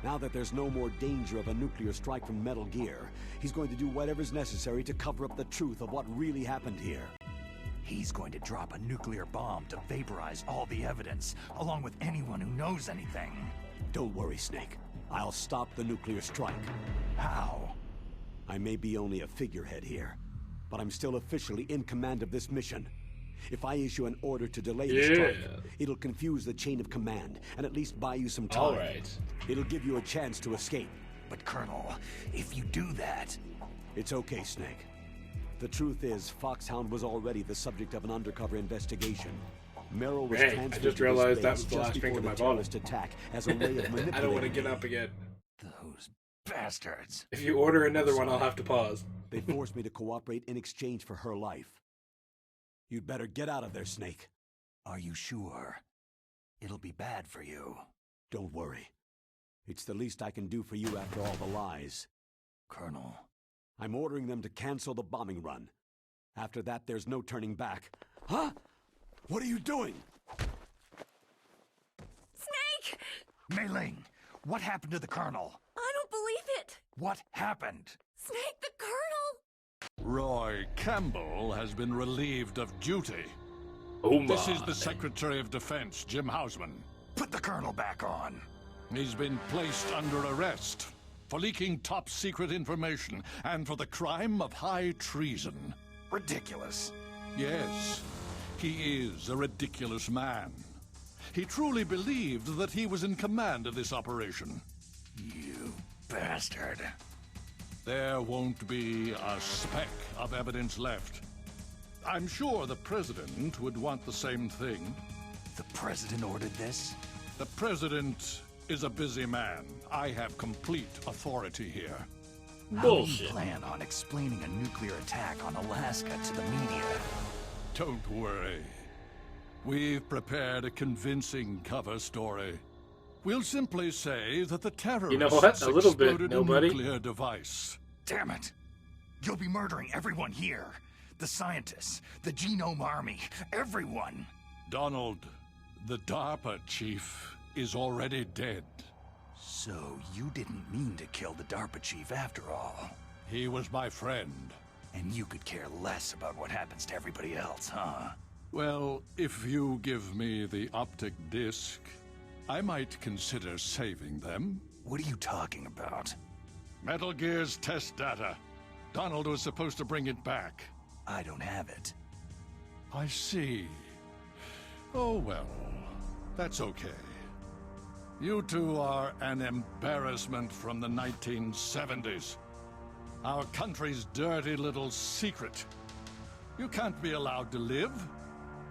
Now that there's no more danger of a nuclear strike from Metal Gear, he's going to do whatever's necessary to cover up the truth of what really happened here. He's going to drop a nuclear bomb to vaporize all the evidence, along with anyone who knows anything. Don't worry, Snake. I'll stop the nuclear strike. How? I may be only a figurehead here, but I'm still officially in command of this mission. If I issue an order to delay the strike, it'll confuse the chain of command and at least buy you some time. All right. It'll give you a chance to escape. But Colonel, if you do that... It's okay, Snake. The truth is, Foxhound was already the subject of an undercover investigation. Merrill was transferred I just to realized this that base was the just last before drink of the my bottle. terrorist attack as a way of manipulating I don't want to get me. up again. Those bastards. If you order another one, I'll have to pause. They forced me to cooperate in exchange for her life. You'd better get out of there, Snake. Are you sure? It'll be bad for you. Don't worry. It's the least I can do for you after all the lies. Colonel. I'm ordering them to cancel the bombing run. After that, there's no turning back. Huh? What are you doing? Snake! Mei Ling, what happened to the Colonel? I don't believe it! What happened? Snake, the Colonel! Roy Campbell has been relieved of duty. Oh my. This is the Secretary of Defense, Jim Hausman. Put the Colonel back on. He's been placed under arrest for leaking top-secret information and for the crime of high treason. Ridiculous. Yes, he is a ridiculous man. He truly believed that he was in command of this operation. You bastard. There won't be a speck of evidence left. I'm sure the President would want the same thing. The President ordered this? The President is a busy man. I have complete authority here. Bullshit. How do you plan on explaining a nuclear attack on Alaska to the media? Don't worry. We've prepared a convincing cover story. We'll simply say that the terrorists You know what? A little bit, exploded nobody. a nuclear device. Damn it! You'll be murdering everyone here. The scientists, the Genome Army, everyone. Donald, the DARPA chief, is already dead. So you didn't mean to kill the DARPA chief after all. He was my friend. And you could care less about what happens to everybody else, huh? Well, if you give me the optic disc, I might consider saving them. What are you talking about? Metal Gear's test data. Donald was supposed to bring it back. I don't have it. I see. Oh well, that's okay. You two are an embarrassment from the 1970s. Our country's dirty little secret. You can't be allowed to live.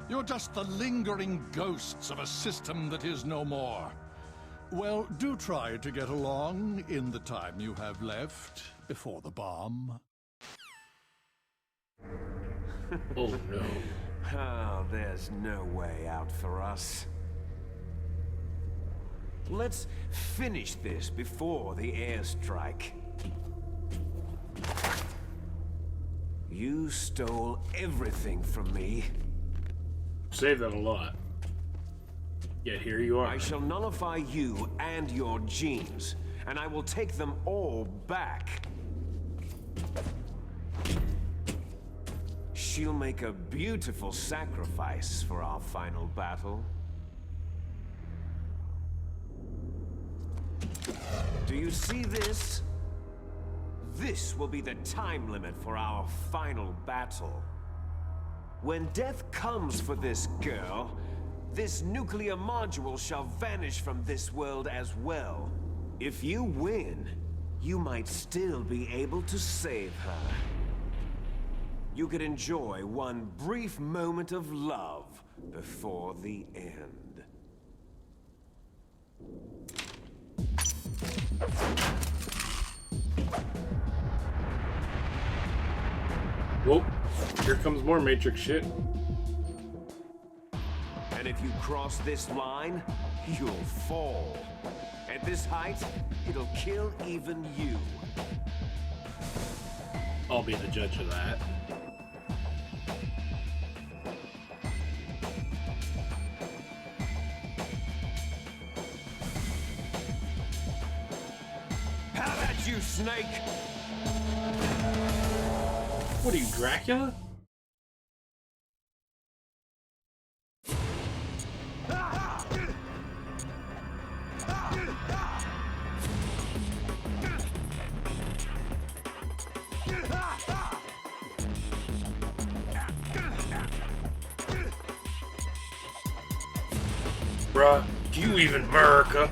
You're just the lingering ghosts of a system that is no more. Well, do try to get along in the time you have left before the bomb. Oh no. Oh, there's no way out for us. Let's finish this before the airstrike. You stole everything from me. Save that a lot. Yet here you are. I shall nullify you and your genes, and I will take them all back. She'll make a beautiful sacrifice for our final battle. Do you see this? This will be the time limit for our final battle. When death comes for this girl, this nuclear module shall vanish from this world as well. If you win, you might still be able to save her. You could enjoy one brief moment of love before the end. Whoa, here comes more Matrix shit. And if you cross this line, you'll fall. At this height, it'll kill even you. I'll be the judge of that. How about you, Snake? What are you, Dracula? Bruh, do you even America?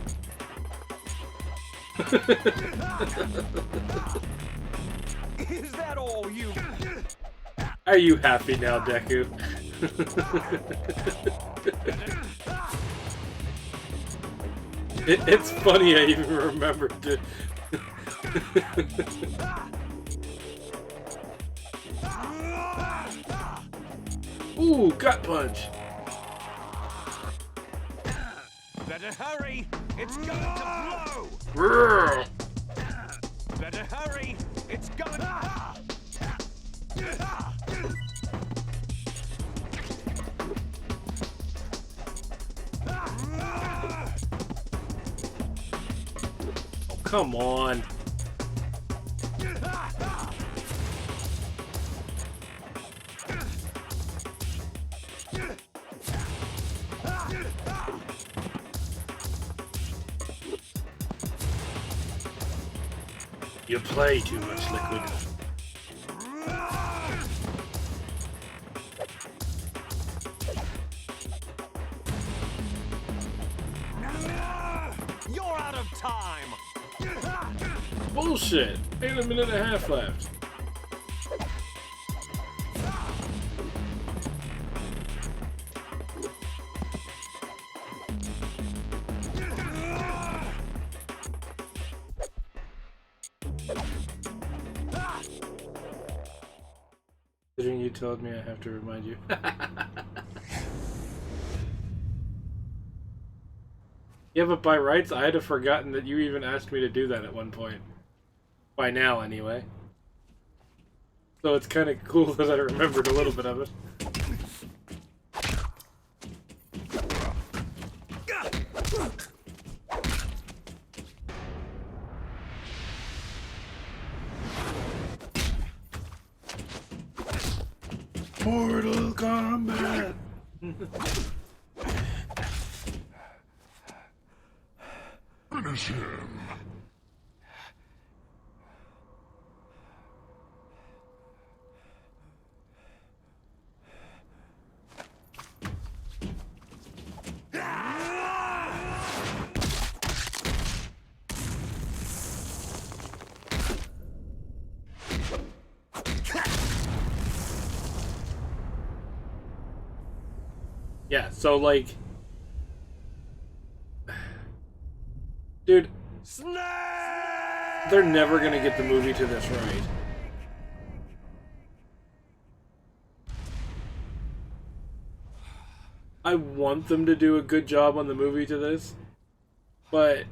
Is that all you? Are you happy now, Deku? It's funny I even remembered to... Ooh, gut punch! Better hurry! It's going to blow! Brrr. Better hurry! It's going to... Oh, come on. You play too much, Liquid. You're out of time! Bullshit! Ain't a minute and a half left. Considering you told me, I have to remind you. Yeah, but by rights, I had forgotten that you even asked me to do that at one point. By now, anyway. So it's kind of cool that I remembered a little bit of it. Mortal Kombat! Finish him. Yeah, so like... Dude, they're never gonna get the movie to this right. I want them to do a good job on the movie to this, but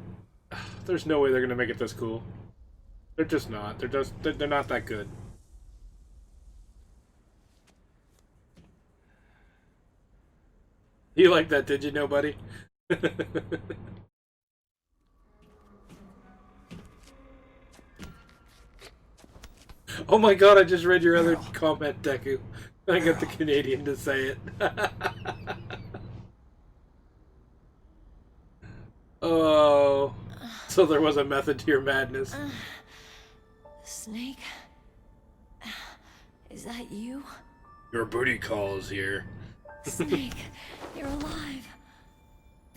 there's no way they're gonna make it this cool. They're just not. They're not that good. You like that, did you, nobody? Oh my god, I just read your other comment, Deku. I got the Canadian to say it. Oh, so there was a method to your madness. Snake? Is that you? Your booty call is here. Snake, you're alive.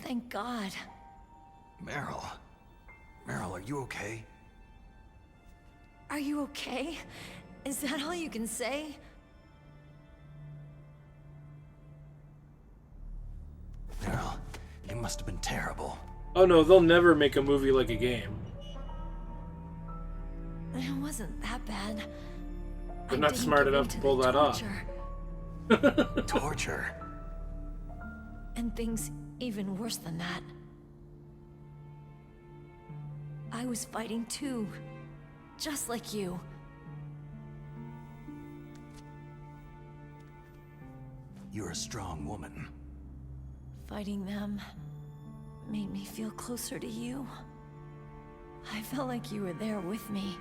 Thank God. Meryl. Meryl, are you okay? Are you okay? Is that all you can say? Meryl, it must have been terrible. Oh no, they'll never make a movie like a game. It wasn't that bad. They're not smart enough to pull that off. Torture? And things even worse than that. I was fighting too. Just like you. You're a strong woman. Fighting them made me feel closer to you. I felt like you were there with me.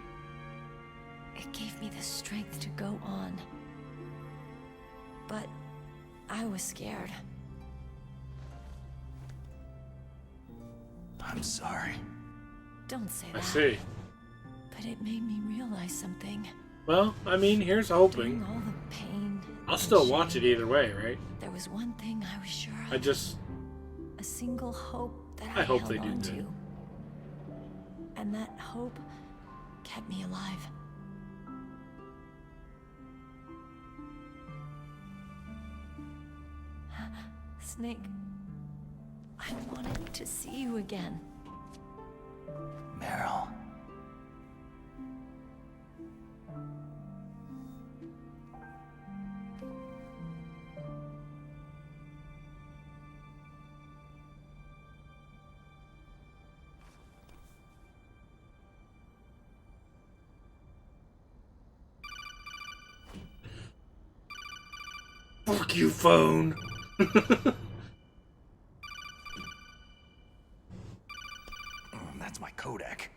It gave me the strength to go on. But I was scared. I'm sorry. Don't say that. I see. But it made me realize something. Well, I mean, here's hoping. During all the pain. I'll still watch it either way, right? There was one thing I was sure of. I just... A single hope that I hope held they do on that. to. And that hope kept me alive. Snake, I wanted to see you again. Meryl. Fuck you, phone! That's my codec.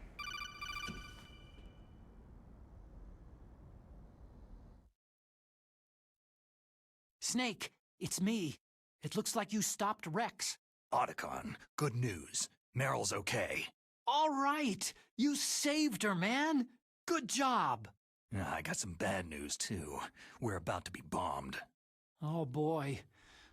Snake, it's me. It looks like you stopped Rex. Otacon, good news. Meryl's okay. All right. You saved her, man. Good job. I got some bad news, too. We're about to be bombed. Oh, boy.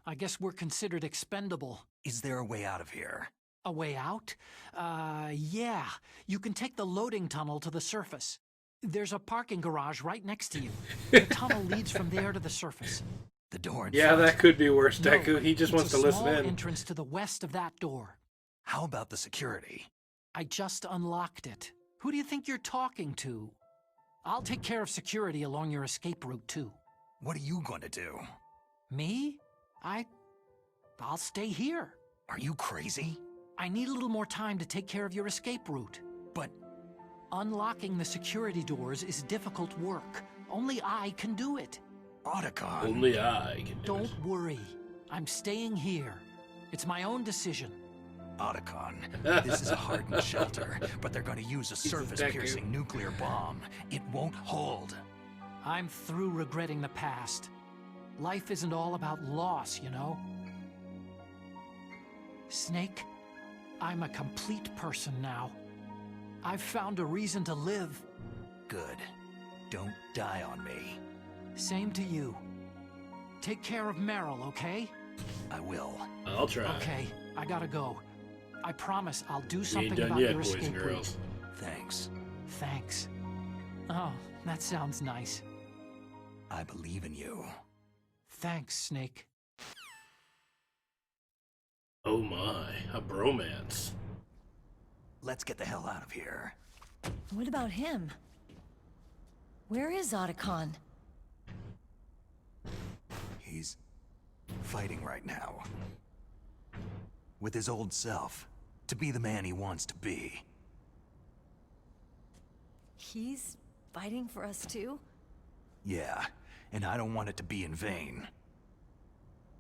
I guess we're considered expendable. Is there a way out of here? A way out? Yeah. You can take the loading tunnel to the surface. There's a parking garage right next to you. The tunnel leads from there to the surface. The door in Yeah, front. that could be worse, Deku. No, He just it's wants to a listen small in. entrance to the west of that door. How about the security? I just unlocked it. Who do you think you're talking to? I'll take care of security along your escape route, too. What are you going to do? Me? I'll stay here. Are you crazy? I need a little more time to take care of your escape route. But unlocking the security doors is difficult work. Only I can do it. Otacon. Only I can do Don't it. worry. I'm staying here. It's my own decision. Otacon, this is a hardened shelter, but they're going to use a surface-piercing nuclear bomb. It won't hold. I'm through regretting the past. Life isn't all about loss, you know? Snake, I'm a complete person now. I've found a reason to live. Good. Don't die on me. Same to you. Take care of Meryl, okay? I will. I'll try. Okay, I gotta go. I promise I'll do We ain't something done about yet, your boys and escape route. girls. Thanks. Thanks. Oh, that sounds nice. I believe in you. Thanks, Snake. Oh my, a bromance. Let's get the hell out of here. What about him? Where is Otacon? He's fighting right now. With his old self. To be the man he wants to be. He's fighting for us too? Yeah, and I don't want it to be in vain.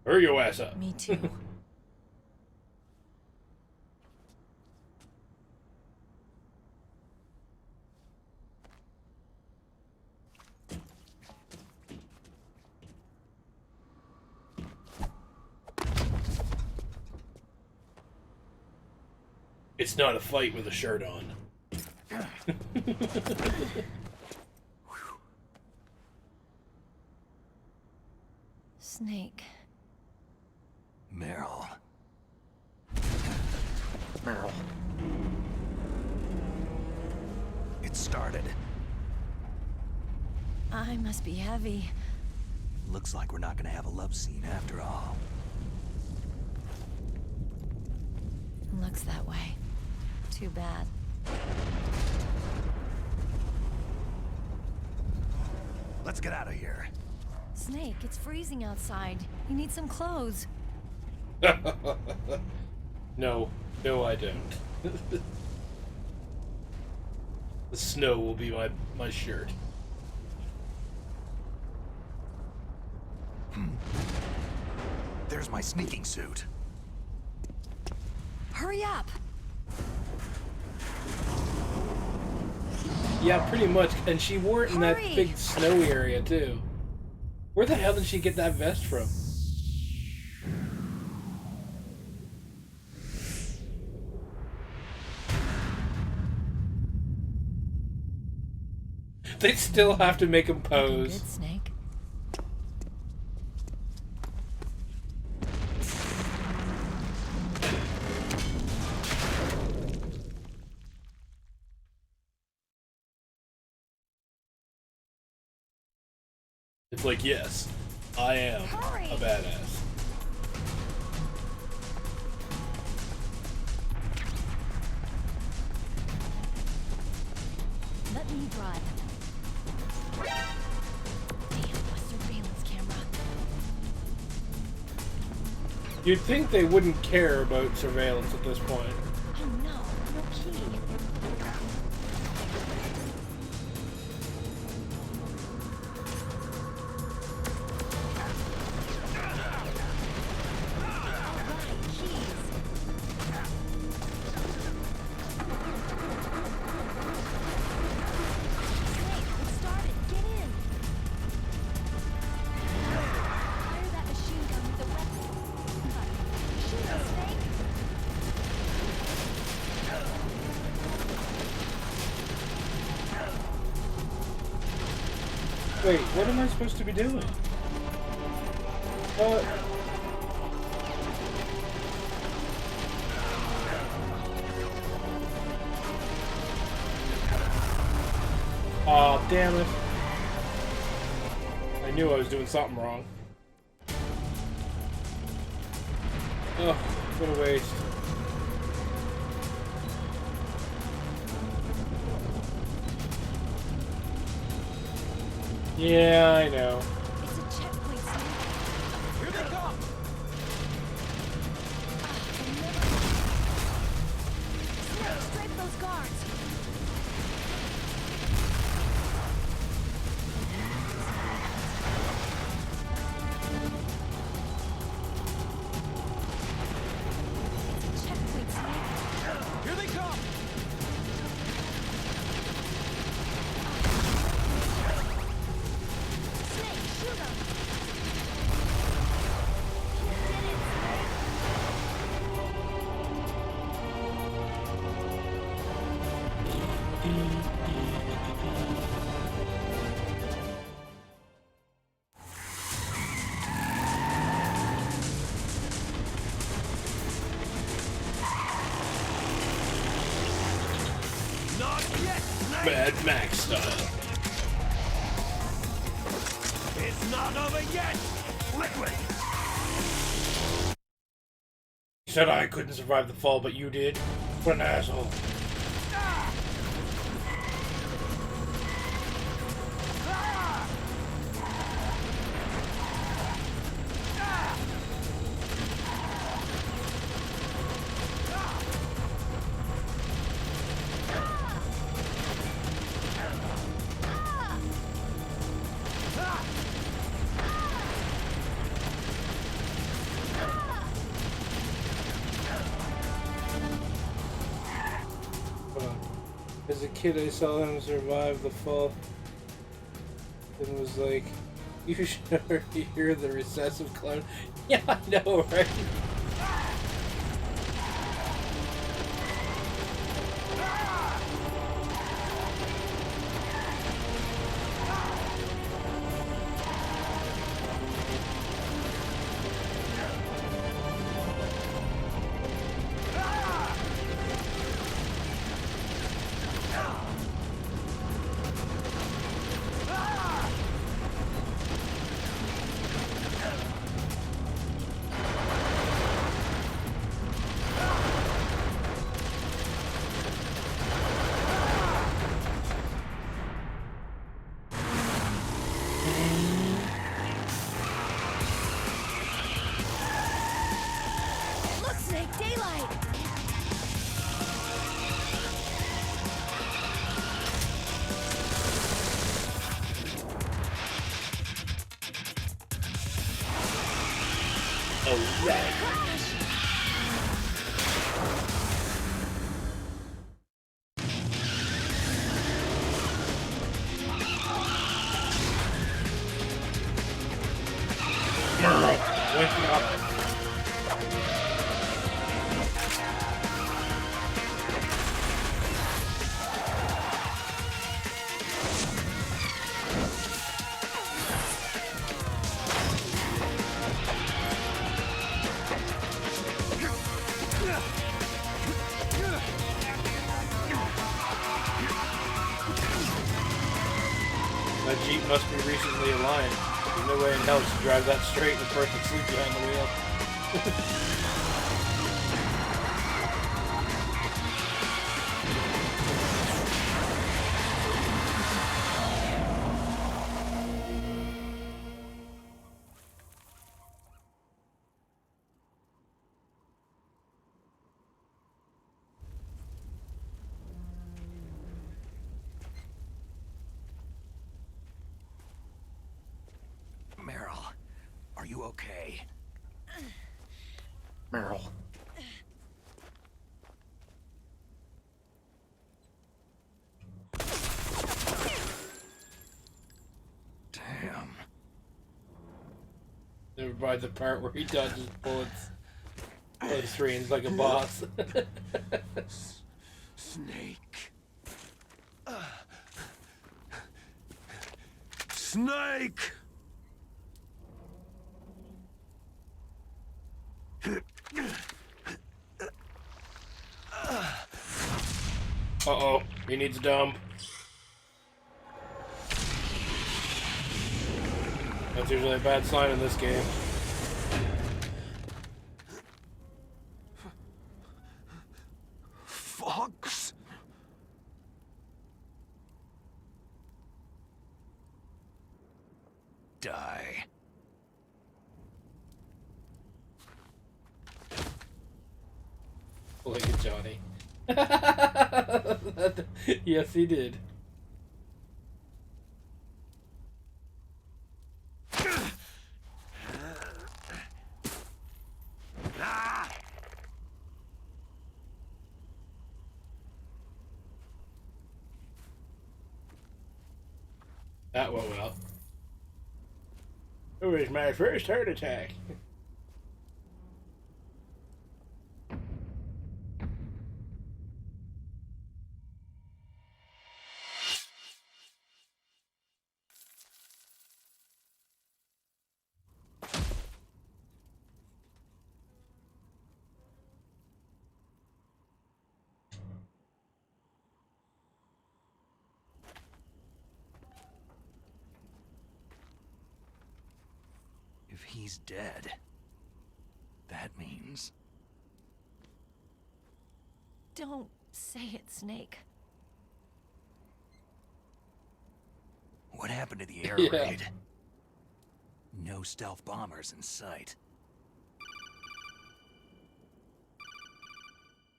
Hurry your ass up. Me too. It's not a fight with a shirt on. Snake. Meryl. Meryl. It started. I must be heavy. Looks like we're not gonna have a love scene after all. Looks that way. Too bad. Let's get out of here. Snake, it's freezing outside. You need some clothes. No, I don't. The snow will be my shirt. There's my sneaking suit. Hurry up! Yeah, pretty much. And she wore it in that Hurry! big snowy area, too. Where the hell did she get that vest from? They still have to make him pose. Good, Snake. It's like, yes, I am a badass. Let me drive. Damn, a surveillance camera. You'd think they wouldn't care about surveillance at this point. Oh no, no key. Wait, what am I supposed to be doing? Aw, damn it. I knew I was doing something wrong. Oh, what a waste. Yeah, I know. It's a Mad Max style. It's not over yet! Liquid! You said I couldn't survive the fall, but you did? What an asshole. As a kid, I saw him survive the fall and was like, you should already hear the recessive clown. Yeah, I know, right? That Jeep must be recently aligned. There's no way in hell to drive that straight with perfect sleep behind the wheel. Meryl, are you okay? Meryl. Damn. Never mind the part where he dodges bullets. Plays screens like a boss. Snake. Snake! Uh-oh, he needs a dump. That's usually a bad sign in this game. Fox? Die. Look at Johnny. Yes, he did. That went well. It was my first heart attack. If he's dead, that means... Don't say it, Snake. What happened to the air raid? No stealth bombers in sight.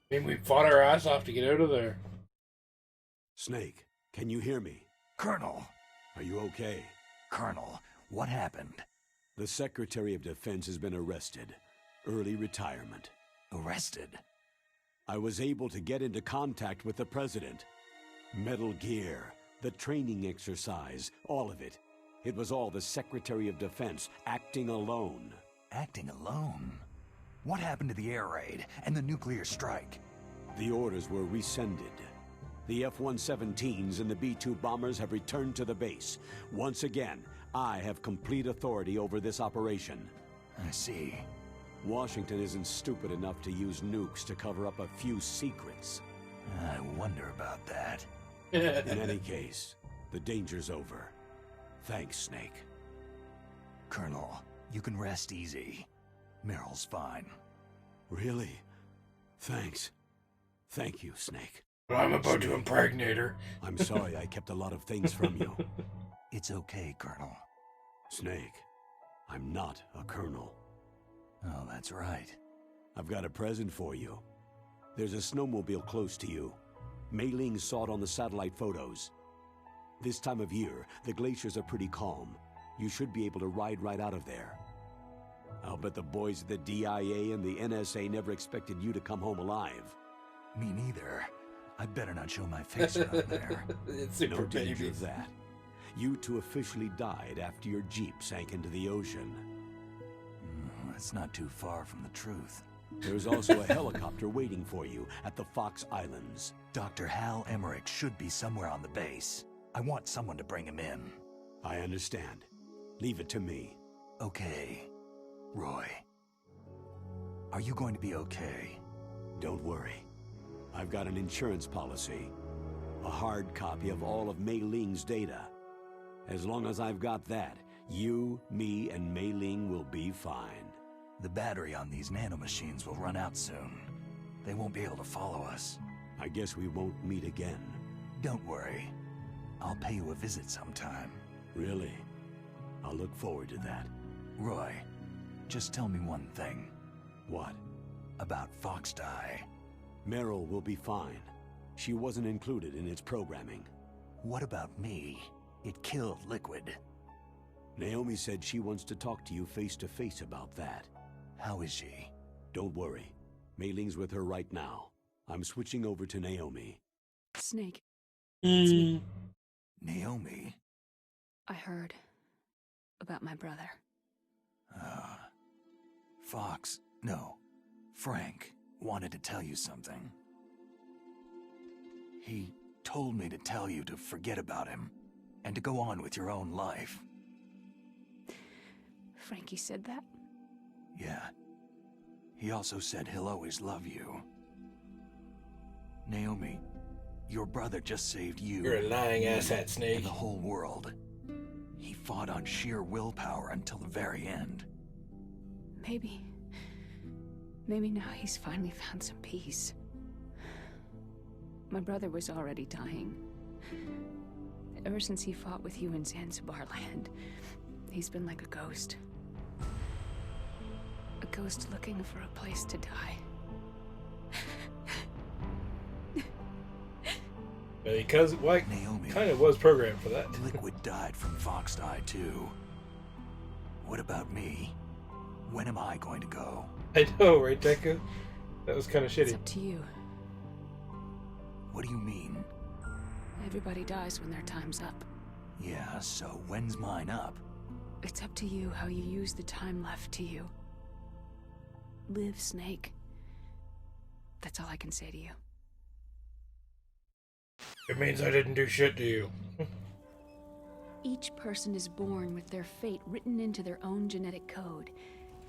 I mean, we fought our ass off to get out of there. Snake, can you hear me? Colonel! Are you okay? Colonel, what happened? The Secretary of Defense has been arrested. Early retirement. Arrested? I was able to get into contact with the President. Metal Gear, the training exercise, all of it. It was all the Secretary of Defense acting alone. Acting alone? What happened to the air raid and the nuclear strike? The orders were rescinded. The F-117s and the B-2 bombers have returned to the base. Once again, I have complete authority over this operation. I see. Washington isn't stupid enough to use nukes to cover up a few secrets. I wonder about that. In any case, the danger's over. Thanks, Snake. Colonel, you can rest easy. Meryl's fine. Really? Thanks. Thank you, Snake. Well, I'm about to impregnate her. I'm sorry I kept a lot of things from you. It's okay, Colonel. Snake, I'm not a colonel. Oh, that's right. I've got a present for you. There's a snowmobile close to you. Mei Ling saw it on the satellite photos. This time of year, the glaciers are pretty calm. You should be able to ride right out of there. I'll bet the boys at the DIA and the NSA never expected you to come home alive. Me neither. I better not show my face around there. It's super No danger baby. of that. You two officially died after your Jeep sank into the ocean. That's not too far from the truth. There's also a helicopter waiting for you at the Fox Islands. Dr. Hal Emmerich should be somewhere on the base. I want someone to bring him in. I understand. Leave it to me. Okay. Roy. Are you going to be okay? Don't worry. I've got an insurance policy. A hard copy of all of Mei Ling's data. As long as I've got that, you, me, and Mei Ling will be fine. The battery on these nanomachines will run out soon. They won't be able to follow us. I guess we won't meet again. Don't worry. I'll pay you a visit sometime. Really? I'll look forward to that. Roy, just tell me one thing. What? About Fox Die. Meryl will be fine. She wasn't included in its programming. What about me? It killed Liquid. Naomi said she wants to talk to you face to face about that. How is she? Don't worry. Mei Ling's with her right now. I'm switching over to Naomi. Snake. It's me. Naomi? I heard about my brother. Fox, no, Frank wanted to tell you something. He told me to tell you to forget about him and to go on with your own life. Frankie said that? Yeah. He also said he'll always love you. Naomi, your brother just saved you. You're a lying asshat, Snake. And the whole world. He fought on sheer willpower until the very end. Maybe now he's finally found some peace. My brother was already dying. Ever since he fought with you in Zanzibar land, he's been like a ghost. A ghost looking for a place to die. Because, like, Naomi, kind of was programmed for that. Liquid died from Fox Die too. What about me? When am I going to go? I know, right, Deku? That was kind of It's shitty. up to you. What do you mean? Everybody dies when their time's up. Yeah, so when's mine up? It's up to you how you use the time left to you. Live, Snake. That's all I can say to you. It means I didn't do shit to you. Each person is born with their fate written into their own genetic code,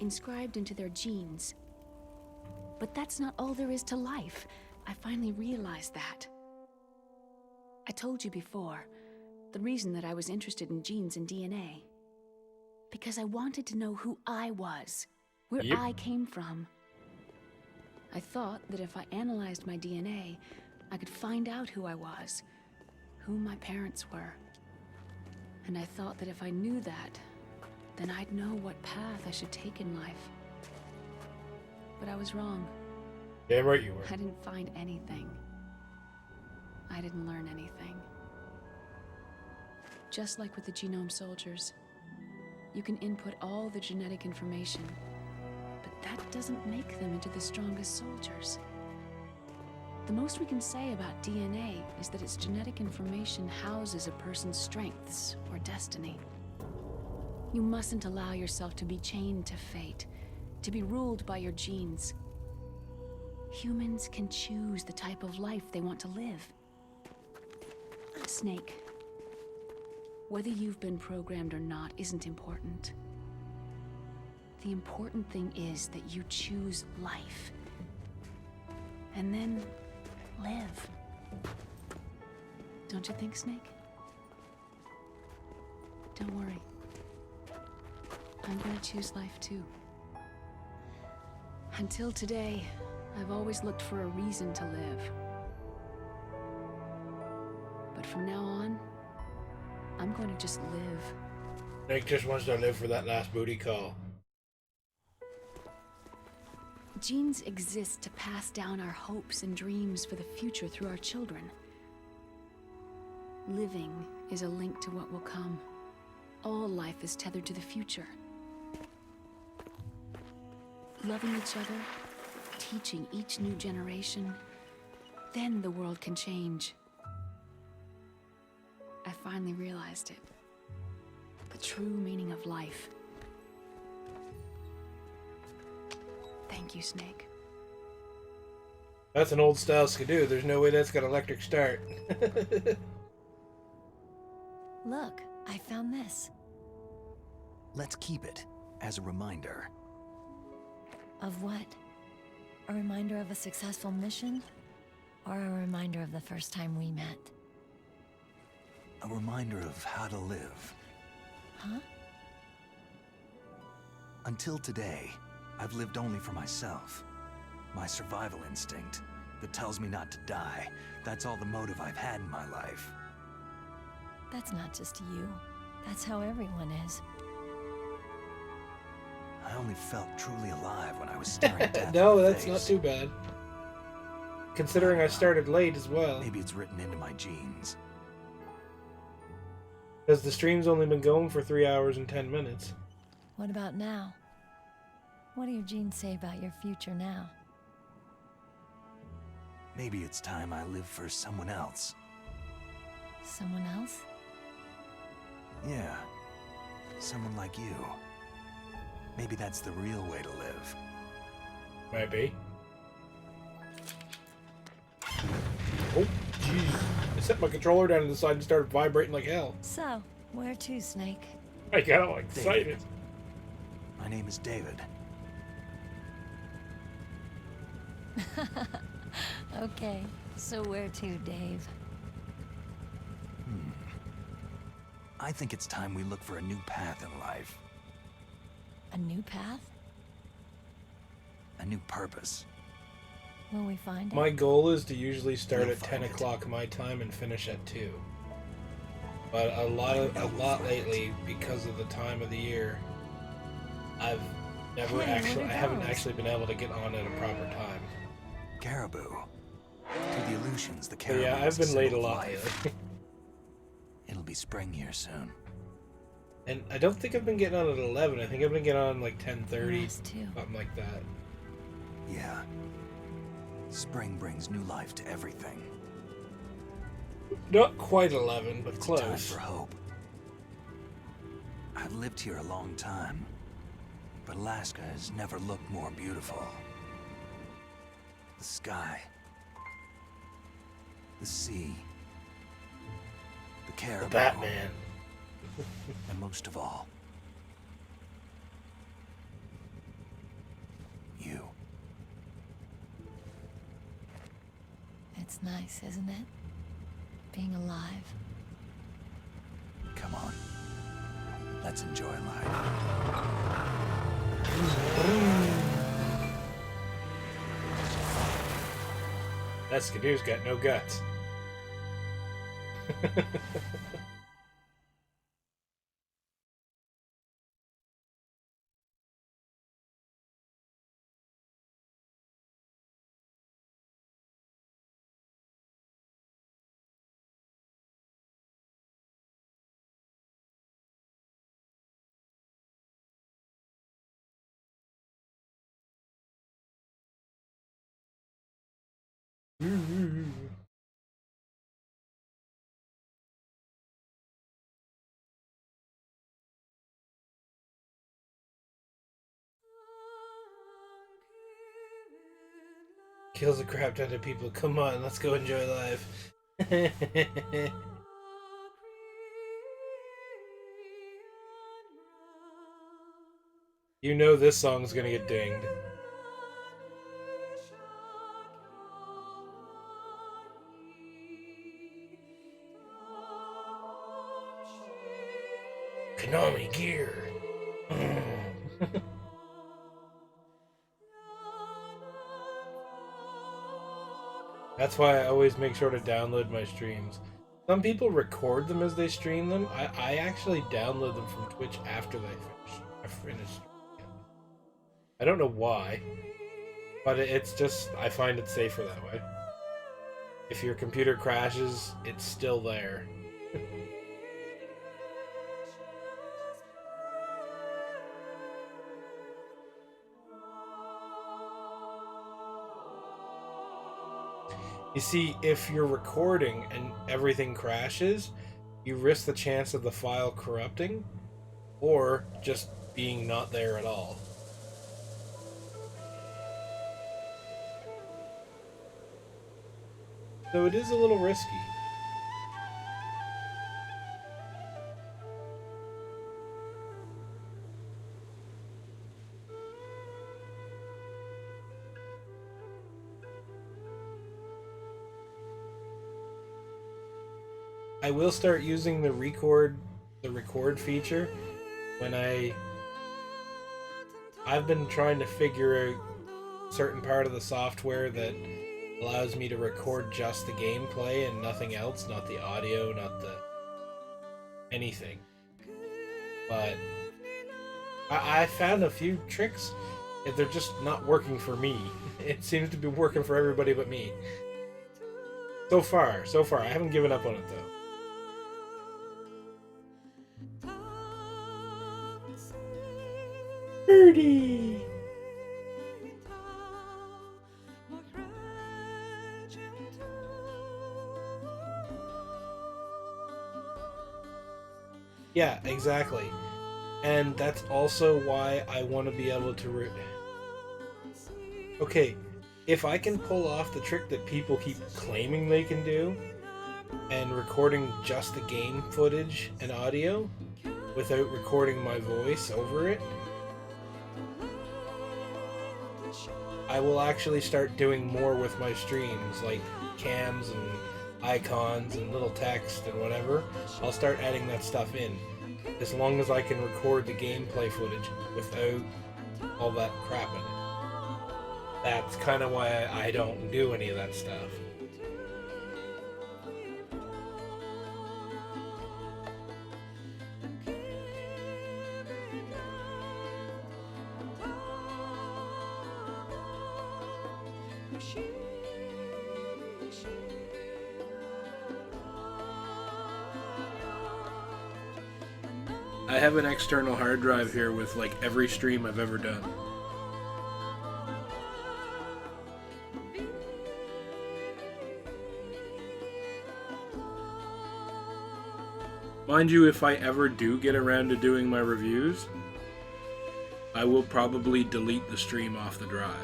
inscribed into their genes. But that's not all there is to life. I finally realized that. I told you before, the reason that I was interested in genes and DNA. Because I wanted to know who I was, where Yep. I came from. I thought that if I analyzed my DNA, I could find out who I was, who my parents were. And I thought that if I knew that, then I'd know what path I should take in life. But I was wrong. Damn right you were. I didn't find anything. I didn't learn anything. Just like with the genome soldiers, you can input all the genetic information, but that doesn't make them into the strongest soldiers. The most we can say about DNA is that its genetic information houses a person's strengths or destiny. You mustn't allow yourself to be chained to fate, to be ruled by your genes. Humans can choose the type of life they want to live. Snake, whether you've been programmed or not isn't important. The important thing is that you choose life. And then live. Don't you think, Snake? Don't worry. I'm gonna choose life too. Until today, I've always looked for a reason to live. But from now on, I'm going to just live. Nick just wants to live for that last booty call. Genes exist to pass down our hopes and dreams for the future through our children. Living is a link to what will come. All life is tethered to the future. Loving each other, teaching each new generation, then the world can change. I finally realized it. The true meaning of life. Thank you, Snake. That's an old style skidoo. There's no way that's got electric start. Look, I found this. Let's keep it as a reminder. Of what? A reminder of a successful mission? Or a reminder of the first time we met? A reminder of how to live. Huh? Until today, I've lived only for myself. My survival instinct that tells me not to die. That's all the motive I've had in my life. That's not just you. That's how everyone is. I only felt truly alive when I was staring death No, in the that's face. not too bad. Considering I started late as well. Maybe it's written into my genes. Because the stream's only been going for 3 hours and 10 minutes. What about now? What do your genes say about your future now? Maybe it's time I live for someone else. Someone else? Yeah. Someone like you. Maybe that's the real way to live. Might be. Oh, jeez. I set my controller down to the side and started vibrating like hell. So, where to, Snake? I got all excited. David. My name is David. Okay, so where to, Dave? I think it's time we look for a new path in life. A new path? A new purpose. Will we find it? My goal is to usually start We'll at 10 find it. o'clock my time and finish at 2. But a lot lately, because of the time of the year, I've never Hey, actually, what I are haven't those? actually been able to get on at a proper time. Caribou. To the illusions the But caribou yeah, is I've a been late a symbol of lot life. lately. It'll be spring here soon. And I don't think I've been getting on at 11. I think I've been getting on like 10:30, Us too. something like that. Yeah. Spring brings new life to everything. Not quite 11, but It's time close. for hope. I've lived here a long time, but Alaska has never looked more beautiful. The sky, the sea, the caribou, The Batman. and most of all, you. It's nice, isn't it? Being alive. Come on. Let's enjoy life. That Skidoo's got no guts. Kills a crap ton of people. Come on, let's go enjoy life. You know this song's gonna get dinged. Konami gear. That's why I always make sure to download my streams. Some people record them as they stream them. I actually download them from Twitch after they finish. I don't know why, but it's just, I find it safer that way. If your computer crashes, it's still there. You see, if you're recording and everything crashes, you risk the chance of the file corrupting or just being not there at all. So it is a little risky. I will start using the record feature when I've been trying to figure out a certain part of the software that allows me to record just the gameplay and nothing else, not the audio, not the anything. But I found a few tricks, and they're just not working for me. It seems to be working for everybody but me. So far. I haven't given up on it though. Birdie! Yeah, exactly. And that's also why I want to be able to Okay, if I can pull off the trick that people keep claiming they can do, and recording just the game footage and audio, without recording my voice over it, I will actually start doing more with my streams, like cams and icons and little text and whatever. I'll start adding that stuff in, as long as I can record the gameplay footage without all that crap in it. That's kind of why I don't do any of that stuff. I have an external hard drive here with like every stream I've ever done. Mind you, if I ever do get around to doing my reviews, I will probably delete the stream off the drive.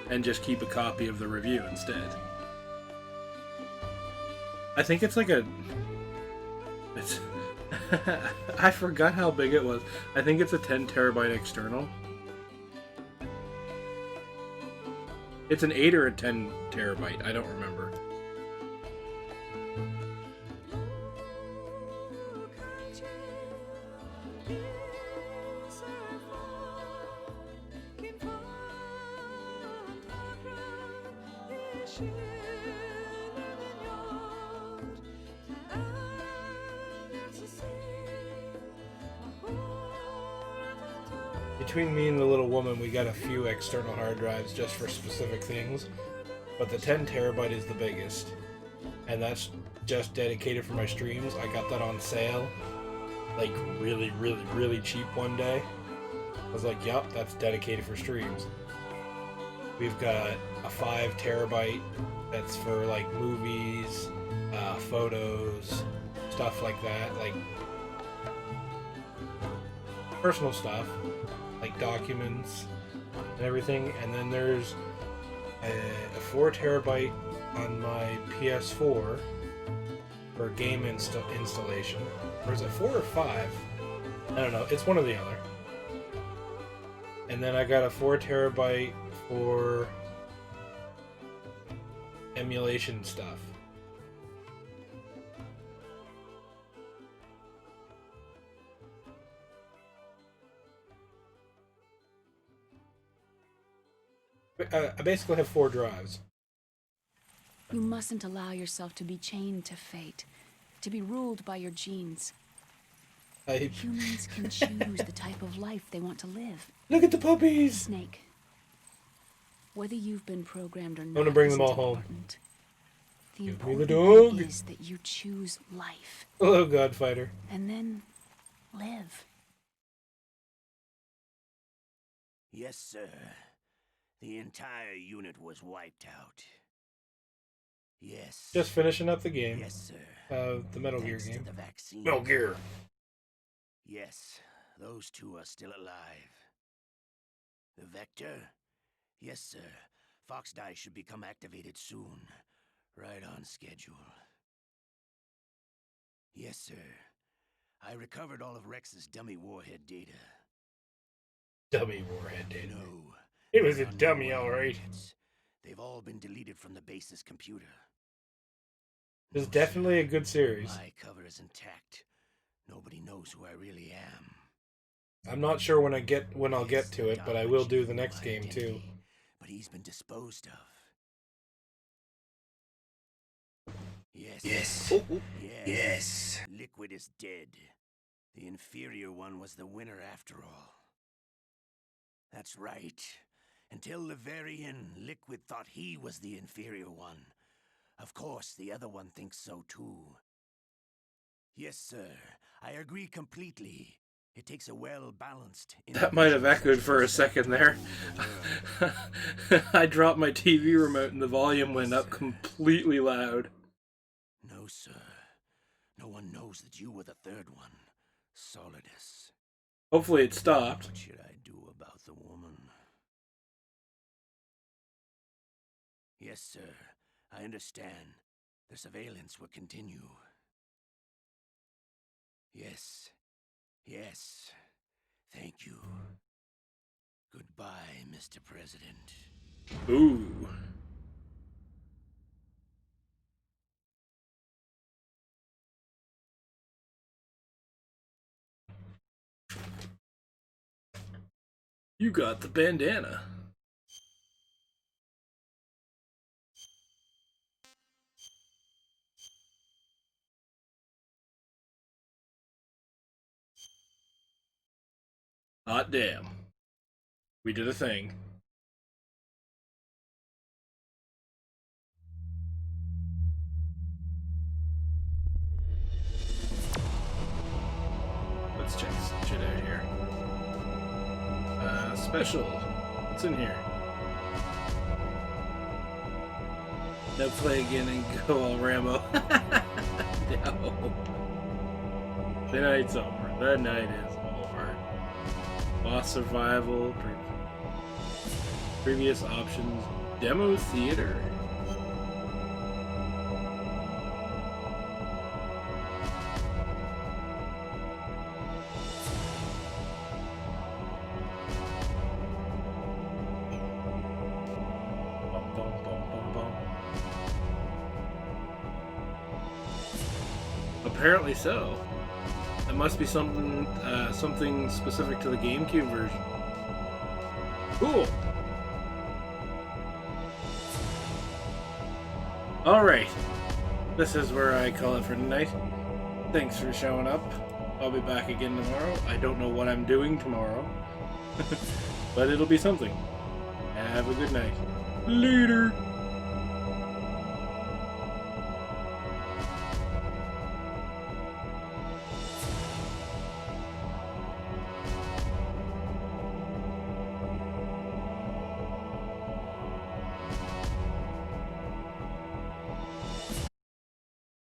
And just keep a copy of the review instead. I think it's like it's I forgot how big it was. I think it's a 10 terabyte external. It's an 8 or a 10 terabyte, I don't remember. Between me and the little woman, we got a few external hard drives just for specific things, but the 10 terabyte is the biggest, and that's just dedicated for my streams. I got that on sale, like really cheap one day. I was like, yup, that's dedicated for streams. We've got a 5 terabyte that's for like movies, photos, stuff like that, like personal stuff, like documents and everything. And then there's a 4 terabyte on my PS4 for game installation. Or is it 4 or 5? I don't know. It's one or the other. And then I got a 4 terabyte for emulation stuff. I basically have 4 drives. You mustn't allow yourself to be chained to fate, to be ruled by your genes. Humans can choose the type of life they want to live. Look at the puppies! Snake, whether you've been programmed or not, I'm gonna bring them all important. home. The Give me important the dog. thing is that you choose life. Hello, Godfighter. And then live. Yes, sir. The entire unit was wiped out. Yes. Just finishing up the game. Yes, sir. The Metal Gear Thanks to game. the vaccine. Metal Gear. Yes, those two are still alive. The Vector? Yes, sir. Fox Die should become activated soon. Right on schedule. Yes, sir. I recovered all of Rex's dummy warhead data. Dummy warhead data. No. It was a dummy, alright. They've all been deleted from the base's computer. It's definitely a good series. My cover is intact. Nobody knows who I really am. I'm not sure when I'll get to it, but I will do the next game too. But he's been disposed of. Yes. Yes. Yes. Liquid is dead. The inferior one was the winner after all. That's right. Until the very end, Liquid thought he was the inferior one. Of course, the other one thinks so too. Yes, sir. I agree completely. It takes a well-balanced... That might have echoed for a second there. I dropped my TV remote and the volume went up completely loud. No, sir. No one knows that you were the third one. Solidus. Hopefully it stopped. What should I do about the woman? Yes, sir. I understand. The surveillance will continue. Yes. Yes. Thank you. Goodbye, Mr. President. Ooh. You got the bandana. Hot damn. We did a thing. Let's check some shit out here. Special. What's in here? No, play again and go all Rambo. No. The night's over. The night is over. Boss survival. Previous options. Demo theater. Apparently so. must be something something specific to the GameCube version. Cool. Alright. This is where I call it for tonight. Thanks for showing up. I'll be back again tomorrow. I don't know what I'm doing tomorrow. But it'll be something. Have a good night. Later.